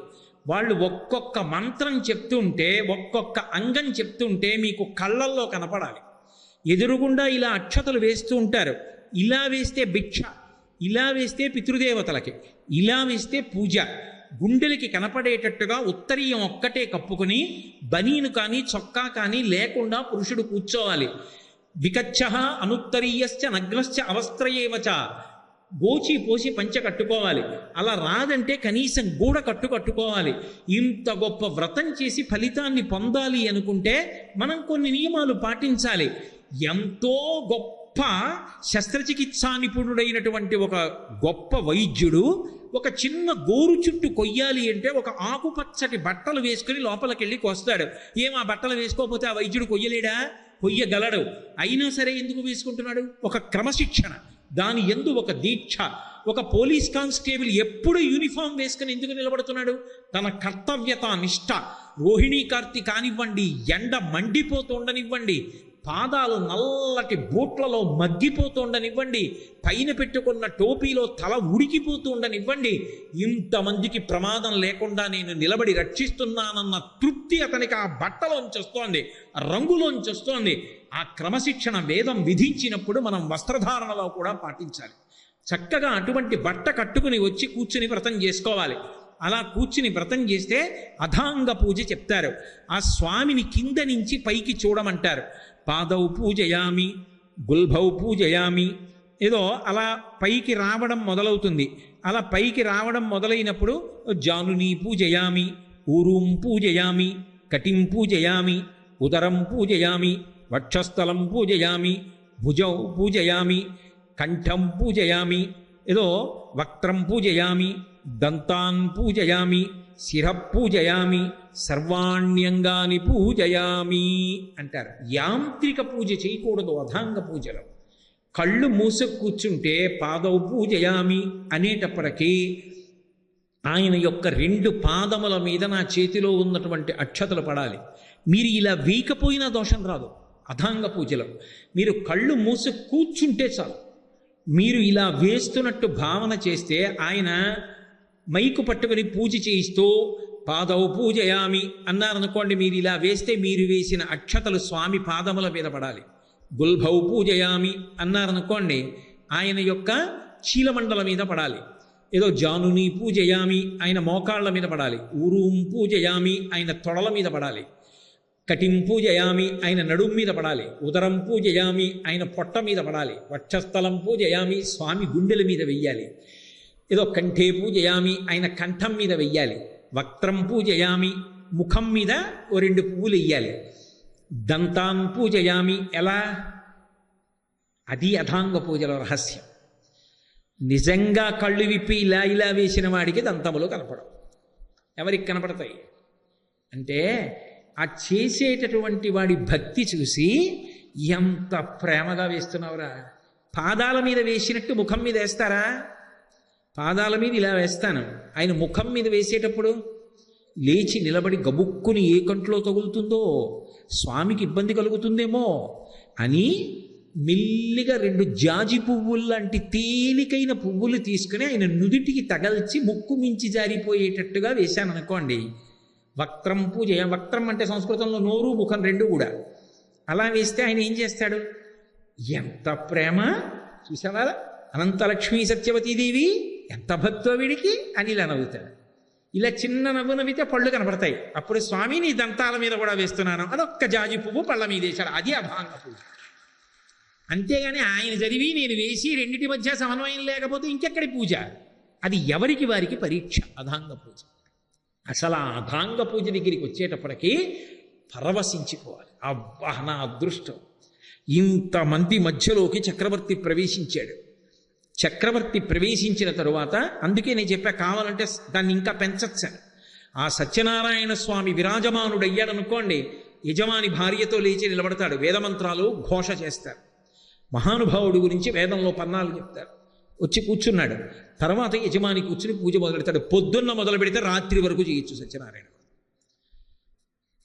వాళ్ళు ఒక్కొక్క మంత్రం చెప్తుంటే, ఒక్కొక్క అంగం చెప్తుంటే మీకు కళ్ళల్లో కనపడాలి. ఎదురుగుండా ఇలా అక్షతలు వేస్తూ ఉంటారు. ఇలా వేస్తే భిక్ష, ఇలా వేస్తే పితృదేవతలకి, ఇలా వేస్తే పూజ. గుండెలకి కనపడేటట్టుగా ఉత్తరీయం ఒక్కటే కప్పుకొని బనీను కానీ చొక్కా కానీ లేకుండా పురుషుడు కూర్చోవాలి. వికచ్చ అనుత్తరీయశ్చ నగ్నశ్చ అవస్త్రయేవచ, గోచి పోసి పంచె కట్టుకోవాలి. అలా రాదంటే కనీసం గూడ కట్టుకోవాలి. ఇంత గొప్ప వ్రతం చేసి ఫలితాన్ని పొందాలి అనుకుంటే మనం కొన్ని నియమాలు పాటించాలి. ఎంతో గొప్ప శస్త్రచికిత్సా నిపుణుడైనటువంటి ఒక గొప్ప వైద్యుడు ఒక చిన్న గోరు చుట్టు కొయ్యాలి అంటే ఒక ఆకుపచ్చటి బట్టలు వేసుకుని లోపలికెళ్ళి కోస్తాడు. ఆ బట్టలు వేసుకోకపోతే ఆ వైద్యుడు కొయ్యలేడా? కొయ్యగలడు. అయినా సరే ఎందుకు వేసుకుంటున్నాడు? ఒక క్రమశిక్షణ, దాని యందు ఒక దీక్ష. ఒక పోలీస్ కానిస్టేబుల్ ఎప్పుడు యూనిఫామ్ వేసుకుని ఎందుకు నిలబడుతున్నాడు? తన కర్తవ్యత నిష్ఠ. రోహిణీ కార్తీ కానివ్వండి, ఎండ మండిపోతుండనివ్వండి, పాదాలు నల్లటి బూట్లలో మగ్గిపోతుండనివ్వండి, పైన పెట్టుకున్న టోపీలో తల ఉడికిపోతూ ఉండనివ్వండి, ఇంతమందికి ప్రమాదం లేకుండా నేను నిలబడి రక్షిస్తున్నానన్న తృప్తి అతనికి ఆ బట్టలోంచి వస్తోంది, రంగులోంచి వస్తోంది. ఆ క్రమశిక్షణ వేదం విధించినప్పుడు మనం వస్త్రధారణలో కూడా పాటించాలి. చక్కగా అటువంటి బట్ట కట్టుకుని వచ్చి కూర్చుని వ్రతం చేసుకోవాలి. అలా కూర్చుని వ్రతం చేస్తే అథాంగ పూజ చెప్తారు. ఆ స్వామిని కింద నుంచి పైకి చూడమంటారు. పాదౌ పూజయామి, గుల్భౌ పూజయామి, ఏదో అలా పైకి రావడం మొదలవుతుంది. అలా పైకి రావడం మొదలైనప్పుడు జానుని పూజయామి, ఊరూం పూజయామి, కటిం పూజయామి, ఉదరం పూజయామి, వక్షస్థలం పూజయామి, భుజౌ పూజయామి, కంఠం పూజయామి, ఏదో వక్త్రం పూజయామి, దంతాన్ పూజయామి, శిర పూజయామి, సర్వాణ్యంగాని పూజయామి అంటారు. యాంత్రిక పూజ చేయకూడదు అథాంగ పూజలో. కళ్ళు మూసుకు కూర్చుంటే పాదౌ పూజయామి అనేటప్పటికీ ఆయన యొక్క 2 పాదముల మీద నా చేతిలో ఉన్నటువంటి అక్షతలు పడాలి. మీరు ఇలా వేయకపోయినా దోషం రాదు. అథాంగ పూజలో మీరు కళ్ళు మూసి కూర్చుంటే చాలు. మీరు ఇలా వేస్తున్నట్టు భావన చేస్తే ఆయన మైకు పట్టుకుని పూజ చేయిస్తూ పాదౌ పూజయామి అన్నారనుకోండి, మీరు ఇలా వేస్తే మీరు వేసిన అక్షతలు స్వామి పాదముల మీద పడాలి. గుల్భౌ పూజయామి అన్నారనుకోండి, ఆయన యొక్క చీలమండల మీద పడాలి. ఏదో జానుని పూజయామి ఆయన మోకాళ్ళ మీద పడాలి. ఊరూం పూజయామి ఆయన తొడల మీద పడాలి. కటిం పూజయామి ఆయన నడుం మీద పడాలి. ఉదరం పూజయామి ఆయన పొట్ట మీద పడాలి. వక్షస్థలం పూజయామి స్వామి గుండెల మీద వెయ్యాలి. ఏదో కంఠే పూజయామి ఆయన కంఠం మీద వెయ్యాలి. వక్త్రం పూజయామి ముఖం మీద 2 పువ్వులు వెయ్యాలి. దంతాన్ పూజయామి ఎలా? అది అథాంగ పూజలో రహస్యం. నిజంగా కళ్ళు విప్పి ఇలా వేసిన వాడికి దంతములు కనపడవు. ఎవరికి కనపడతాయి అంటే ఆ చేసేటటువంటి వాడి భక్తి చూసి ఎంత ప్రేమగా వేస్తున్నావురా. పాదాల మీద వేసినట్టు ముఖం మీద వేస్తారా? పాదాల మీద ఇలా వేస్తాను. ఆయన ముఖం మీద వేసేటప్పుడు లేచి నిలబడి గబుక్కుని ఏ కంట్లో తగులుతుందో, స్వామికి ఇబ్బంది కలుగుతుందేమో అని మెల్లిగా 2 జాజి పువ్వులు లాంటి తేలికైన పువ్వులు తీసుకుని ఆయన నుదిటికి తగల్చి ముక్కు మించి జారిపోయేటట్టుగా వేశాను అనుకోండి. వక్త్రం పూజ, వక్త్రం అంటే సంస్కృతంలో నోరు ముఖం రెండు కూడా. అలా వేస్తే ఆయన ఏం చేస్తాడు? ఎంత ప్రేమ చూసావా అనంతలక్ష్మీ సత్యవతీదేవి, ఎంత భక్తో వీడికి అని ఇలా నవ్వుతాడు. ఇలా చిన్న నవ్వు నవ్వితే పళ్ళు కనపడతాయి. అప్పుడు స్వామి నీ దంతాల మీద కూడా వేస్తున్నాను, అదొక్క జాజి పువ్వు పళ్ళ మీద వేశాడు. అది అభాంగ పూజ. అంతేగాని ఆయన చదివి నేను వేసి రెండిటి మధ్య సమన్వయం లేకపోతే ఇంకెక్కడి పూజ? అది ఎవరికి వారికి పరీక్ష. అధాంగ పూజ. అసలు ఆ అధాంగ పూజ దగ్గరికి వచ్చేటప్పటికీ పరవశించిపోవాలి. అబ్బా నా అదృష్టం, ఇంతమంది మధ్యలోకి చక్రవర్తి ప్రవేశించాడు. చక్రవర్తి ప్రవేశించిన తరువాత, అందుకే నేను చెప్పా కావాలంటే దాన్ని ఇంకా పెంచచ్చు. ఆ సత్యనారాయణ స్వామి విరాజమానుడయ్యాడనుకోండి, యజమాని భార్యతో లేచి నిలబడతాడు, వేదమంత్రాలు ఘోష చేస్తారు. మహానుభావుడి గురించి వేదంలో పన్నాలు చెప్తారు. వచ్చి కూర్చున్నాడు. తర్వాత యజమాని కూర్చుని పూజ మొదలు పెడతాడు. పొద్దున్న మొదలు పెడితే రాత్రి వరకు చేయొచ్చు సత్యనారాయణ.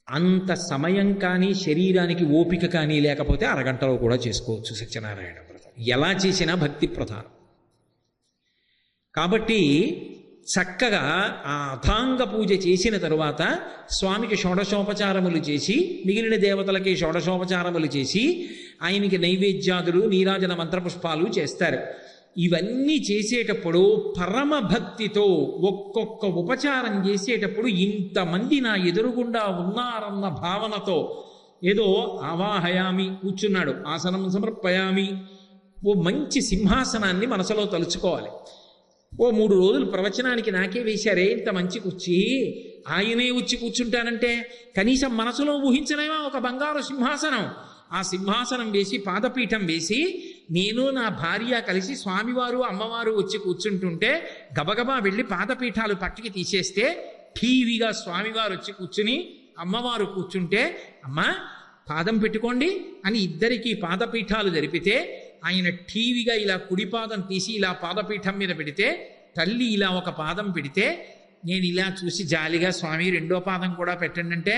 అంత సమయం కానీ శరీరానికి ఓపిక కానీ లేకపోతే అరగంటలో కూడా చేసుకోవచ్చు సత్యనారాయణ వ్రతం. ఎలా చేసినా భక్తి ప్రధానం. కాబట్టి చక్కగా ఆ అథాంగ పూజ చేసిన తరువాత స్వామికి షోడశోపచారములు చేసి, మిగిలిన దేవతలకి షోడశోపచారములు చేసి, ఆయనకి నైవేద్యాదులు నీరాజన మంత్రపుష్పాలు చేస్తారు. ఇవన్నీ చేసేటప్పుడు పరమ భక్తితో ఒక్కొక్క ఉపచారం చేసేటప్పుడు ఇంతమంది నా ఎదురుగుండా ఉన్నారన్న భావనతో, ఏదో ఆవాహయామి కూర్చున్నాడు, ఆసనం సమర్పయామి, ఓ మంచి సింహాసనాన్ని మనసులో తలుచుకోవాలి. ఓ 3 రోజులు ప్రవచనానికి నాకే వేశారే ఇంత మంచి కుర్చీ, ఆయనే వచ్చి కూర్చుంటానంటే కనీసం మనసులో ఊహించలేమా ఒక బంగారు సింహాసనం? ఆ సింహాసనం వేసి పాదపీఠం వేసి నేను నా భార్య కలిసి స్వామివారు అమ్మవారు వచ్చి కూర్చుంటుంటే గబగబా వెళ్ళి పాదపీఠాలు పక్కకి తీసేస్తే ఠీవిగా స్వామివారు వచ్చి కూర్చుని అమ్మవారు కూర్చుంటే, అమ్మా పాదం పెట్టుకోండి అని ఇద్దరికీ పాదపీఠాలు జరిపితే, ఆయన ఠీవిగా ఇలా కుడి పాదం తీసి ఇలా పాదపీఠం మీద పెడితే, తల్లి ఇలా ఒక పాదం పెడితే, నేను ఇలా చూసి జాలిగా స్వామి 2వ పాదం కూడా పెట్టండి అంటే,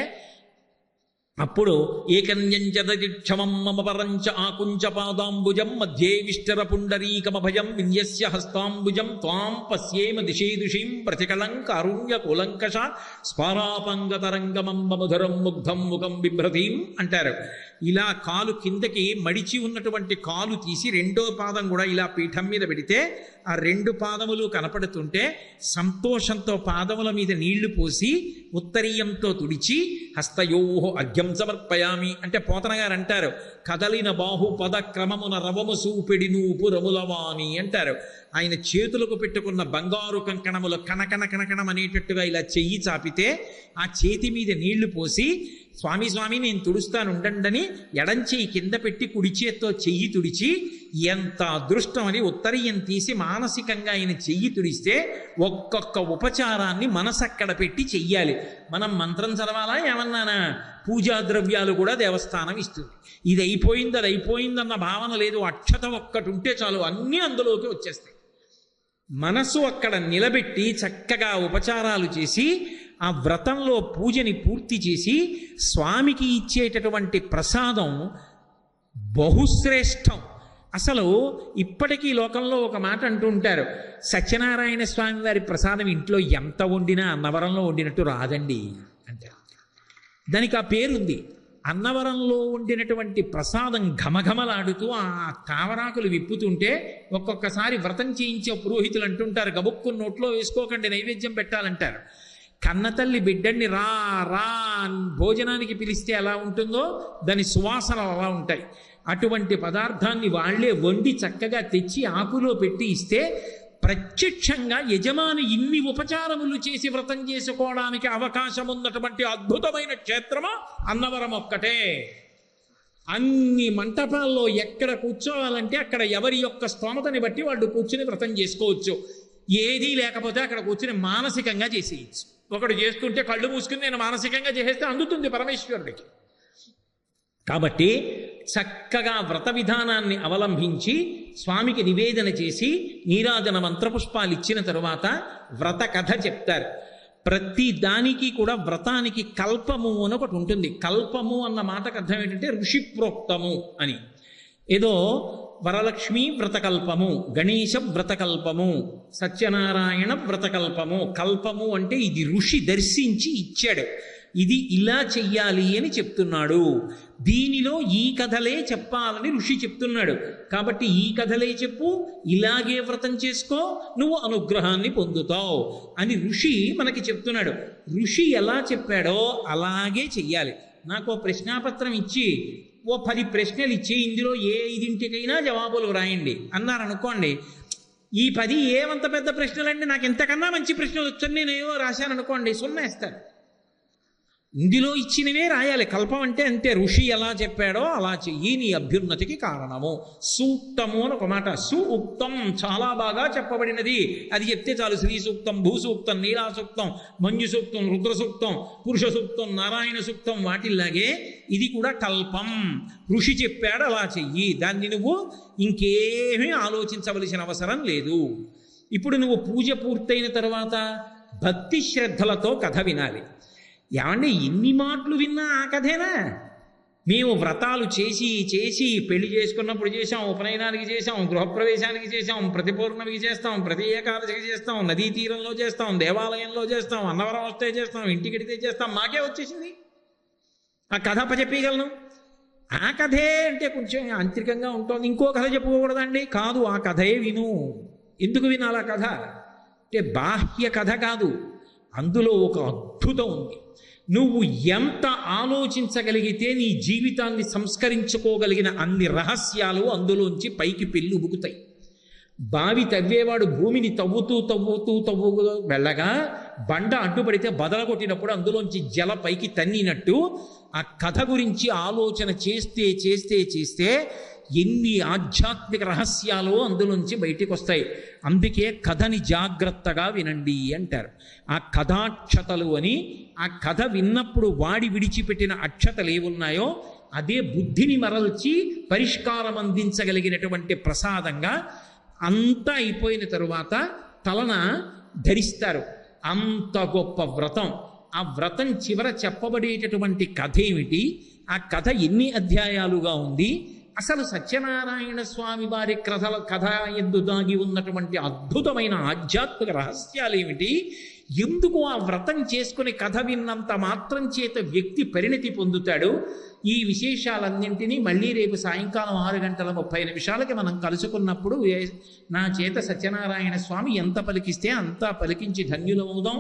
అప్పుడు ఏకన్యంచదక్షమం మమ పరంచ ఆకుంచ పాదాంబుజం మధ్యే విష్టర పుండరీకమభయం విన్యస్య హస్తాంబుజం త్వాం పశ్యేమ దిశేదుషీం ప్రతికలం కారుణ్య కులంకష స్పారాపంగతరంగమం మధురం ముగ్ధం ముఖం బిభ్రతీం అంటారు. ఇలా కాలు కిందకి మడిచి ఉన్నటువంటి కాలు తీసి 2వ పాదం కూడా ఇలా పీఠం మీద పెడితే ఆ 2 పాదములు కనపడుతుంటే సంతోషంతో పాదముల మీద నీళ్లు పోసి ఉత్తరీయంతో తుడిచి హస్తయోహో అర్ఘ్యం సమర్పయామి అంటే పోతన గారు అంటారు, కదలిన బాహు పద క్రమమున రవము సూపిడి నూపు రములవాణి అంటారు. ఆయన చేతులకు పెట్టుకున్న బంగారు కంకణములు కనకన కనకణం అనేటట్టుగా ఇలా చెయ్యి చాపితే ఆ చేతి మీద నీళ్లు పోసి స్వామి స్వామి నేను తుడుస్తాను ఉండండని ఎడంచెయ్యి కింద పెట్టి కుడి చేత్తో చెయ్యి తుడిచి, ఎంత అదృష్టం అని ఉత్తరీయం తీసి మానసికంగా ఆయన చెయ్యి తుడిస్తే ఒక్కొక్క ఉపచారాన్ని మనసక్కడ పెట్టి చెయ్యాలి. మనం మంత్రం చదవాలా ఏమన్నానా? పూజా ద్రవ్యాలు కూడా దేవస్థానం ఇస్తుంది. ఇది అయిపోయింది అది అయిపోయిందన్న భావన లేదు. అక్షత ఒక్కటి ఉంటే చాలు అన్నీ అందులోకి వచ్చేస్తాయి. మనసు అక్కడ నిలబెట్టి చక్కగా ఉపచారాలు చేసి ఆ వ్రతంలో పూజని పూర్తి చేసి స్వామికి ఇచ్చేటటువంటి ప్రసాదం బహుశ్రేష్టం. అసలు ఇప్పటికీ లోకంలో ఒక మాట అంటూ ఉంటారు, సత్యనారాయణ స్వామి వారి ప్రసాదం ఇంట్లో ఎంత వండినా అన్నవరంలో వండినట్టు రాదండి అంటారు. దానికి ఆ పేరుంది. అన్నవరంలో వండినటువంటి ప్రసాదం ఘమఘమలాడుతూ ఆ తావరాకులు విప్పుతుంటే ఒక్కొక్కసారి వ్రతం చేయించే పురోహితులు అంటుంటారు, గబుక్కు నోట్లో వేసుకోకండి నైవేద్యం పెట్టాలంటారు. కన్నతల్లి బిడ్డని రా రా భోజనానికి పిలిస్తే ఎలా ఉంటుందో దాని సువాసనలు అలా ఉంటాయి. అటువంటి పదార్థాన్ని వాళ్లే వండి చక్కగా తెచ్చి ఆకులో పెట్టి ఇస్తే ప్రత్యక్షంగా యజమాని ఇన్ని ఉపచారములు చేసి వ్రతం చేసుకోవడానికి అవకాశం ఉన్నటువంటి అద్భుతమైన క్షేత్రము అన్నవరం ఒక్కటే. అన్ని మంటపాల్లో ఎక్కడ కూర్చోవాలంటే అక్కడ ఎవరి యొక్క స్తోమతని బట్టి వాళ్ళు కూర్చుని వ్రతం చేసుకోవచ్చు. ఏదీ లేకపోతే అక్కడ కూర్చుని మానసికంగా చేసేయచ్చు. ఒకడు చేస్తుంటే కళ్ళు మూసుకుని నేను మానసికంగా చేసేస్తే అందుతుంది పరమేశ్వరుడికి. కాబట్టి చక్కగా వ్రత విధానాన్ని అవలంబించి స్వామికి నివేదన చేసి నీరాజన మంత్రపుష్పాలు ఇచ్చిన తరువాత వ్రత కథ చెప్తారు. ప్రతి దానికి కూడా వ్రతానికి కల్పము అని ఒకటి ఉంటుంది. కల్పము అన్న మాటకు అర్థం ఏంటంటే ఋషి ప్రోక్తము అని. ఏదో వరలక్ష్మి వ్రతకల్పము, గణేశ వ్రతకల్పము, సత్యనారాయణ వ్రతకల్పము. కల్పము అంటే ఇది ఋషి దర్శించి ఇచ్చాడు, ఇది ఇలా చెయ్యాలి అని చెప్తున్నాడు. దీనిలో ఈ కథలే చెప్పాలని ఋషి చెప్తున్నాడు కాబట్టి ఈ కథలే చెప్పు, ఇలాగే వ్రతం చేసుకో, నువ్వు అనుగ్రహాన్ని పొందుతావు అని ఋషి మనకి చెప్తున్నాడు. ఋషి ఎలా చెప్పాడో అలాగే చెయ్యాలి. నాకు ప్రశ్నాపత్రం ఇచ్చి 10 ప్రశ్నలు ఇచ్చి ఇందులో ఏ 5 జవాబులు రాయండి అన్నారనుకోండి, ఈ 10 ఏమంత పెద్ద ప్రశ్నలండి, నాకు ఎంతకన్నా మంచి ప్రశ్నలు వచ్చని నేను ఏవో రాశాను అనుకోండి, 0 వేస్తాను. ఇందులో ఇచ్చినవే రాయాలి. కల్పం అంటే అంతే, ఋషి ఎలా చెప్పాడో అలా చెయ్యి, నీ అభ్యున్నతికి కారణము. సూక్తము అని ఒక మాట, సూక్తం చాలా బాగా చెప్పబడినది, అది చెప్తే చాలు. శ్రీ సూక్తం, భూసూక్తం, నీలా సూక్తం, మంజు సూక్తం, రుద్ర సూక్తం, పురుష సూక్తం, నారాయణ సూక్తం, వాటిల్లాగే ఇది కూడా కల్పం. ఋషి చెప్పాడు అలా చెయ్యి, దాన్ని నువ్వు ఇంకేమీ ఆలోచించవలసిన అవసరం లేదు. ఇప్పుడు నువ్వు పూజ పూర్తయిన తర్వాత భక్తి శ్రద్ధలతో కథ వినాలి. ఏమంటే ఎన్ని మాటలు విన్నా ఆ కథేనా? మేము వ్రతాలు చేసి చేసి పెళ్లి చేసుకున్నప్పుడు చేసాం, ఉపనయనానికి చేసాం, గృహప్రవేశానికి చేసాం, ప్రతి పౌర్ణమికి చేస్తాం, ప్రతి ఏకాదశికి చేస్తాం, నదీ తీరంలో చేస్తాం, దేవాలయంలో చేస్తాం, అన్నవరం వస్తే చేస్తాం, ఇంటికిడితే చేస్తాం, మాకే వచ్చేసింది. ఆ కథ చెప్పగలను. ఆ కథే అంటే కొంచెం యాంత్రికంగా ఉంటుంది, ఇంకో కథ చెప్పుకోకూడదండి. కాదు, ఆ కథే విను. ఎందుకు వినాలి ఆ కథ అంటే బాహ్య కథ కాదు, అందులో ఒక అద్భుతం ఉంది. నువ్వు ఎంత ఆలోచించగలిగితే నీ జీవితాన్ని సంస్కరించుకోగలిగిన అన్ని రహస్యాలు అందులోంచి పైకి పెళ్ళుబుకుతాయి. బావి తవ్వేవాడు భూమిని తవ్వుతూ వెళ్ళగా బండ అడ్డుపడితే బదలగొట్టినప్పుడు అందులోంచి జల పైకి తన్నినట్టు ఆ కథ గురించి ఆలోచన చేస్తే చేస్తే చేస్తే ఎన్ని ఆధ్యాత్మిక రహస్యాలు అందులోంచి బయటికి వస్తాయి. అందుకే కథని జాగ్రత్తగా వినండి అంటారు. ఆ కథాక్షతలు అని, ఆ కథ విన్నప్పుడు వాడి విడిచిపెట్టిన అక్షతలు ఏమున్నాయో అదే బుద్ధిని మరల్చి పరిష్కారం అందించగలిగినటువంటి ప్రసాదంగా అంతా అయిపోయిన తరువాత తలన ధరిస్తారు. అంత గొప్ప వ్రతం. ఆ వ్రతం చివర చెప్పబడేటటువంటి కథ ఏమిటి, ఆ కథ ఎన్ని అధ్యాయాలుగా ఉంది, అసలు సత్యనారాయణ స్వామి వారి కథ ఎందు దాగి ఉన్నటువంటి అద్భుతమైన ఆధ్యాత్మిక రహస్యాలు ఏమిటి, ఎందుకు ఆ వ్రతం చేసుకుని కథ విన్నంత మాత్రం చేత వ్యక్తి పరిణతి పొందుతాడు, ఈ విశేషాలన్నింటినీ మళ్ళీ రేపు సాయంకాలం 6:30 మనం కలుసుకున్నప్పుడు నా చేత సత్యనారాయణ స్వామి ఎంత పలికిస్తే అంతా పలికించి ధన్యులమవుదాం.